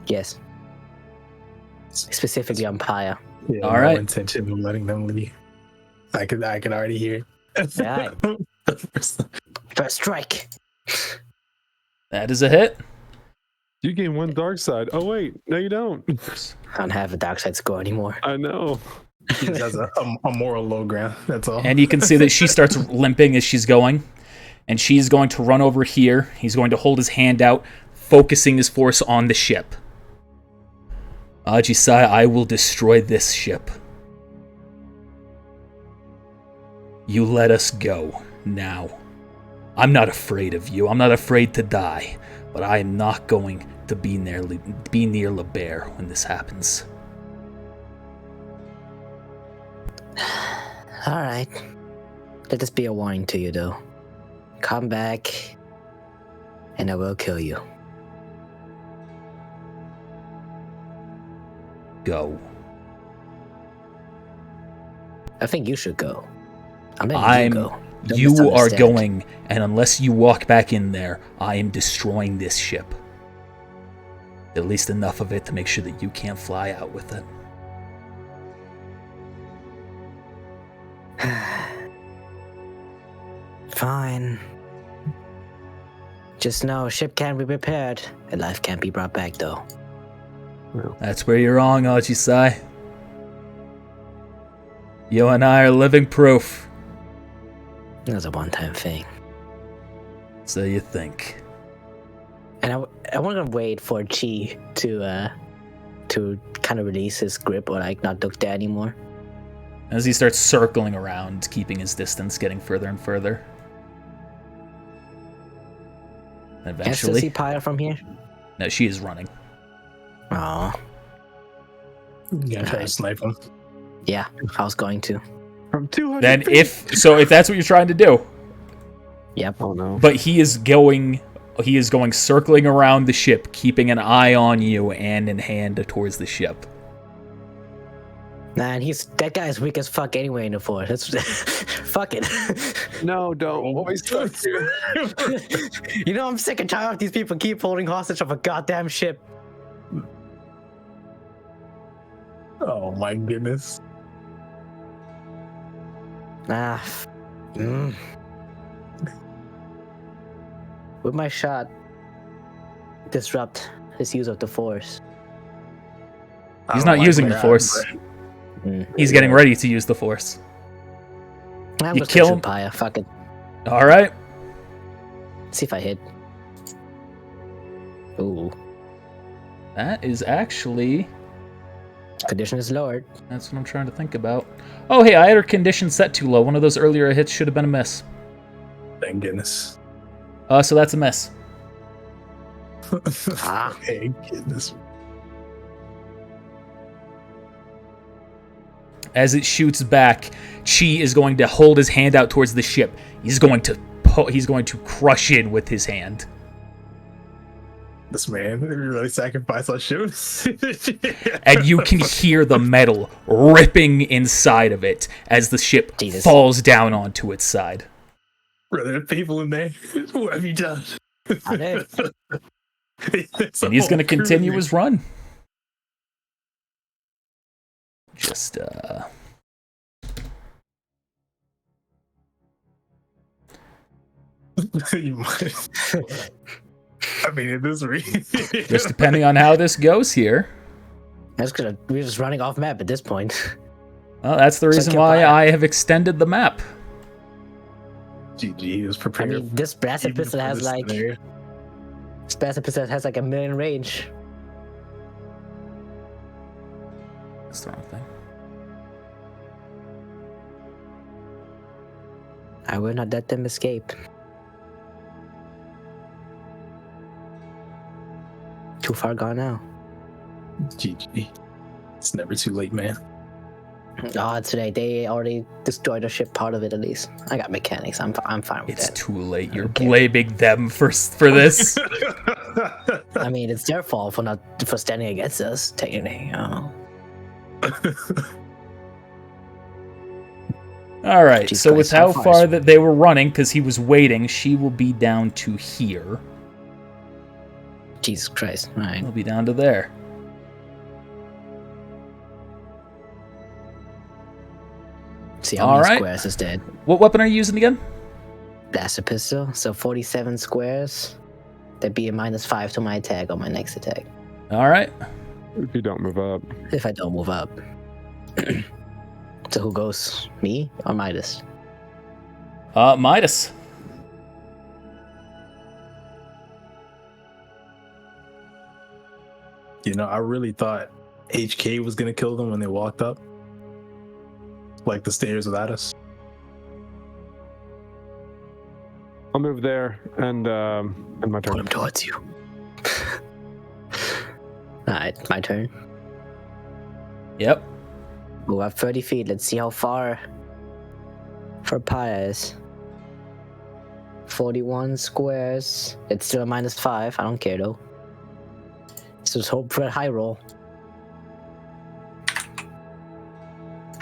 [SPEAKER 6] Yes. Specifically on Paya.
[SPEAKER 5] Yeah,
[SPEAKER 1] All
[SPEAKER 5] no
[SPEAKER 1] right.
[SPEAKER 5] intention of letting them leave. I can already hear it.
[SPEAKER 6] Alright. First strike.
[SPEAKER 1] That is a hit.
[SPEAKER 2] You gain 1 dark side. Oh wait, no, you don't.
[SPEAKER 6] I don't have a dark side score anymore.
[SPEAKER 2] I know.
[SPEAKER 5] He just has a moral low ground. That's all.
[SPEAKER 1] And you can see that she starts limping as she's going. And she's going to run over here. He's going to hold his hand out, focusing his force on the ship. Ajisai, I will destroy this ship. You let us go now. I'm not afraid of you. I'm not afraid to die. But I am not going to be near LeBear when this happens.
[SPEAKER 6] Alright. Let this be a warning to you, though. Come back, and I will kill you.
[SPEAKER 1] Go.
[SPEAKER 6] I think you should go. I'm letting you go. Don't
[SPEAKER 1] You are
[SPEAKER 6] misunderstand.
[SPEAKER 1] going, and unless you walk back in there, I am destroying this ship. At least enough of it to make sure that you can't fly out with it.
[SPEAKER 6] Fine. Just know a ship can be repaired, a life can't be brought back, though.
[SPEAKER 1] That's where you're wrong, Ajisai. You and I are living proof.
[SPEAKER 6] It was a one-time thing.
[SPEAKER 1] So you think.
[SPEAKER 6] And I want to wait for Chi to kind of release his grip or like not look there anymore.
[SPEAKER 1] As he starts circling around, keeping his distance, getting further and further.
[SPEAKER 6] Can I still
[SPEAKER 1] Eventually.
[SPEAKER 6] see Pyre from here?
[SPEAKER 1] No, she is running.
[SPEAKER 6] Oh,
[SPEAKER 5] You gotta try to snipe him.
[SPEAKER 6] yeah, I was going to.
[SPEAKER 2] From 200
[SPEAKER 1] Then
[SPEAKER 2] feet.
[SPEAKER 1] if that's what you're trying to do.
[SPEAKER 6] Yep.
[SPEAKER 2] Oh no.
[SPEAKER 1] But he is going circling around the ship, keeping an eye on you and in hand towards the ship.
[SPEAKER 6] Man, that guy's weak as fuck anyway in the force. That's fuck it.
[SPEAKER 2] No, don't. What we stuck here.
[SPEAKER 6] You know, I'm sick and tired of these people keep holding hostage of a goddamn ship.
[SPEAKER 5] Oh my goodness.
[SPEAKER 6] Ah. Mm. With my shot, disrupt his use of the force.
[SPEAKER 1] He's
[SPEAKER 5] I don't
[SPEAKER 1] not
[SPEAKER 5] like
[SPEAKER 1] using
[SPEAKER 5] my
[SPEAKER 1] the
[SPEAKER 5] God,
[SPEAKER 1] force.
[SPEAKER 6] Mm.
[SPEAKER 1] He's getting ready to use the force.
[SPEAKER 6] I'm
[SPEAKER 1] You
[SPEAKER 6] just
[SPEAKER 1] kill
[SPEAKER 6] gonna
[SPEAKER 1] him?
[SPEAKER 6] shoot Pyre. Fuck it.
[SPEAKER 1] All right.
[SPEAKER 6] See if I hit. Ooh.
[SPEAKER 1] That is actually...
[SPEAKER 6] Condition is lowered.
[SPEAKER 1] That's what I'm trying to think about. Oh, hey, I had her condition set too low. One of those earlier hits should have been a miss.
[SPEAKER 5] Thank goodness.
[SPEAKER 1] So that's a miss.
[SPEAKER 6] Ah.
[SPEAKER 5] Thank goodness.
[SPEAKER 1] As it shoots back, Chi is going to hold his hand out towards the ship. He's going to crush in with his hand.
[SPEAKER 5] This man really sacrificed our shoes.
[SPEAKER 1] And you can hear the metal ripping inside of it as the ship
[SPEAKER 6] Jesus.
[SPEAKER 1] falls down onto its side.
[SPEAKER 5] Brother, the people in there. What have you done?
[SPEAKER 6] I know.
[SPEAKER 1] And he's going to continue his run. Just,
[SPEAKER 5] You might. I mean, it is real.
[SPEAKER 1] just depending on how this goes here.
[SPEAKER 6] We're just running off map at this point.
[SPEAKER 1] Well, that's the reason
[SPEAKER 6] kill
[SPEAKER 1] why
[SPEAKER 6] Pyre.
[SPEAKER 1] I have extended the map.
[SPEAKER 5] GG was
[SPEAKER 6] I
[SPEAKER 5] prepared.
[SPEAKER 6] mean, this Brassy
[SPEAKER 5] even
[SPEAKER 6] pistol
[SPEAKER 5] for
[SPEAKER 6] has
[SPEAKER 5] this
[SPEAKER 6] like
[SPEAKER 5] scenario.
[SPEAKER 6] a million range.
[SPEAKER 1] That's the wrong thing.
[SPEAKER 6] I will not let them escape. Too far gone now.
[SPEAKER 5] GG. It's never too late, man.
[SPEAKER 6] Oh, today they already destroyed a ship, part of it at least. I got mechanics. I'm fine with
[SPEAKER 1] It's
[SPEAKER 6] that.
[SPEAKER 1] too late. You're
[SPEAKER 6] Okay.
[SPEAKER 1] blaming them for this.
[SPEAKER 6] I mean, it's their fault for standing against us, technically. I don't know.
[SPEAKER 1] All right,
[SPEAKER 6] Jesus
[SPEAKER 1] so with
[SPEAKER 6] Christ,
[SPEAKER 1] how
[SPEAKER 6] how far
[SPEAKER 1] far
[SPEAKER 6] is-
[SPEAKER 1] that they were running, because he was waiting, she will be down to here.
[SPEAKER 6] Jesus Christ. All right.
[SPEAKER 1] He'll be down to there.
[SPEAKER 6] See how
[SPEAKER 1] All
[SPEAKER 6] many
[SPEAKER 1] right.
[SPEAKER 6] squares is dead.
[SPEAKER 1] What weapon are you using again?
[SPEAKER 6] Blaster pistol. So 47 squares. That'd be a -5 to my attack on my next attack.
[SPEAKER 1] All right.
[SPEAKER 2] If you don't move up.
[SPEAKER 6] If I don't move up. So who goes? Me or Midas?
[SPEAKER 1] Midas.
[SPEAKER 5] You know, I really thought HK was gonna kill them when they walked up, like the stairs without us.
[SPEAKER 2] I'll move there and my
[SPEAKER 6] Put
[SPEAKER 2] turn.
[SPEAKER 6] him towards you. Alright, my turn.
[SPEAKER 1] Yep.
[SPEAKER 6] Move up 30 feet. Let's see how far Paya is. 41 squares. It's still a -5. I don't care though. So just hope for a high roll.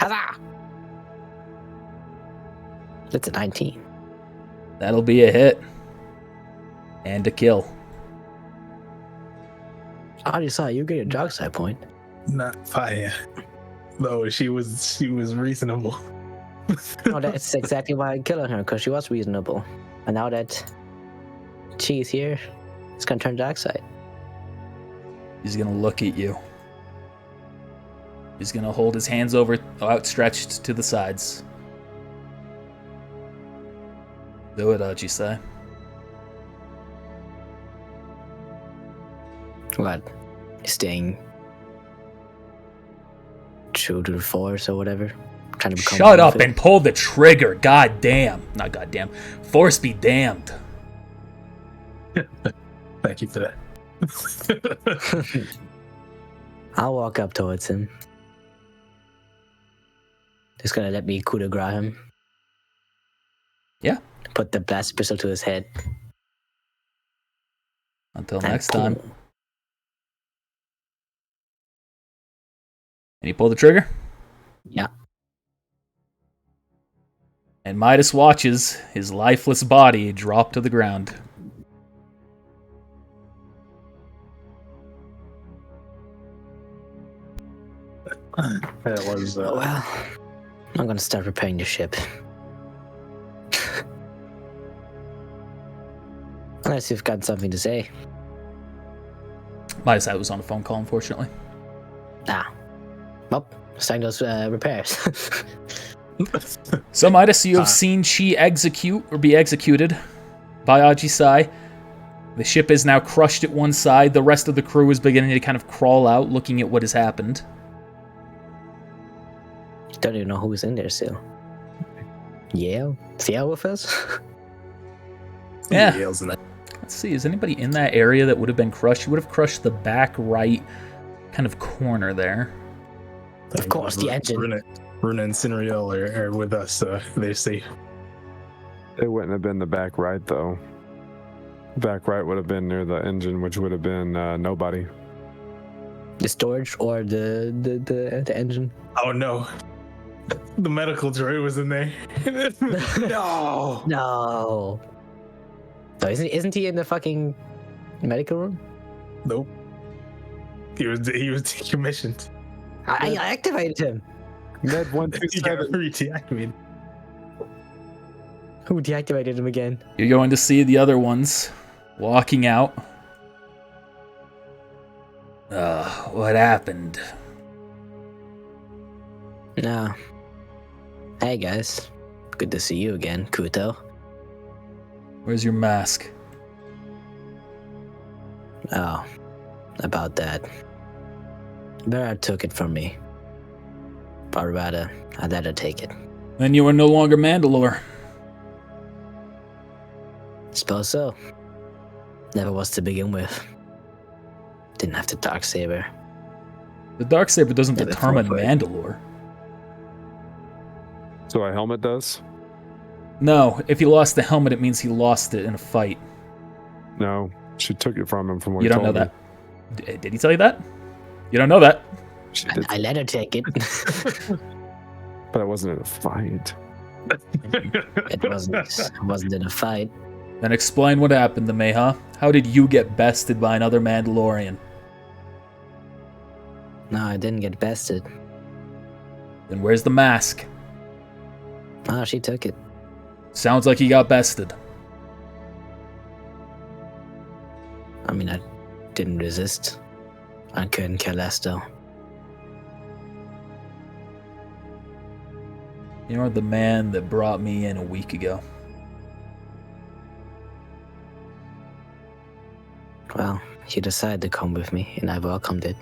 [SPEAKER 6] Huzzah! That's a 19.
[SPEAKER 1] That'll be a hit. And a kill.
[SPEAKER 6] I already saw you get a dark side point.
[SPEAKER 5] Not fire. No, she was reasonable.
[SPEAKER 6] No, that's exactly why I killed her, because she was reasonable. And now that she's here, it's gonna turn dark side.
[SPEAKER 1] He's gonna look at you. He's gonna hold his hands outstretched to the sides. Do it, Ajisai.
[SPEAKER 6] What? Staying true to the force or whatever? Trying to become
[SPEAKER 1] Shut
[SPEAKER 6] one
[SPEAKER 1] up
[SPEAKER 6] of it?
[SPEAKER 1] and pull the trigger. God damn. Not goddamn. Force be damned.
[SPEAKER 5] Thank you for that.
[SPEAKER 6] I'll walk up towards him. Just gonna let me coup de grace him.
[SPEAKER 1] Yeah.
[SPEAKER 6] Put the blast pistol to his head.
[SPEAKER 1] Until
[SPEAKER 6] And
[SPEAKER 1] next time.
[SPEAKER 6] boom.
[SPEAKER 1] And you pull the trigger?
[SPEAKER 6] Yeah.
[SPEAKER 1] And Midas watches his lifeless body drop to the ground.
[SPEAKER 5] That was
[SPEAKER 6] Well, I'm gonna start repairing the ship. Unless you've got something to say.
[SPEAKER 1] Midas was on a phone call, unfortunately.
[SPEAKER 6] Ah. Well, starting those repairs.
[SPEAKER 1] So, Midas, you have seen Chi execute or be executed by Ajisai. The ship is now crushed at one side. The rest of the crew is beginning to kind of crawl out, looking at what has happened.
[SPEAKER 6] Don't even know who's in there still. Yale? Is Yale with us?
[SPEAKER 1] Yeah.
[SPEAKER 5] Yale's in that.
[SPEAKER 1] Let's see, is anybody in that area that would have been crushed? You would have crushed the back right kind of corner there.
[SPEAKER 6] Of course, the engine.
[SPEAKER 5] Runa and Cineriel are with us, so they're safe.
[SPEAKER 2] It wouldn't have been the back right though. Back right would have been near the engine, which would have been nobody.
[SPEAKER 6] The storage or the engine?
[SPEAKER 5] Oh no. The medical droid was in there. No.
[SPEAKER 6] No. No, isn't he in the fucking medical room?
[SPEAKER 5] Nope. He was decommissioned.
[SPEAKER 6] I activated him.
[SPEAKER 2] Med
[SPEAKER 5] He got
[SPEAKER 2] 127.
[SPEAKER 5] redeactivated.
[SPEAKER 6] Who deactivated him again?
[SPEAKER 1] You're going to see the other ones walking out. What happened?
[SPEAKER 6] No. Hey guys. Good to see you again, Kuto.
[SPEAKER 1] Where's your mask?
[SPEAKER 6] Oh. About that. Vera took it from me. Or rather, I let her take it.
[SPEAKER 1] Then you are no longer Mandalore.
[SPEAKER 6] Suppose so. Never was to begin with. Didn't have the Darksaber.
[SPEAKER 1] The Darksaber doesn't
[SPEAKER 6] Yeah,
[SPEAKER 1] determine
[SPEAKER 6] that's right.
[SPEAKER 1] Mandalore.
[SPEAKER 2] So a helmet does?
[SPEAKER 1] No, if he lost the helmet, it means he lost it in a fight.
[SPEAKER 2] No. She took it from him. From what
[SPEAKER 1] You
[SPEAKER 2] he
[SPEAKER 1] don't know
[SPEAKER 2] told
[SPEAKER 1] that.
[SPEAKER 2] me.
[SPEAKER 1] Did he tell you that? You don't know that.
[SPEAKER 2] She did,
[SPEAKER 6] I let her take it.
[SPEAKER 2] but it wasn't in a fight.
[SPEAKER 6] It wasn't in a fight.
[SPEAKER 1] Then explain what happened to me, huh? How did you get bested by another Mandalorian?
[SPEAKER 6] No, I didn't get bested.
[SPEAKER 1] Then where's the mask?
[SPEAKER 6] Oh, she took it.
[SPEAKER 1] Sounds like he got bested.
[SPEAKER 6] I mean, I didn't resist. I couldn't care less, though.
[SPEAKER 1] You're the man that brought me in a week ago.
[SPEAKER 6] Well, you decided to come with me, and I welcomed it.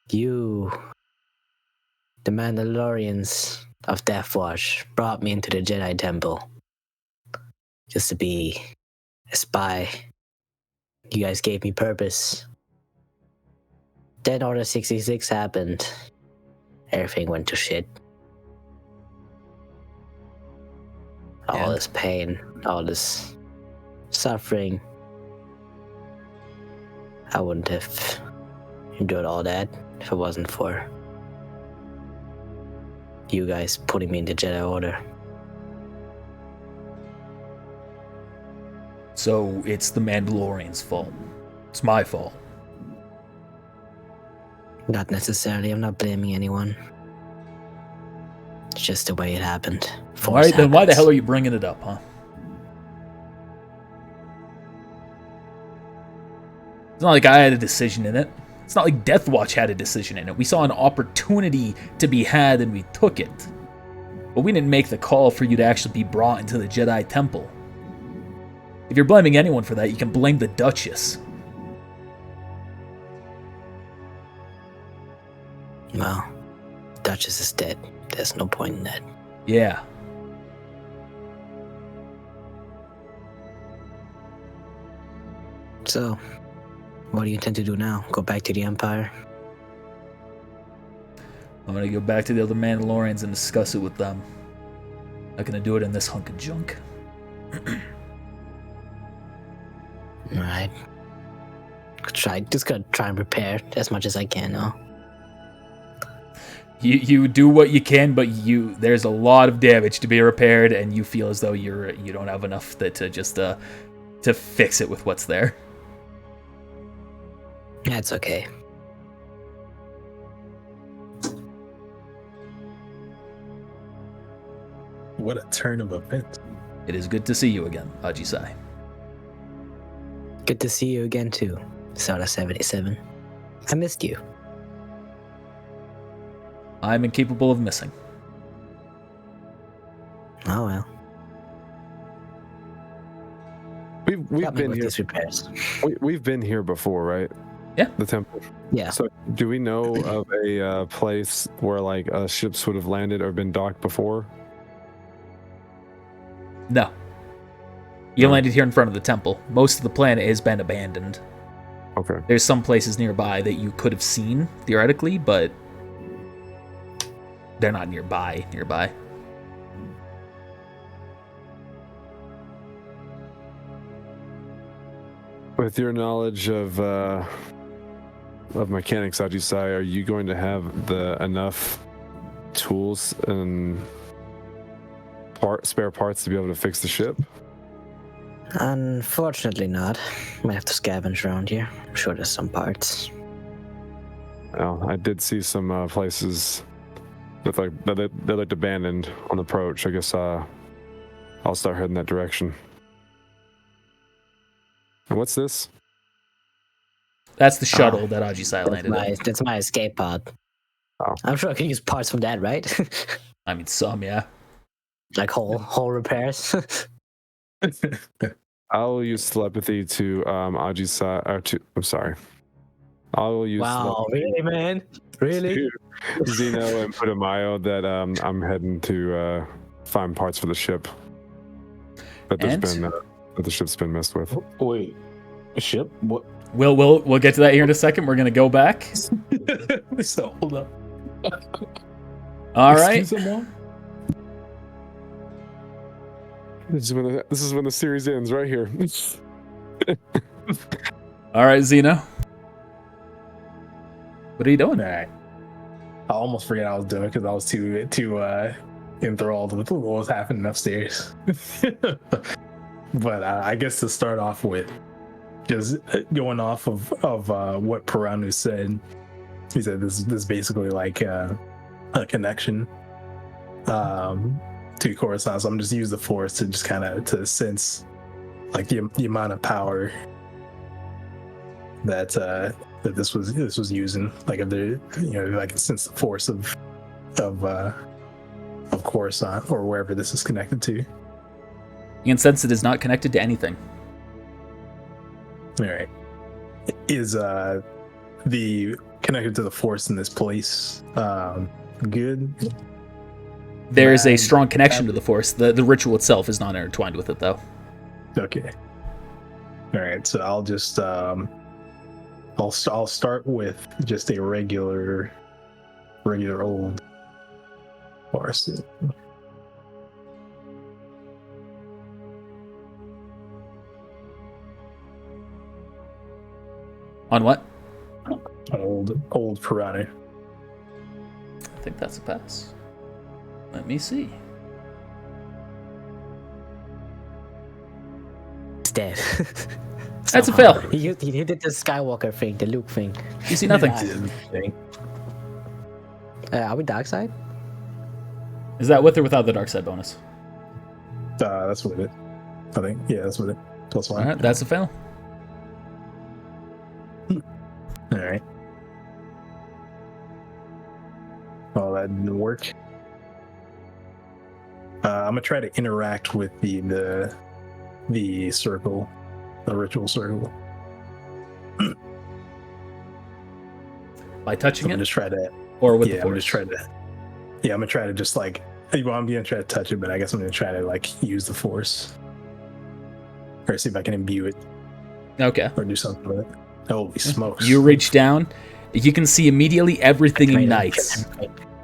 [SPEAKER 6] You, the Mandalorians of Death Watch, brought me into the Jedi Temple just to be a spy. You guys gave me purpose. Then Order 66 happened. Everything went to shit. All
[SPEAKER 1] And?
[SPEAKER 6] this pain, all this suffering. I wouldn't have endured all that if it wasn't for you guys putting me in the Jedi Order.
[SPEAKER 1] So it's the Mandalorian's fault. It's my fault.
[SPEAKER 6] Not necessarily, I'm not blaming anyone. It's just the way it happened.
[SPEAKER 1] Alright, then why the hell are you bringing it up, huh? It's not like I had a decision in it. It's not like Death Watch had a decision in it. We saw an opportunity to be had and we took it. But we didn't make the call for you to actually be brought into the Jedi Temple. If you're blaming anyone for that, you can blame the Duchess.
[SPEAKER 6] Well, Duchess is dead. There's no point in that.
[SPEAKER 1] Yeah.
[SPEAKER 6] So, what do you intend to do now? Go back to the Empire?
[SPEAKER 1] I'm gonna go back to the other Mandalorians and discuss it with them. Not gonna do it in this hunk of junk.
[SPEAKER 6] Alright. Just gonna try and prepare as much as I can, huh?
[SPEAKER 1] You do what you can, but there's a lot of damage to be repaired, and you feel as though you don't have enough to fix it with what's there.
[SPEAKER 6] That's okay.
[SPEAKER 5] What a turn of events.
[SPEAKER 1] It is good to see you again, Ajisai.
[SPEAKER 6] Good to see you again, too, Soda 77. I missed you.
[SPEAKER 1] I'm incapable of missing.
[SPEAKER 6] Oh well.
[SPEAKER 2] We've
[SPEAKER 6] Got me
[SPEAKER 2] been
[SPEAKER 6] with
[SPEAKER 2] here.
[SPEAKER 6] these repairs.
[SPEAKER 2] We've been here before, right?
[SPEAKER 1] Yeah.
[SPEAKER 2] The temple.
[SPEAKER 6] Yeah.
[SPEAKER 2] So, do we know of a place where like ships would have landed or been docked before?
[SPEAKER 1] No. You
[SPEAKER 2] No.
[SPEAKER 1] landed here in front of the temple. Most of the planet has been abandoned.
[SPEAKER 2] Okay.
[SPEAKER 1] There's some places nearby that you could have seen, theoretically, but they're not nearby.
[SPEAKER 2] With your knowledge of mechanics, Ajisai, are you going to have enough tools and spare parts to be able to fix the ship?
[SPEAKER 6] Unfortunately not. Might have to scavenge around here. I'm sure there's some parts.
[SPEAKER 2] Well, I did see some places that looked abandoned on approach. I guess I'll start heading that direction. And what's this?
[SPEAKER 1] That's the shuttle that Ajisai
[SPEAKER 6] That's
[SPEAKER 1] landed in.
[SPEAKER 6] that's my escape pod.
[SPEAKER 2] Oh.
[SPEAKER 6] I'm sure I can use parts from that, right?
[SPEAKER 1] I mean, some, yeah.
[SPEAKER 6] Like whole repairs.
[SPEAKER 2] I'll use telepathy to Ajisai. I'm sorry. I will use
[SPEAKER 6] Wow,
[SPEAKER 2] telepathy
[SPEAKER 6] really, man? Really?
[SPEAKER 2] to Zeno and Putumayo that I'm heading to find parts for the ship. That the ship's been messed with.
[SPEAKER 4] Wait, a ship? What?
[SPEAKER 1] We'll get to that here in a second. We're gonna go back.
[SPEAKER 5] So hold up.
[SPEAKER 1] All right.
[SPEAKER 4] Excuse me?
[SPEAKER 2] This is when the series ends, right here.
[SPEAKER 1] All right, Zeno. What are you doing?
[SPEAKER 5] All right. I almost forget I was doing because I was too enthralled with what was happening upstairs. But I guess to start off with, just going off of what Piranu said, he said this is basically like a connection to Coruscant. So I'm just use the Force to just kind of to sense like the amount of power that that this was using. Like if there, like sense the force of Coruscant or wherever this is connected to.
[SPEAKER 1] You can sense it is not connected to anything.
[SPEAKER 5] All right. Is the connected to the Force in this place good?
[SPEAKER 1] There is a strong connection to the Force. The ritual itself is not intertwined with it, though.
[SPEAKER 5] Okay. All right. So I'll just I'll start with just a regular old Force.
[SPEAKER 1] On what?
[SPEAKER 5] Old Piranu.
[SPEAKER 1] I think that's a pass. Let me see.
[SPEAKER 6] It's dead.
[SPEAKER 1] That's a fail.
[SPEAKER 6] He did the Skywalker thing, the Luke thing.
[SPEAKER 1] You see nothing.
[SPEAKER 6] Are we dark side?
[SPEAKER 1] Is that with or without the dark side bonus?
[SPEAKER 5] That's with it. I think. Yeah, that's with it. +1.
[SPEAKER 1] All right, that's a fail.
[SPEAKER 5] All right. Oh, that didn't work. I'm gonna try to interact with the circle, the ritual circle.
[SPEAKER 1] By touching
[SPEAKER 5] I'm
[SPEAKER 1] it,
[SPEAKER 5] gonna just try to.
[SPEAKER 1] or with
[SPEAKER 5] Yeah,
[SPEAKER 1] the
[SPEAKER 5] I'm
[SPEAKER 1] Force?
[SPEAKER 5] just trying to. Yeah, I'm gonna try to just like. Well, I'm gonna try to touch it, but I guess I'm gonna try to like use the Force, or see if I can imbue it
[SPEAKER 1] Okay.
[SPEAKER 5] or do something with it. Holy smokes!
[SPEAKER 1] You reach down. You can see immediately everything ignites,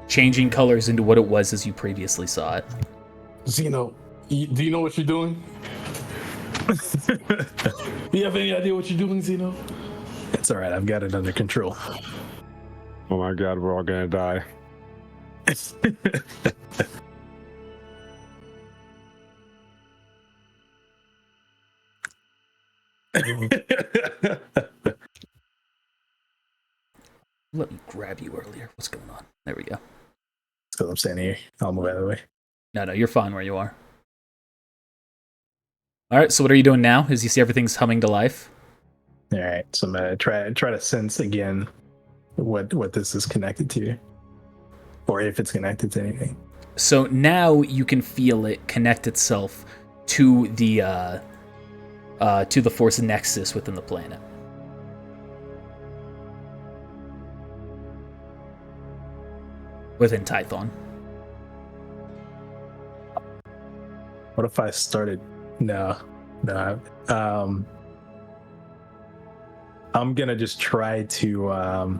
[SPEAKER 1] changing colors into what it was as you previously saw it.
[SPEAKER 4] Zeno, do you know what you're doing? Do you have any idea what you're doing, Zeno?
[SPEAKER 5] It's all right. I've got it under control.
[SPEAKER 2] Oh my god, we're all gonna die.
[SPEAKER 1] Let me grab you earlier. What's going on? There we go.
[SPEAKER 5] Because I'm standing here. I'll move out of the way.
[SPEAKER 1] No, you're fine where you are. All right, so what are you doing now? As you see everything's humming to life?
[SPEAKER 5] All right, so I'm gonna try to sense again what this is connected to, or if it's connected to anything.
[SPEAKER 1] So now you can feel it connect itself to the Force Nexus within the planet. Within Tython.
[SPEAKER 5] What if I started? No. I'm gonna just try to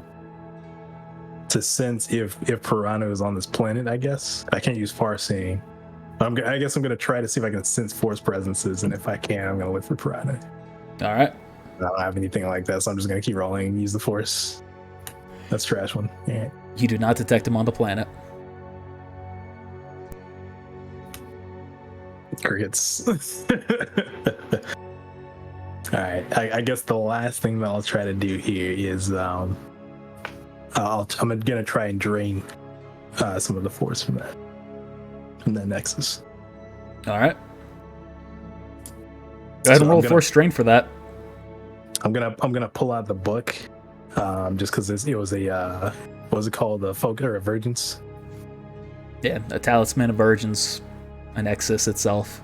[SPEAKER 5] sense if Piranu is on this planet. I guess I can't use far seeing. I guess I'm gonna try to see if I can sense Force presences, and if I can, I'm gonna look for Piranu.
[SPEAKER 1] All right.
[SPEAKER 5] I don't have anything like that, so I'm just gonna keep rolling and use the Force. That's trash one. Yeah.
[SPEAKER 1] You do not detect him on the planet.
[SPEAKER 5] Crickets. All right. I guess the last thing that I'll try to do here is I'm gonna try and drain some of the Force from that Nexus.
[SPEAKER 1] All right. Go ahead and roll Force strain for that.
[SPEAKER 5] I'm gonna pull out the book, just because it was a what was it called, the Folk or Emergence?
[SPEAKER 1] Yeah, a Talisman of Virgins, a Nexus itself.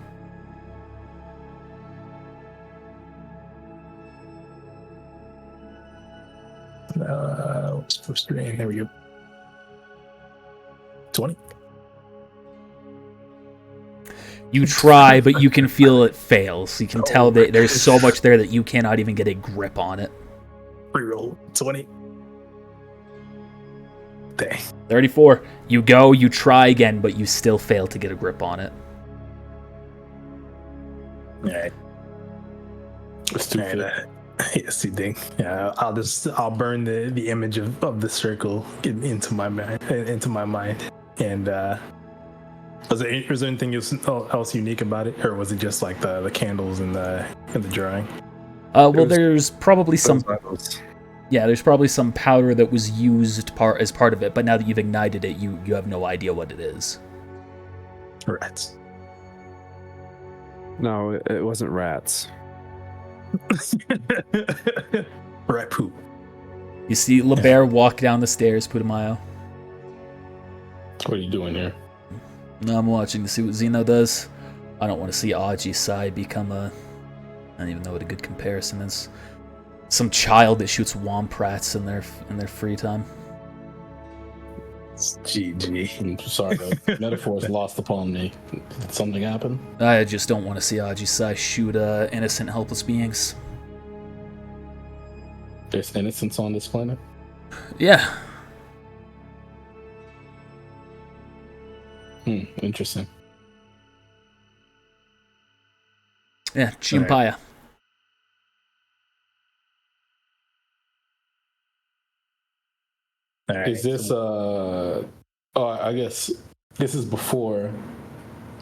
[SPEAKER 5] What's Force strain? There we go. 20.
[SPEAKER 1] You try, but you can feel it fails. You can tell that there's so much there that you cannot even get a grip on it.
[SPEAKER 5] Reroll 20. Dang.
[SPEAKER 1] 34. You go, you try again, but you still fail to get a grip on it.
[SPEAKER 5] All right.
[SPEAKER 4] It's too
[SPEAKER 5] All right.
[SPEAKER 4] fit.
[SPEAKER 5] Yes, you think? Yeah, I'll burn the image of the circle into my mind, and was there anything else unique about it, or was it just like the candles and the drawing?
[SPEAKER 1] Well,
[SPEAKER 2] There's-
[SPEAKER 1] there's probably some.
[SPEAKER 2] Those levels.
[SPEAKER 1] Yeah, there's probably some powder that was used as part of it, but now that you've ignited it, you have no idea what it is.
[SPEAKER 5] Rats.
[SPEAKER 2] No, it wasn't rats.
[SPEAKER 5] Rat poop.
[SPEAKER 1] You see LeBear walk down the stairs, Putumayo.
[SPEAKER 4] What are you doing here?
[SPEAKER 1] No, I'm watching to see what Zeno does. I don't want to see Aji Sai become a... I don't even know what a good comparison is. Some child that shoots womprats in their free time.
[SPEAKER 5] GG.
[SPEAKER 4] I'm sorry, the metaphor's lost upon me. Did something happen?
[SPEAKER 1] I just don't want to see Aji Sai shoot innocent, helpless beings.
[SPEAKER 4] There's innocence on this planet?
[SPEAKER 1] Yeah.
[SPEAKER 4] Interesting.
[SPEAKER 1] Yeah, Chimpaya.
[SPEAKER 5] All right.
[SPEAKER 4] Is this I guess this is before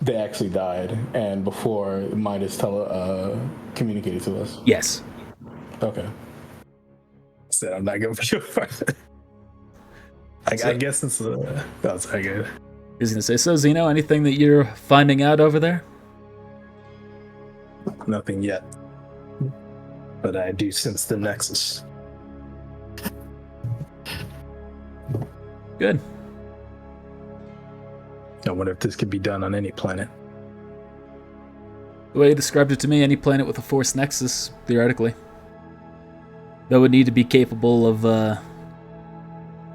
[SPEAKER 4] they actually died and before Midas communicated to us.
[SPEAKER 1] Yes.
[SPEAKER 4] Okay.
[SPEAKER 5] Said I'm not gonna be your friend. I guess it's that's very good.
[SPEAKER 1] He's gonna say, so Zeno, anything that you're finding out over there?
[SPEAKER 5] Nothing yet, but I do sense the nexus.
[SPEAKER 1] Good.
[SPEAKER 5] I wonder if this could be done on any planet.
[SPEAKER 1] The way you described it to me, any planet with a force nexus, theoretically. That would need to be capable of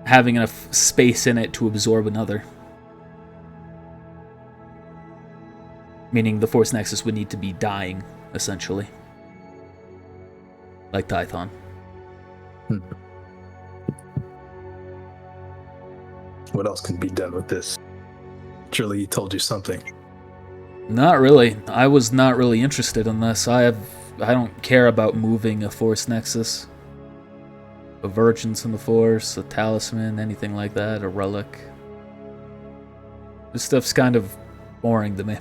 [SPEAKER 1] having enough space in it to absorb another. Meaning the force nexus would need to be dying, essentially. Like Tython.
[SPEAKER 5] What else can be done with this? Surely he told you something.
[SPEAKER 1] Not really. I was not really interested in this. I don't care about moving a force nexus. A virgins in the force, a talisman, anything like that, a relic. This stuff's kind of boring to me.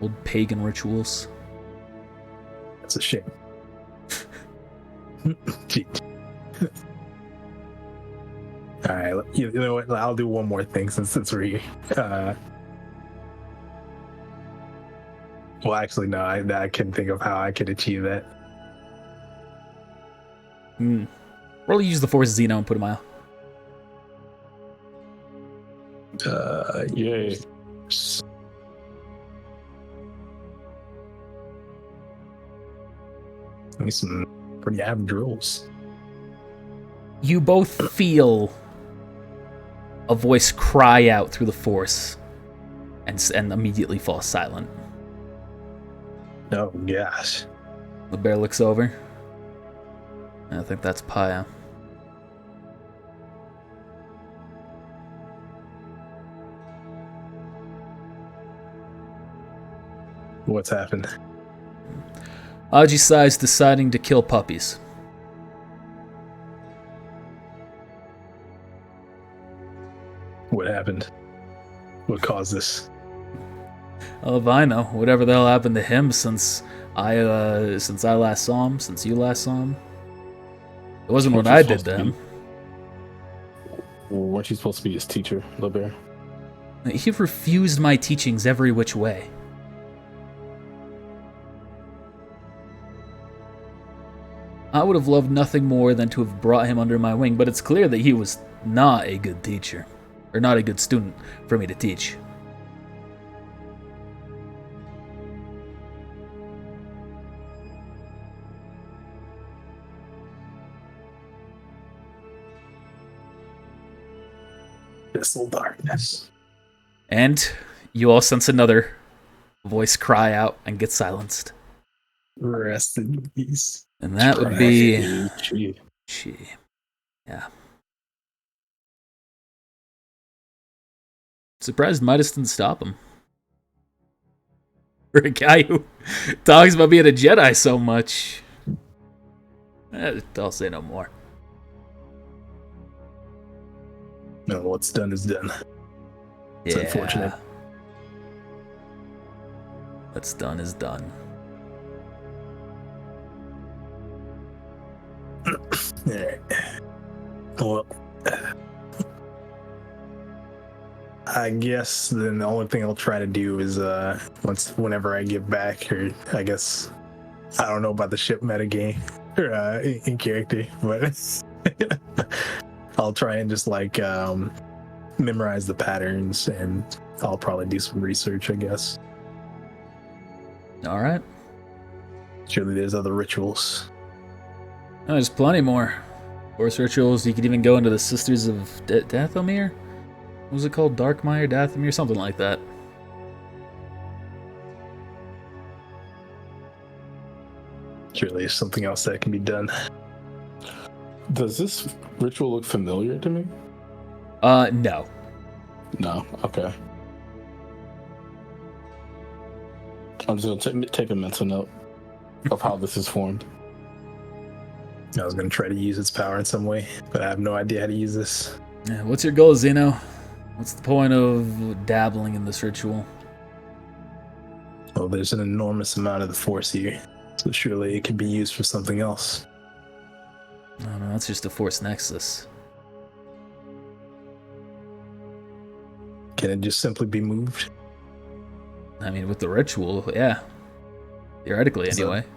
[SPEAKER 1] Old pagan rituals.
[SPEAKER 5] That's a shame. Gee. All right, you know what? I'll do one more thing since we're here. Well, actually, no. I can think of how I could achieve that.
[SPEAKER 1] Really use the force Zeno and put him out.
[SPEAKER 4] Yay.
[SPEAKER 5] Need some pretty average rolls.
[SPEAKER 1] You both feel a voice cry out through the force and immediately fall silent.
[SPEAKER 5] Oh gosh.
[SPEAKER 1] The bear looks over. I think that's Paya.
[SPEAKER 5] What's happened?
[SPEAKER 1] Aji Sai's deciding to kill puppies.
[SPEAKER 5] What happened? What caused this?
[SPEAKER 1] Oh, if I know, whatever the hell happened to him since I last saw him, since you last saw him. It wasn't what I did to him.
[SPEAKER 4] Weren't you supposed to be his teacher, LeBear?
[SPEAKER 1] He refused my teachings every which way. I would have loved nothing more than to have brought him under my wing, but it's clear that he was not a good teacher, or not a good student for me to teach.
[SPEAKER 5] Abyssal darkness.
[SPEAKER 1] And you all sense another voice cry out and get silenced.
[SPEAKER 5] Rest in peace.
[SPEAKER 1] And that would be...
[SPEAKER 4] Gee.
[SPEAKER 1] Gee. Yeah. Surprised Midas didn't stop him. For a guy who talks about being a Jedi so much. I'll say no more.
[SPEAKER 5] No, what's done is done. It's unfortunate.
[SPEAKER 1] What's done is done.
[SPEAKER 5] Alright. Well, I guess then the only thing I'll try to do is whenever I get back, or I guess I don't know about the ship metagame or in character, but I'll try and just like memorize the patterns, and I'll probably do some research, I guess.
[SPEAKER 1] All right.
[SPEAKER 5] Surely there's other rituals.
[SPEAKER 1] Oh, there's plenty more. Force rituals. You could even go into the Sisters of Dathomir. What was it called? Darkmire, Dathomir, something like that.
[SPEAKER 5] Surely there's something else that can be done.
[SPEAKER 4] Does this ritual look familiar to me?
[SPEAKER 1] No.
[SPEAKER 4] No. Okay. I'm just gonna take a mental note of how this is formed.
[SPEAKER 5] I was going to try to use its power in some way, but I have no idea how to use this.
[SPEAKER 1] Yeah, what's your goal, Zeno? What's the point of dabbling in this ritual?
[SPEAKER 5] Well, there's an enormous amount of the Force here, so surely it can be used for something else.
[SPEAKER 1] No, that's just a Force Nexus.
[SPEAKER 5] Can it just simply be moved?
[SPEAKER 1] I mean, with the ritual, yeah. Theoretically,
[SPEAKER 5] So-
[SPEAKER 1] anyway.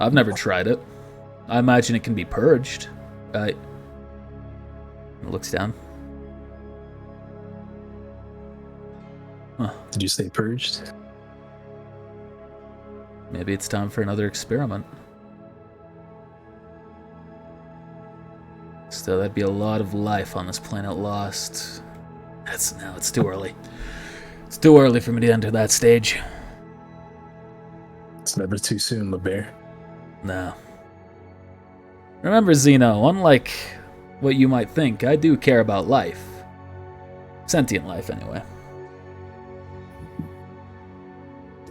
[SPEAKER 1] I've never tried it. I imagine it can be purged. It looks down. Huh.
[SPEAKER 5] Did you say purged?
[SPEAKER 1] Maybe it's time for another experiment. Still, that'd be a lot of life on this planet lost. It's too early. It's too early for me to enter that stage.
[SPEAKER 5] It's never too soon, LeBear.
[SPEAKER 1] No. Remember, Zeno, unlike what you might think, I do care about life. Sentient life, anyway.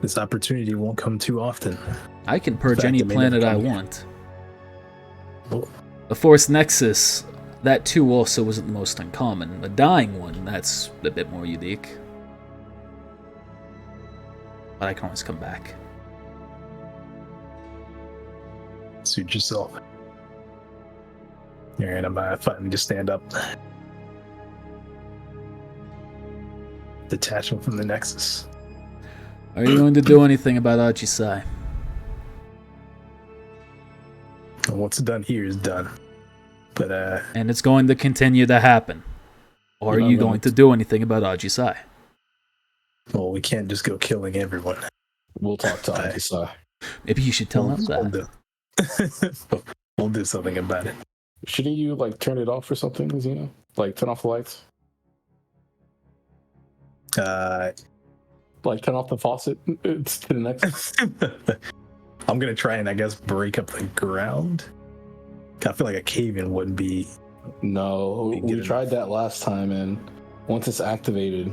[SPEAKER 5] This opportunity won't come too often.
[SPEAKER 1] I can purge
[SPEAKER 5] fact,
[SPEAKER 1] any
[SPEAKER 5] it may
[SPEAKER 1] planet
[SPEAKER 5] never
[SPEAKER 1] I
[SPEAKER 5] come.
[SPEAKER 1] want.
[SPEAKER 5] Oh.
[SPEAKER 1] The Force Nexus, that too also wasn't the most uncommon. The dying one, that's a bit more unique. But I can always come back.
[SPEAKER 5] Suit yourself. Alright, I'm finally just stand up. Detaching from the Nexus.
[SPEAKER 1] Are you going to do anything about Ajisai?
[SPEAKER 5] And what's done here is done. But
[SPEAKER 1] And it's going to continue to happen. Or are
[SPEAKER 4] No,
[SPEAKER 1] you
[SPEAKER 4] no,
[SPEAKER 1] going to do anything about Ajisai?
[SPEAKER 5] well, we can't just go killing everyone.
[SPEAKER 4] We'll talk to Ajisai.
[SPEAKER 1] Maybe you should tell him
[SPEAKER 5] We'll
[SPEAKER 1] that.
[SPEAKER 5] do. We'll do something about it.
[SPEAKER 4] Shouldn't you like turn it off or something, Zeno? Like turn off the lights? Like turn off the faucet? It's to the next.
[SPEAKER 5] I'm gonna try and I guess break up the ground. I feel like a cave-in wouldn't be.
[SPEAKER 4] No,
[SPEAKER 5] Get
[SPEAKER 4] we
[SPEAKER 5] it.
[SPEAKER 4] tried that last time, and once it's activated,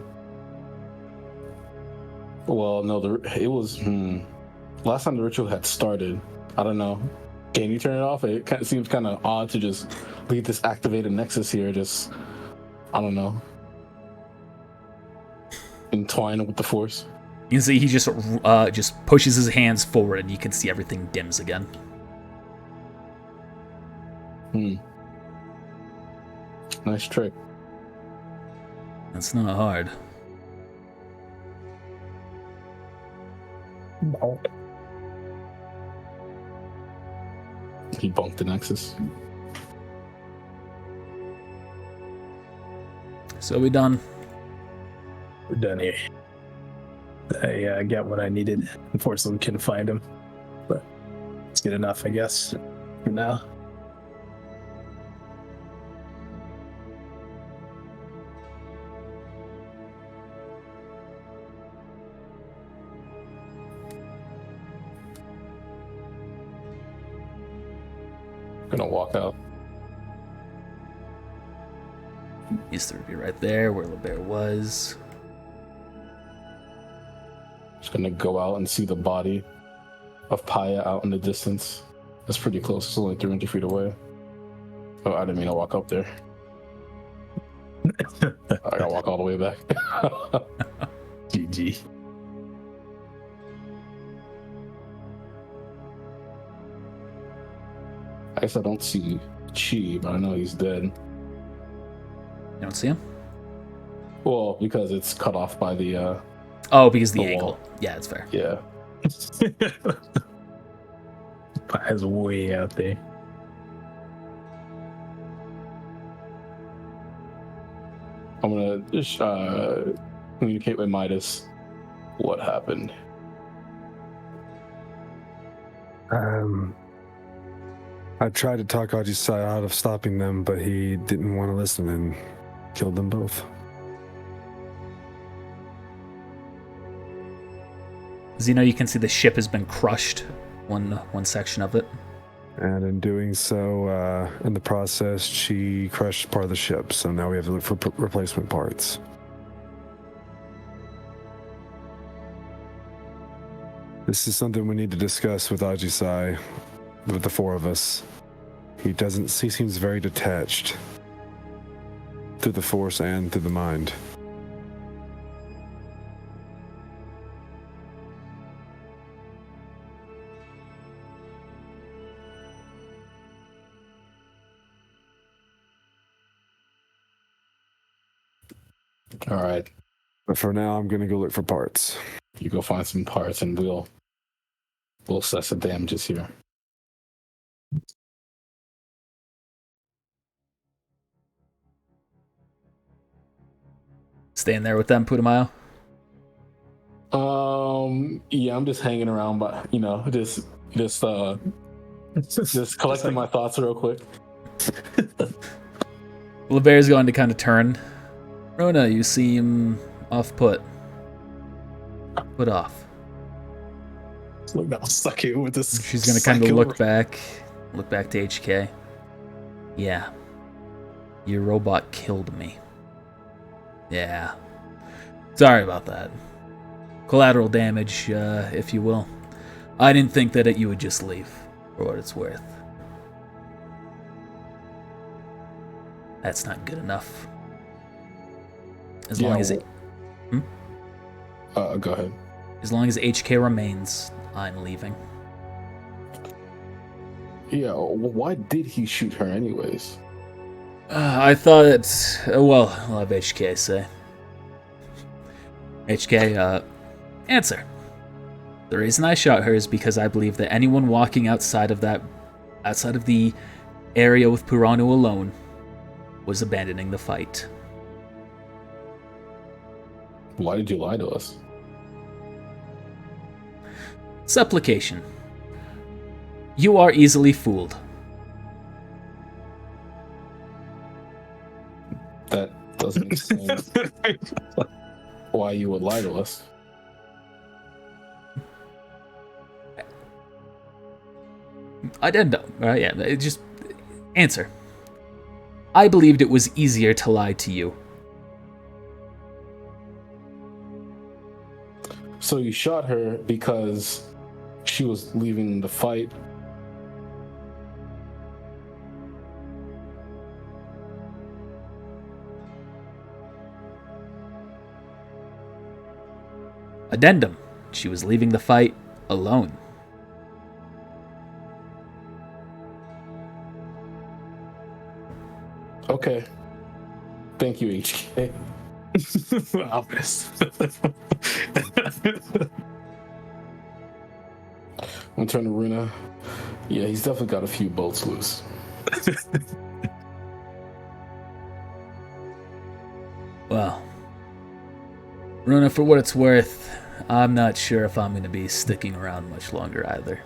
[SPEAKER 4] well, no, it was last time the ritual had started. I don't know. Can you turn it off? It kind of seems kind of odd to just leave this activated nexus here. Just I don't know, entwine with the force.
[SPEAKER 1] You can see he just pushes his hands forward and you can see everything dims again.
[SPEAKER 4] Nice trick.
[SPEAKER 1] That's not hard.
[SPEAKER 4] He bumped the nexus.
[SPEAKER 1] So we done.
[SPEAKER 5] We're done here. I got what I needed. Unfortunately, we couldn't find him, but it's good enough, I guess, for now.
[SPEAKER 4] Gonna walk out.
[SPEAKER 1] Used to be right there where LeBear was.
[SPEAKER 4] Just gonna go out and see the body of Paya out in the distance. That's pretty close. It's only 300 feet away. Oh, I didn't mean to walk up there. I gotta walk all the way back.
[SPEAKER 5] GG.
[SPEAKER 4] I guess I don't see Chi, but I know he's dead.
[SPEAKER 1] You don't see him?
[SPEAKER 4] Well, because it's cut off by the
[SPEAKER 1] Oh, because the
[SPEAKER 4] The
[SPEAKER 1] angle.
[SPEAKER 4] wall.
[SPEAKER 1] Yeah, it's fair.
[SPEAKER 4] yeah.
[SPEAKER 5] Pi's way out there.
[SPEAKER 4] I'm gonna just communicate with Midas what happened.
[SPEAKER 2] I tried to talk Ajisai out of stopping them, but he didn't want to listen and killed them both.
[SPEAKER 1] Zeno, you can see the ship has been crushed. One section of it.
[SPEAKER 2] And in doing so, in the process, she crushed part of the ship. So now we have to look for replacement parts. This is something we need to discuss with Ajisai, with the four of us. He seems very detached through the force and through the mind.
[SPEAKER 4] All right,
[SPEAKER 2] But for now, I'm going to go look for parts.
[SPEAKER 4] you go find some parts, and we'll assess the damages here.
[SPEAKER 1] Staying there with them, Putumayo.
[SPEAKER 4] Yeah, I'm just hanging around, but just collecting my thoughts real quick.
[SPEAKER 1] LeBear's going to kind of turn. Rona, you seem off-put. Put off.
[SPEAKER 5] Look, I'll suck you with this.
[SPEAKER 1] She's going to kind of look back to HK. Yeah. Your robot killed me. Yeah. Sorry about that. Collateral damage, if you will. I didn't think that you would just leave, for what it's worth. That's not good enough. As long as
[SPEAKER 4] Go ahead.
[SPEAKER 1] As long as HK remains, I'm leaving.
[SPEAKER 4] Yeah, well, why did he shoot her anyways?
[SPEAKER 1] I thought, well, I'll have HK say. HK, answer. The reason I shot her is because I believe that anyone walking outside of the area with Puranu alone was abandoning the fight.
[SPEAKER 4] Why did you lie to us?
[SPEAKER 1] Supplication. You are easily fooled.
[SPEAKER 4] That doesn't explain why you would lie to us.
[SPEAKER 1] Addendum. Yeah, just answer. I believed it was easier to lie to you.
[SPEAKER 4] So you shot her because she was leaving the fight.
[SPEAKER 1] Addendum. She was leaving the fight alone.
[SPEAKER 4] Okay. Thank you, HK.
[SPEAKER 5] Obvious.
[SPEAKER 4] I'm turning to Runa. Yeah, he's definitely got a few bolts loose.
[SPEAKER 1] Well, Runa, for what it's worth, I'm not sure if I'm going to be sticking around much longer either.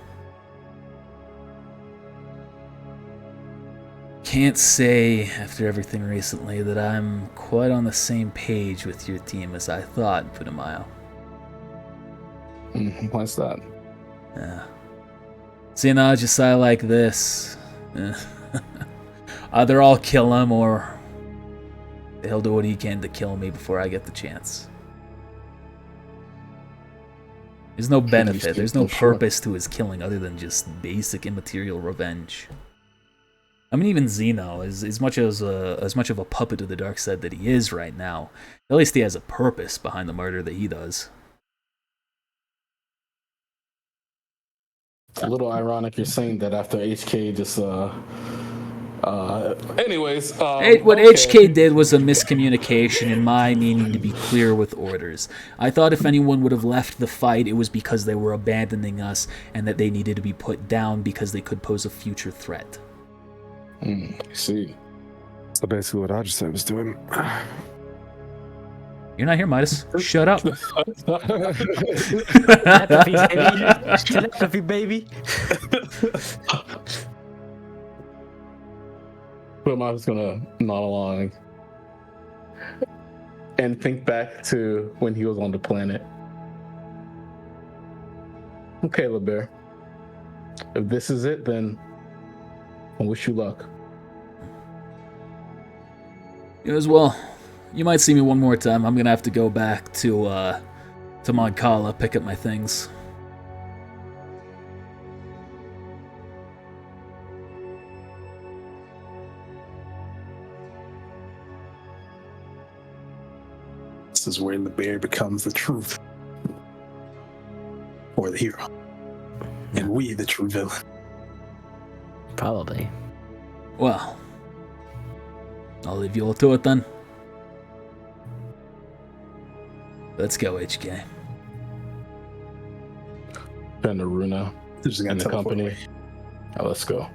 [SPEAKER 1] Can't say, after everything recently, that I'm quite on the same page with your team as I thought, Putumayo.
[SPEAKER 4] Why's that?
[SPEAKER 1] Seeing Ajisai like this, either I'll kill him or he'll do what he can to kill me before I get the chance. There's no benefit.
[SPEAKER 4] Steve
[SPEAKER 1] There's no
[SPEAKER 4] for sure.
[SPEAKER 1] purpose to his killing other than just basic immaterial revenge. I mean, even Zeno, as much of a puppet of the dark side that he is right now, at least he has a purpose behind the murder that he does.
[SPEAKER 4] A little ironic you're saying that after HK just anyways,
[SPEAKER 1] What
[SPEAKER 4] okay.
[SPEAKER 1] HK did was a miscommunication in my meaning to be clear with orders. I thought if anyone would have left the fight, it was because they were abandoning us and that they needed to be put down because they could pose a future threat.
[SPEAKER 4] I see.
[SPEAKER 2] So basically, what I just said was doing.
[SPEAKER 1] You're not here, Midas. Shut up.
[SPEAKER 6] Telepathy, baby.
[SPEAKER 4] But I'm just gonna nod along and think back to when he was on the planet. Okay, LeBear. If this is it, then I wish you luck.
[SPEAKER 1] You as well. You might see me one more time. I'm gonna have to go back to Mon Cala, pick up my things.
[SPEAKER 5] This is where the bear becomes the truth. Or the hero. And we the true villain.
[SPEAKER 6] Probably.
[SPEAKER 1] Well, I'll leave you all to it then. Let's go, HK.
[SPEAKER 4] And Aruna
[SPEAKER 5] They're just
[SPEAKER 4] and
[SPEAKER 5] gonna
[SPEAKER 4] the
[SPEAKER 5] teleport
[SPEAKER 4] company.
[SPEAKER 5] away.
[SPEAKER 4] Now let's go.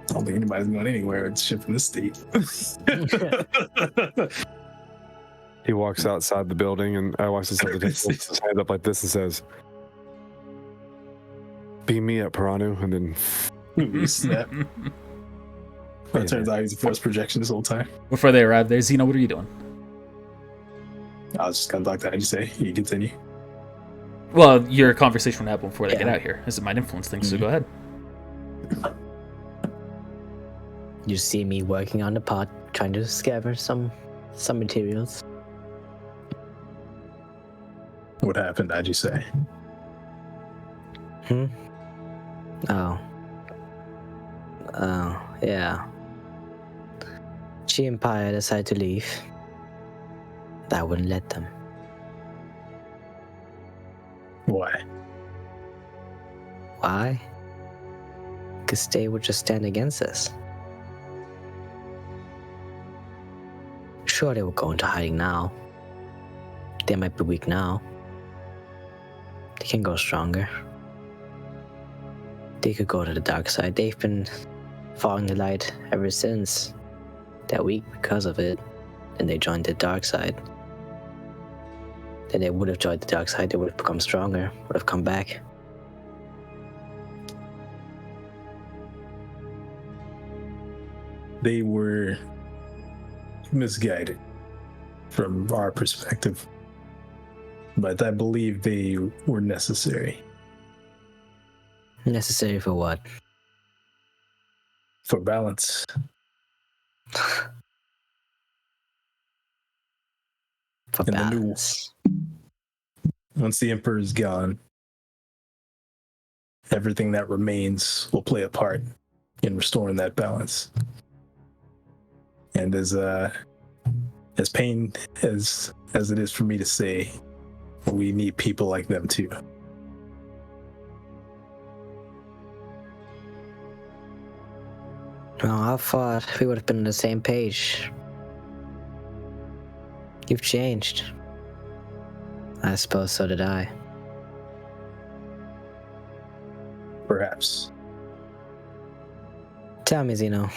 [SPEAKER 5] I don't think anybody's going anywhere. It's ship in this state.
[SPEAKER 2] He walks outside the building, and I watch this other puts his hand up like this and says, "Beam me up, Piranu," and then
[SPEAKER 5] Snap. But it turns out he's a force projection this whole time.
[SPEAKER 1] Before they arrive there, Zeno, what are you doing?
[SPEAKER 5] I was just gonna talk to you say, you continue.
[SPEAKER 1] Well, your conversation would happen before they get
[SPEAKER 6] Yeah.
[SPEAKER 1] out here, as it might influence things, so go ahead.
[SPEAKER 6] You see me working on the pot, trying to gather some materials.
[SPEAKER 5] What happened, how'd you say?
[SPEAKER 6] Oh, yeah. Chi Empire decided to leave. I wouldn't let them.
[SPEAKER 5] Why?
[SPEAKER 6] Why? Because they would just stand against us. Sure, they will go into hiding now. They might be weak now. They can go stronger. They could go to the dark side. They've been following the light ever since. They're weak because of it. And they joined the dark side. Then they would have joined the dark side. They would have become stronger. Would have come back.
[SPEAKER 5] They were misguided from our perspective. But I believe they were necessary
[SPEAKER 6] Necessary for what?
[SPEAKER 5] for balance.
[SPEAKER 6] For
[SPEAKER 5] And the new-
[SPEAKER 6] balance.
[SPEAKER 5] Once the Emperor is gone, everything that remains will play a part in restoring that balance. And as pain as it is for me to say, we need people like them too.
[SPEAKER 6] Oh, I thought we would have been on the same page. You've changed. I suppose so did I.
[SPEAKER 5] Perhaps.
[SPEAKER 6] Tell me, Zeno,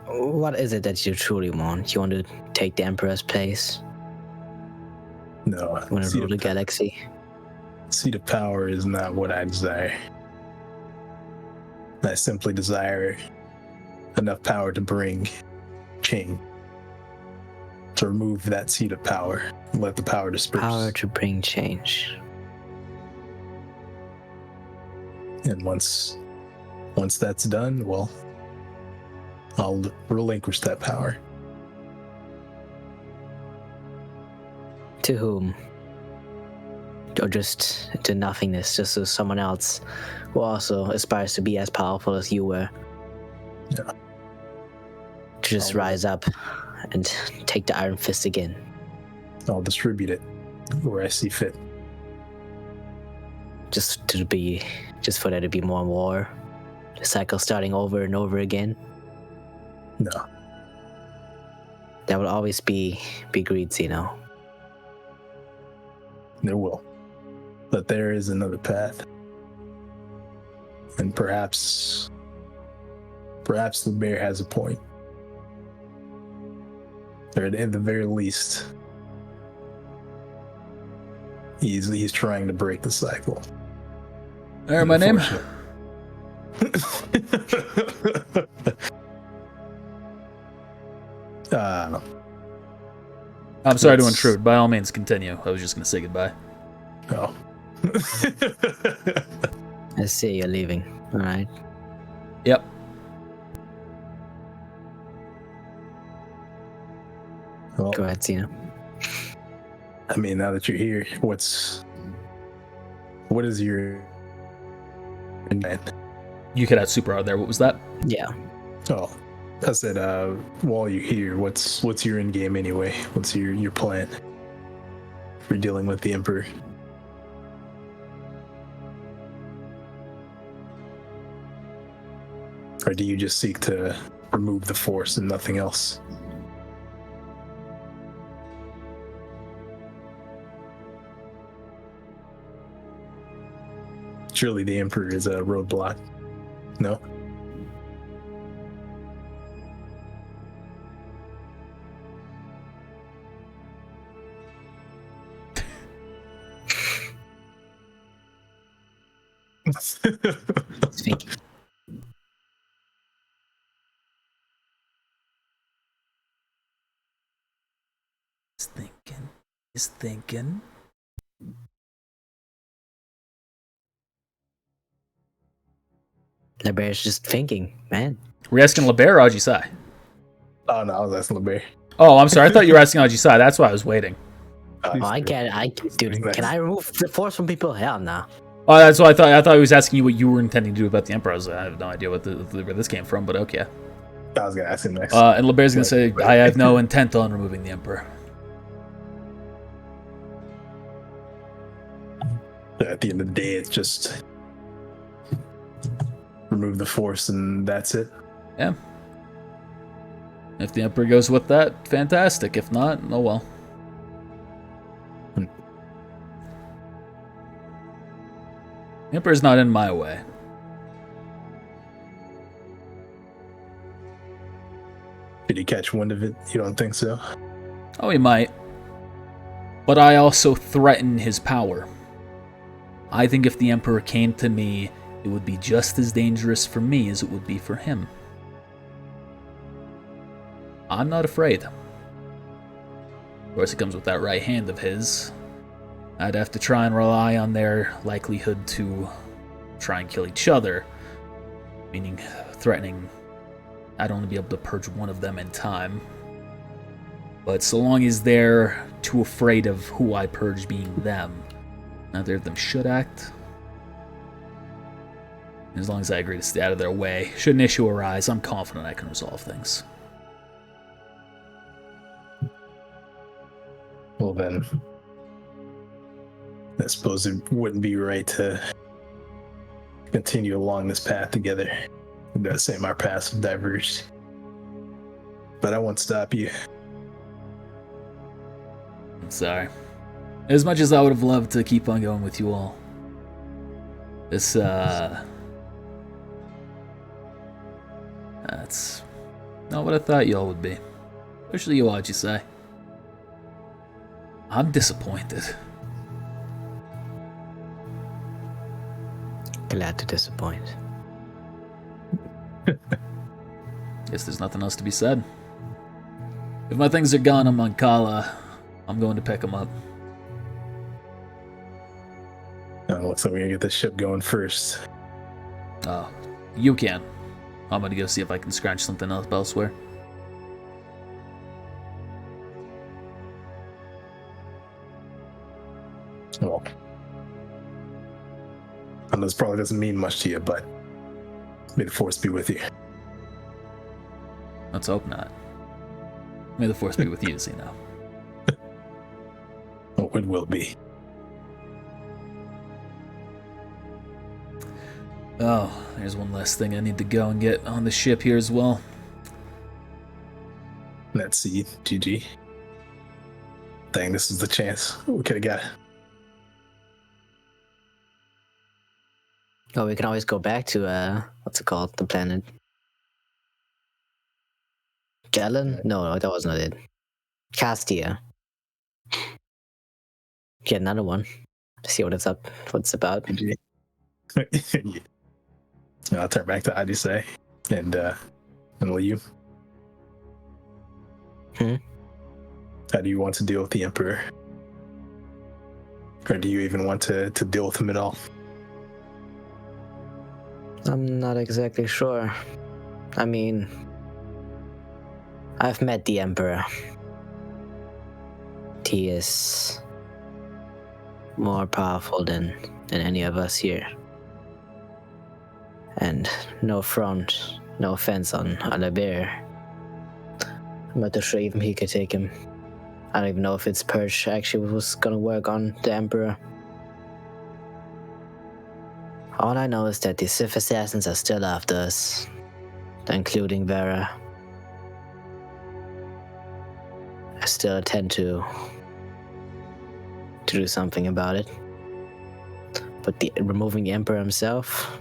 [SPEAKER 6] what is it that you truly want? You want to take the Emperor's place?
[SPEAKER 5] No.
[SPEAKER 6] You want to
[SPEAKER 5] seat
[SPEAKER 6] rule the
[SPEAKER 5] of-
[SPEAKER 6] galaxy?
[SPEAKER 5] Seat of power is not what I desire. I simply desire enough power to bring change. To remove that seat of power and let the power disperse.
[SPEAKER 6] Power to bring change.
[SPEAKER 5] And once that's done, well, I'll relinquish that power.
[SPEAKER 6] To whom? just into nothingness, just so someone else who also aspires to be as powerful as you were.
[SPEAKER 5] Yeah.
[SPEAKER 6] To just rise up and take the Iron Fist again.
[SPEAKER 5] I'll distribute it where I see fit.
[SPEAKER 6] Just for there to be more war. The cycle starting over and over again.
[SPEAKER 5] No.
[SPEAKER 6] That will always be greed, you know.
[SPEAKER 5] There will. But there is another path. And perhaps the bear has a point. Or at the very least, he's trying to break the cycle.
[SPEAKER 1] There, my name. I'm sorry to intrude. By all means, continue. I was just going to say goodbye.
[SPEAKER 5] Oh.
[SPEAKER 6] I see you're leaving. All right.
[SPEAKER 1] Yep.
[SPEAKER 5] Well,
[SPEAKER 6] Go ahead, Zeno.
[SPEAKER 5] I mean, now that you're here, what is your plan?
[SPEAKER 1] You could add super out there. What was that?
[SPEAKER 6] Yeah.
[SPEAKER 5] Oh, I said, while you're here, what's your end game anyway? What's your plan for dealing with the Emperor? Or do you just seek to remove the Force and nothing else? Surely the Emperor is a roadblock. No?
[SPEAKER 6] Speak.
[SPEAKER 1] He's thinking.
[SPEAKER 6] LeBear's just thinking, man.
[SPEAKER 1] Were you asking LeBear or Ajisai?
[SPEAKER 5] Oh, no, I was asking LeBear.
[SPEAKER 1] Oh, I'm sorry. I thought you were asking Ajisai. That's why I was waiting.
[SPEAKER 6] Oh, I get it. Dude, can I remove the Force from people? Hell no.
[SPEAKER 1] Oh, that's what I thought. I thought he was asking you what you were intending to do about the Emperor. I have no idea where this came from, but okay.
[SPEAKER 5] I was going to ask him next.
[SPEAKER 1] And LeBear's going to say, I have no intent on removing the Emperor.
[SPEAKER 5] At the end of the day, it's just remove the Force and that's it.
[SPEAKER 1] Yeah. If the Emperor goes with that, fantastic. If not, oh well. The Emperor's not in my way.
[SPEAKER 5] Did he catch wind of it? You don't think so?
[SPEAKER 1] Oh, he might. But I also threaten his power. I think if the Emperor came to me, it would be just as dangerous for me as it would be for him. I'm not afraid. Of course, it comes with that right hand of his. I'd have to try and rely on their likelihood to try and kill each other, meaning threatening I'd only be able to purge one of them in time. But so long as they're too afraid of who I purge being them, neither of them should act. As long as I agree to stay out of their way, should an issue arise, I'm confident I can resolve things.
[SPEAKER 5] Well then, I suppose it wouldn't be right to continue along this path together. It does seem our paths have diverged. But I won't stop you.
[SPEAKER 1] I'm sorry. As much as I would have loved to keep on going with you all, this, that's not what I thought y'all would be. Especially you, Ajisai. I'm disappointed.
[SPEAKER 6] Glad to disappoint.
[SPEAKER 1] Guess there's nothing else to be said. If my things are gone on Mancala, I'm going to pick them up.
[SPEAKER 5] Looks like we're gonna get this ship going first.
[SPEAKER 1] Oh, you can. I'm gonna go see if I can scratch something else elsewhere.
[SPEAKER 5] Well, I know this probably doesn't mean much to you, but may the force be with you.
[SPEAKER 1] Let's hope not. May the force be with you, Zeno.
[SPEAKER 5] Oh, it will be.
[SPEAKER 1] Oh, there's one last thing I need to go and get on the ship here as well.
[SPEAKER 5] Let's see, GG. Dang, this is the chance we could have got.
[SPEAKER 6] Oh, we can always go back to what's it called? The planet. Galen? No, that was not it. Castia. Get another one. See what it's up. What it's about.
[SPEAKER 5] GG. Yeah. I'll turn back to Adisei and Liu. How do you want to deal with the Emperor? Or do you even want to deal with him at all?
[SPEAKER 6] I'm not exactly sure. I mean, I've met the Emperor. He is more powerful than any of us here. And no front, no offense on Albert. I'm not too sure even he could take him. I don't even know if its purge actually was gonna work on the Emperor. All I know is that the Sith assassins are still after us, including Vera. I still intend to do something about it. But removing the Emperor himself,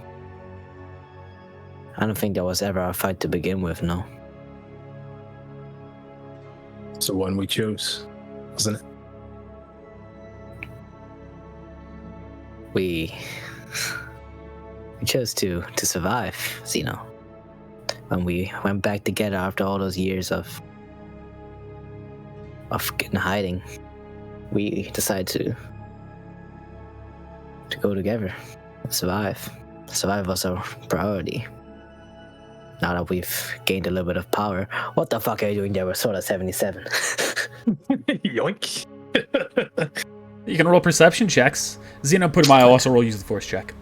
[SPEAKER 6] I don't think that was ever our fight to begin with, no.
[SPEAKER 5] It's the one we chose, wasn't it?
[SPEAKER 6] We chose to survive, Zeno. When we went back together after all those years of getting hiding, we decided to go together and survive. Survive was our priority. Now that we've gained a little bit of power, what the fuck are you doing there with Soda 77?
[SPEAKER 5] Yoink.
[SPEAKER 1] You can roll perception checks. Zeno Putumayo also roll use the force check.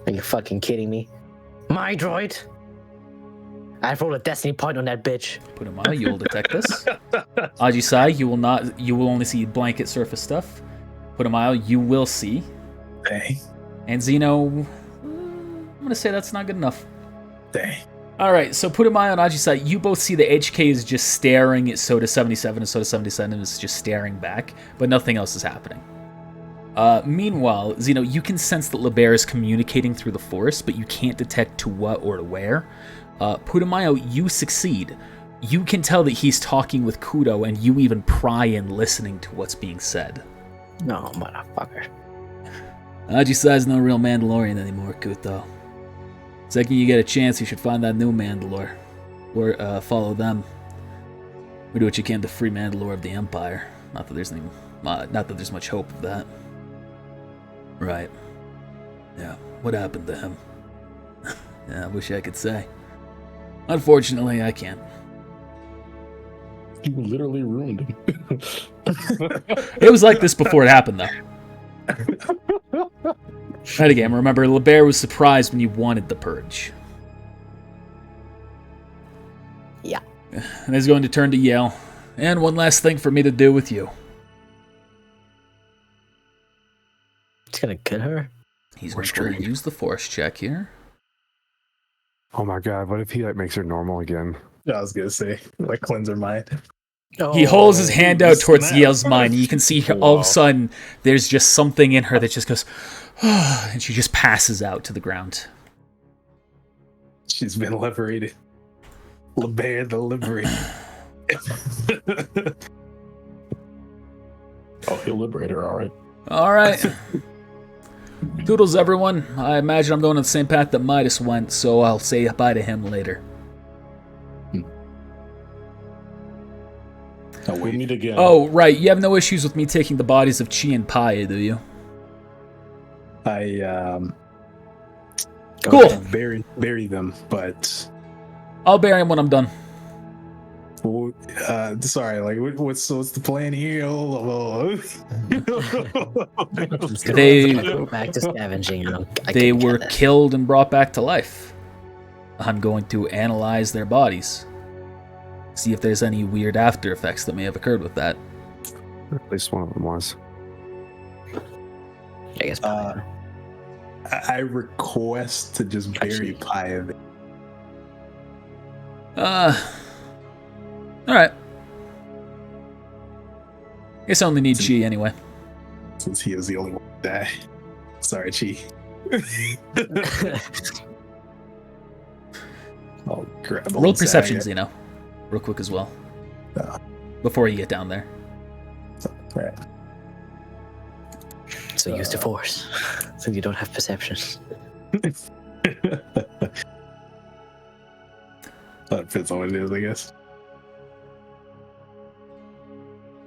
[SPEAKER 6] Are you fucking kidding me? My droid? I've rolled a destiny point on that bitch.
[SPEAKER 1] Putumayo, you will detect this. Ajisai, you will not. You will only see blanket surface stuff. Putumayo, you will see.
[SPEAKER 5] Dang.
[SPEAKER 1] And Zeno, I'm gonna say that's not good enough.
[SPEAKER 5] Dang.
[SPEAKER 1] All right, so Putumayo and Ajisai, you both see the HK is just staring at Soda 77, and Soda 77 is just staring back, but nothing else is happening. Meanwhile, Zeno, you can sense that LeBear is communicating through the Force, but you can't detect to what or to where. Putumayo, you succeed. You can tell that he's talking with Kudo, and you even pry in listening to what's being said.
[SPEAKER 6] No, motherfucker.
[SPEAKER 1] Ajisai's no real Mandalorian anymore, Kuto. Second you get a chance, you should find that new Mandalore. Or follow them. Or do what you can to free Mandalore of the Empire. Not that there's much hope of that. Right. Yeah, what happened to him? Yeah, I wish I could say. Unfortunately, I can't.
[SPEAKER 4] You literally ruined him.
[SPEAKER 1] It was like this before it happened, though. Right again, remember, LeBear was surprised when you wanted the purge.
[SPEAKER 6] Yeah.
[SPEAKER 1] And he's going to turn to Yale. And one last thing for me to do with you.
[SPEAKER 6] It's gonna kill her?
[SPEAKER 1] He's going to use the force check here.
[SPEAKER 2] Oh my god, what if he makes her normal again?
[SPEAKER 5] I was gonna say, like, cleanse her mind.
[SPEAKER 1] He holds his hand out towards
[SPEAKER 5] snap.
[SPEAKER 1] Yale's mind. You can see all of a sudden there's just something in her that just goes, and she just passes out to the ground.
[SPEAKER 5] She's been liberated. LeBear the liberated.
[SPEAKER 4] Oh, he'll liberate her, alright.
[SPEAKER 1] All right. Toodles, everyone. I imagine I'm going on the same path that Midas went, so I'll say bye to him later.
[SPEAKER 4] Now we'll meet again.
[SPEAKER 1] Oh, right. You have no issues with me taking the bodies of Chi and Pai, do you?
[SPEAKER 5] I
[SPEAKER 1] Cool.
[SPEAKER 5] bury them, but
[SPEAKER 1] I'll bury him when I'm done.
[SPEAKER 5] well, Sorry, like what's the plan here?
[SPEAKER 1] They
[SPEAKER 6] Go back to scavenging.
[SPEAKER 1] they were killed and brought back to life. I'm going to analyze their bodies, see if there's any weird after effects that may have occurred with that.
[SPEAKER 2] At least one of them was.
[SPEAKER 6] I guess.
[SPEAKER 5] I request to just bury Pie.
[SPEAKER 1] Alright. Guess I only need Chi anyway.
[SPEAKER 5] Since he was the only one to die. Sorry, Chi. I'll grab
[SPEAKER 1] Roll perception, Zeno. Real quick as well. Before you get down there.
[SPEAKER 5] Right.
[SPEAKER 6] So use the force. So you don't have perceptions.
[SPEAKER 5] That fits on what it is, I guess.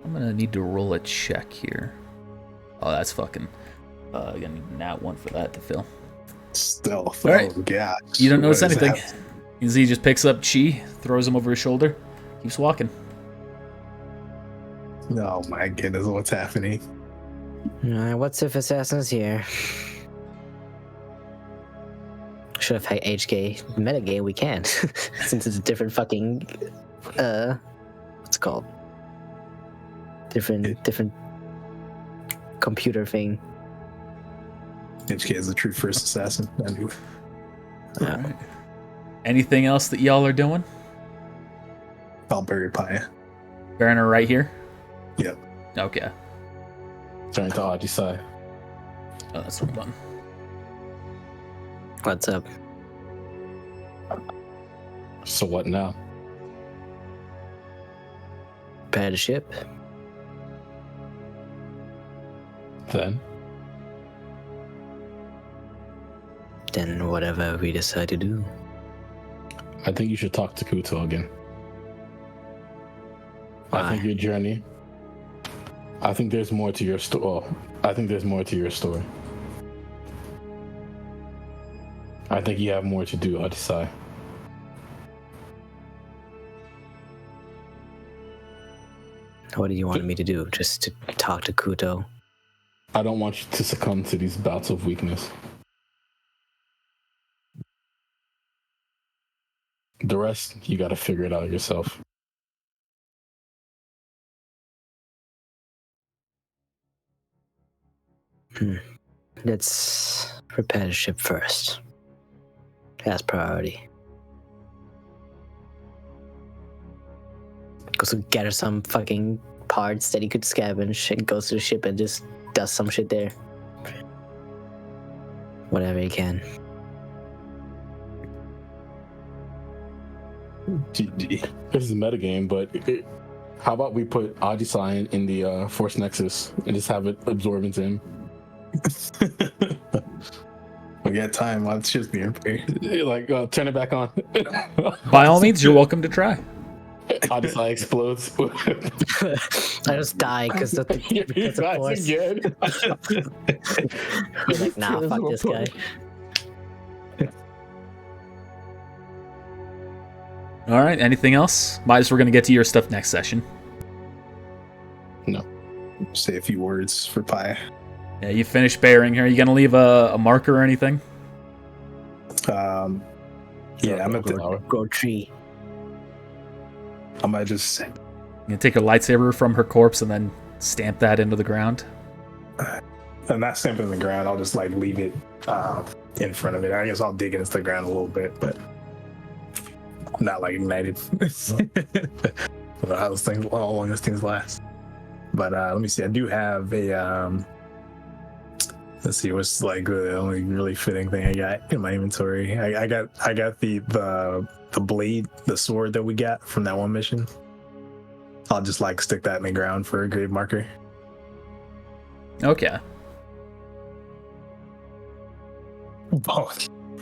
[SPEAKER 1] I'm gonna need to roll a check here. Oh, that's fucking... gonna need a nat 1 for that to fill.
[SPEAKER 5] Stealth.
[SPEAKER 1] All right.
[SPEAKER 5] Oh, gosh.
[SPEAKER 1] You don't notice
[SPEAKER 5] What is
[SPEAKER 1] anything.
[SPEAKER 5] that?
[SPEAKER 1] You see he just picks up Chi, throws him over his shoulder, keeps walking.
[SPEAKER 5] Oh my goodness, what's happening?
[SPEAKER 6] What's if assassins here? Should have had HK metagame. We can't, since it's a different fucking what's it called? Different computer thing.
[SPEAKER 5] HK is the true first assassin. I knew.
[SPEAKER 1] Alright. Anything else that y'all are doing?
[SPEAKER 5] I'll bury Pie.
[SPEAKER 1] Baron are right here?
[SPEAKER 5] Yep.
[SPEAKER 1] Okay.
[SPEAKER 4] Turn to Odyssey.
[SPEAKER 1] Oh, that's the wrong button.
[SPEAKER 6] What's up?
[SPEAKER 4] So what now?
[SPEAKER 6] Prepare the ship.
[SPEAKER 4] Then
[SPEAKER 6] Then whatever we decide to do.
[SPEAKER 4] I think you should talk to Kuto again. I think
[SPEAKER 6] Why?
[SPEAKER 4] your journey. I think there's more to your story. Well, I think there's more to your story. I think you have more to do, Odyssey.
[SPEAKER 6] What do you want me to do? Just to talk to Kuto?
[SPEAKER 4] I don't want you to succumb to these bouts of weakness. The rest, you gotta figure it out yourself.
[SPEAKER 6] Let's prepare the ship first. That's priority. Go to gather some fucking parts that he could scavenge and goes to the ship and just does some shit there. Whatever he can.
[SPEAKER 5] GG.
[SPEAKER 4] This is a metagame, but how about we put Odyssey in the Force Nexus and just have it absorb into him?
[SPEAKER 5] We got time. Let's just be prepared.
[SPEAKER 4] Like, turn it back on.
[SPEAKER 1] By all means, you're welcome to try.
[SPEAKER 4] Odyssey explodes.
[SPEAKER 6] I just die because the force.
[SPEAKER 4] again.
[SPEAKER 6] You're like, nah, fuck this guy.
[SPEAKER 1] All right. Anything else? Midas, we're gonna get to your stuff next session.
[SPEAKER 5] Say a few words for Pie.
[SPEAKER 1] Yeah, you finished burying her. You gonna leave a marker or anything?
[SPEAKER 5] Yeah, I'm at the.
[SPEAKER 6] Grow tree.
[SPEAKER 5] I might just.
[SPEAKER 1] You gonna take a lightsaber from her corpse and then stamp that into the ground?
[SPEAKER 5] I'm not stamping in the ground. I'll just like leave it in front of it. I guess I'll dig into the ground a little bit, but not like ignited. How long those things last. But let me see. I do have a. Let's see. What's like the only really fitting thing I got in my inventory? I got the blade, the sword that we got from that one mission. I'll just like stick that in the ground for a grave marker.
[SPEAKER 1] Okay.
[SPEAKER 5] Oh.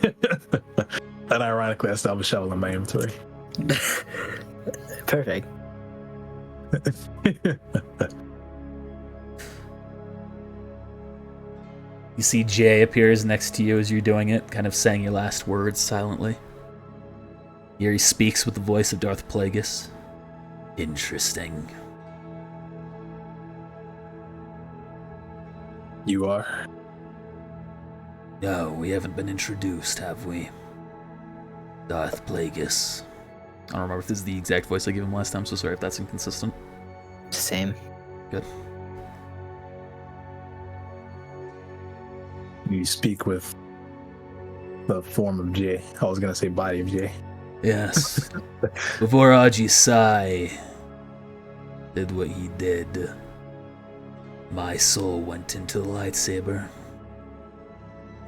[SPEAKER 5] And ironically, I still have a shovel in my inventory.
[SPEAKER 6] Perfect.
[SPEAKER 1] You see Jay appears next to you as you're doing it, kind of saying your last words silently. Here he speaks with the voice of Darth Plagueis. Interesting.
[SPEAKER 5] You are?
[SPEAKER 1] No, we haven't been introduced, have we? Darth Plagueis. I don't remember if this is the exact voice I gave him last time, so sorry if that's inconsistent.
[SPEAKER 6] Same.
[SPEAKER 1] Good.
[SPEAKER 5] You speak with the form of Jay. I was gonna say body of Jay.
[SPEAKER 1] Yes. Before Aji Sai did what he did, my soul went into the lightsaber.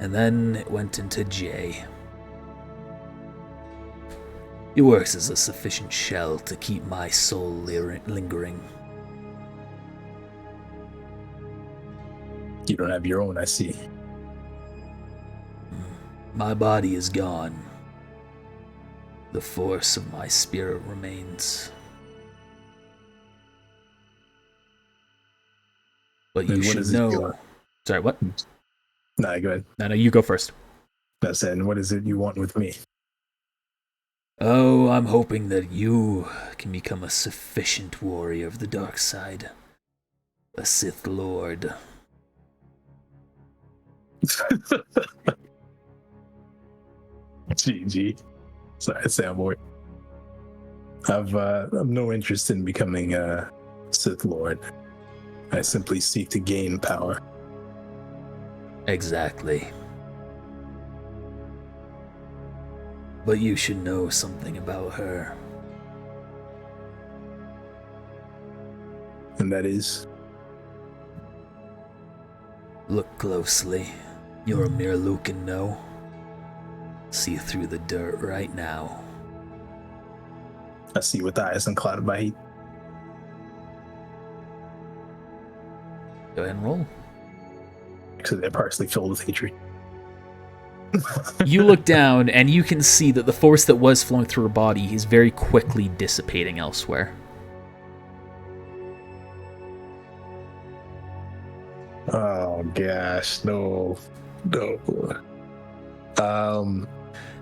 [SPEAKER 1] And then it went into Jay. He works as a sufficient shell to keep my soul lingering.
[SPEAKER 5] You don't have your own, I see.
[SPEAKER 1] My body is gone. The force of my spirit remains. But you
[SPEAKER 5] And what
[SPEAKER 1] should
[SPEAKER 5] is it you
[SPEAKER 1] know.
[SPEAKER 5] want?
[SPEAKER 1] Sorry, what?
[SPEAKER 5] Nah, go ahead.
[SPEAKER 1] No, you go first.
[SPEAKER 5] That's it. And what is it you want with me?
[SPEAKER 1] Oh, I'm hoping that you can become a sufficient warrior of the dark side. A Sith Lord.
[SPEAKER 5] GG. Sorry, Samboy. I've no interest in becoming a Sith Lord. I simply seek to gain power.
[SPEAKER 1] Exactly. But you should know something about her.
[SPEAKER 5] And that is?
[SPEAKER 1] Look closely. You're a mere Lucan, no? See through the dirt right now.
[SPEAKER 5] I see with eyes unclouded by heat.
[SPEAKER 1] Go ahead and roll.
[SPEAKER 5] So they're partially filled with hatred.
[SPEAKER 1] You look down and you can see that the force that was flowing through her body is very quickly dissipating elsewhere.
[SPEAKER 5] Oh gosh, no.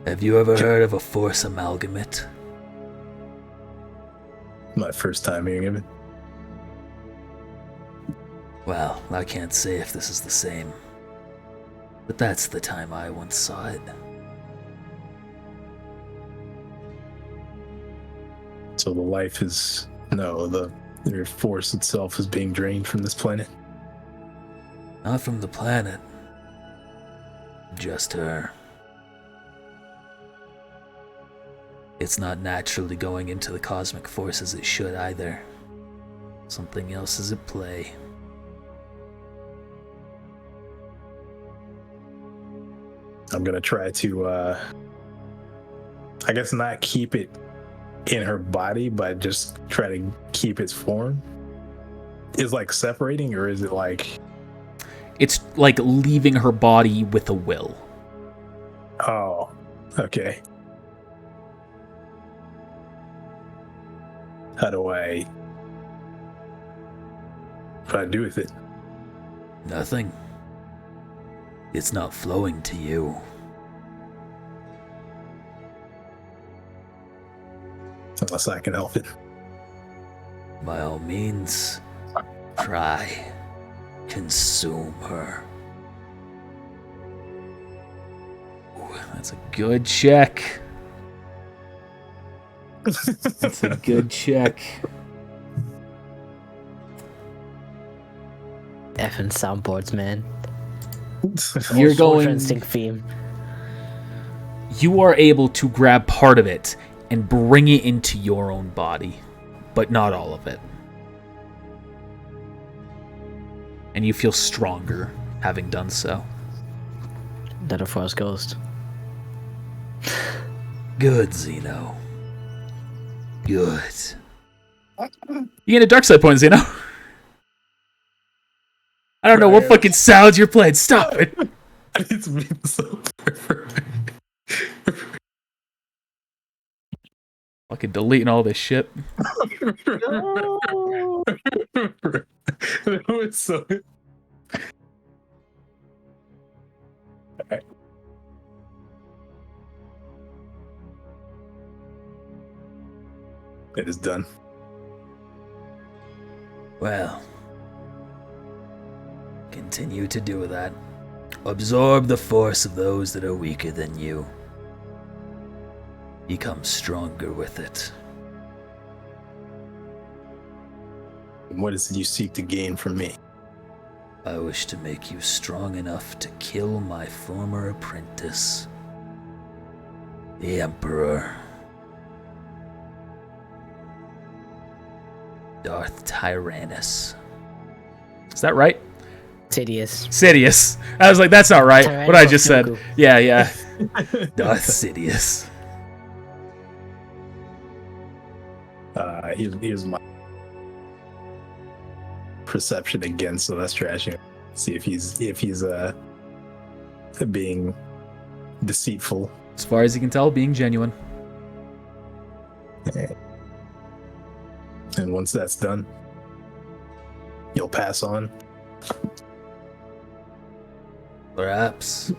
[SPEAKER 1] Have you ever heard of a force amalgamate?
[SPEAKER 5] My first time hearing of it.
[SPEAKER 1] Well, I can't say if this is the same. But that's the time I once saw it.
[SPEAKER 5] So the life is your force itself is being drained from this planet.
[SPEAKER 1] Not from the planet. Just her. It's not naturally going into the cosmic force as it should either. Something else is at play.
[SPEAKER 5] I'm gonna try to I guess not keep it in her body, but just try to keep its form. Is like separating, or is it like
[SPEAKER 1] It's like leaving her body with a will.
[SPEAKER 5] oh, okay. What do I do with it?
[SPEAKER 1] Nothing. It's not flowing to you.
[SPEAKER 5] Unless I can help it.
[SPEAKER 1] By all means, try. Consume her. Ooh, that's a good check. That's a good check.
[SPEAKER 6] Effing soundboards, man.
[SPEAKER 1] You're
[SPEAKER 6] Full
[SPEAKER 1] going.
[SPEAKER 6] instinct theme.
[SPEAKER 1] You are able to grab part of it and bring it into your own body, but not all of it. And you feel stronger having done so.
[SPEAKER 6] That a Force Ghost.
[SPEAKER 1] Good, Zeno. Good. You get a dark side point, Zeno. I don't know what fucking sounds you're playing. Stop it.
[SPEAKER 5] It's been so perfect.
[SPEAKER 1] Fucking deleting all this shit.
[SPEAKER 5] That was so. Alright. It is done.
[SPEAKER 1] Well, continue to do that. Absorb the force of those that are weaker than you. Become stronger with it.
[SPEAKER 5] What is it you seek to gain from me?
[SPEAKER 1] I wish to make you strong enough to kill my former apprentice, the Emperor. Darth Tyrannus. Is that right?
[SPEAKER 6] Sidious.
[SPEAKER 1] Sidious. I was like, that's not right.
[SPEAKER 6] Tyrannus
[SPEAKER 1] What I
[SPEAKER 6] of
[SPEAKER 1] just said.
[SPEAKER 6] Dooku.
[SPEAKER 1] Yeah. Darth Sidious.
[SPEAKER 5] Here's my perception again, so let's trash him. See if he's being deceitful.
[SPEAKER 1] As far as you can tell, being genuine.
[SPEAKER 5] And once that's done, you'll pass on.
[SPEAKER 1] Perhaps.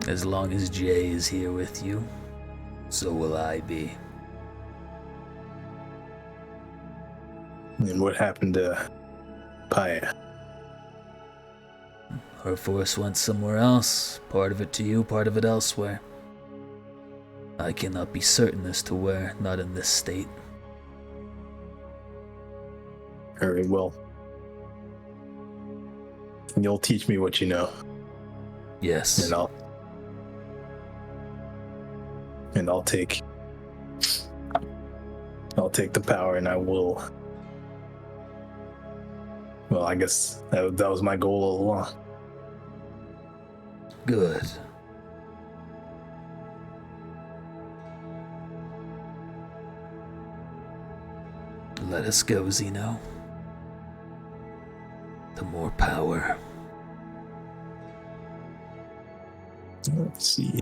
[SPEAKER 1] As long as Jay is here with you, so will I be.
[SPEAKER 5] And what happened to Paya?
[SPEAKER 1] Her force went somewhere else, part of it to you, part of it elsewhere. I cannot be certain as to where, not in this state.
[SPEAKER 5] Very well. And you'll teach me what you know,
[SPEAKER 1] Yes.
[SPEAKER 5] and I'll take the power, and I will. Well, I guess that was my goal all along.
[SPEAKER 1] Good. Let us go, Zeno. To more power.
[SPEAKER 5] Let's see.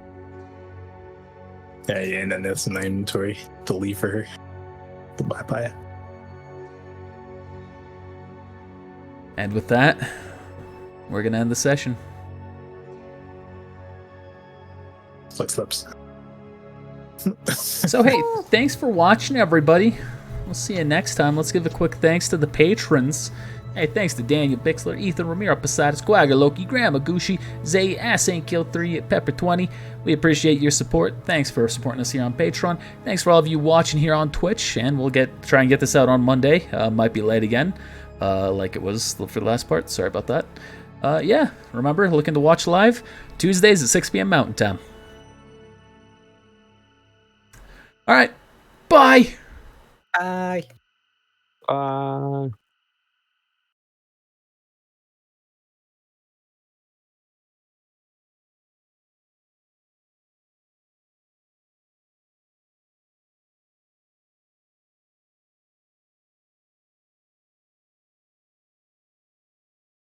[SPEAKER 5] Yeah, and then that's in my inventory to leave for her. Goodbye, Paya.
[SPEAKER 1] And with that, we're going to end the session.
[SPEAKER 5] Flex lips.
[SPEAKER 1] So, hey, thanks for watching, everybody. We'll see you next time. Let's give a quick thanks to the patrons. Hey, thanks to Daniel Bixler, Ethan Ramiro, Posadas, Quagga, Loki, Graham, Agushi, Zay, Saintkill3, Pepper20. We appreciate your support. Thanks for supporting us here on Patreon. Thanks for all of you watching here on Twitch, and we'll try and get this out on Monday. Might be late again, like it was for the last part. Sorry about that. Yeah, remember, looking to watch live Tuesdays at 6 p.m. Mountain Time. All right, bye.
[SPEAKER 6] Bye.
[SPEAKER 2] Uh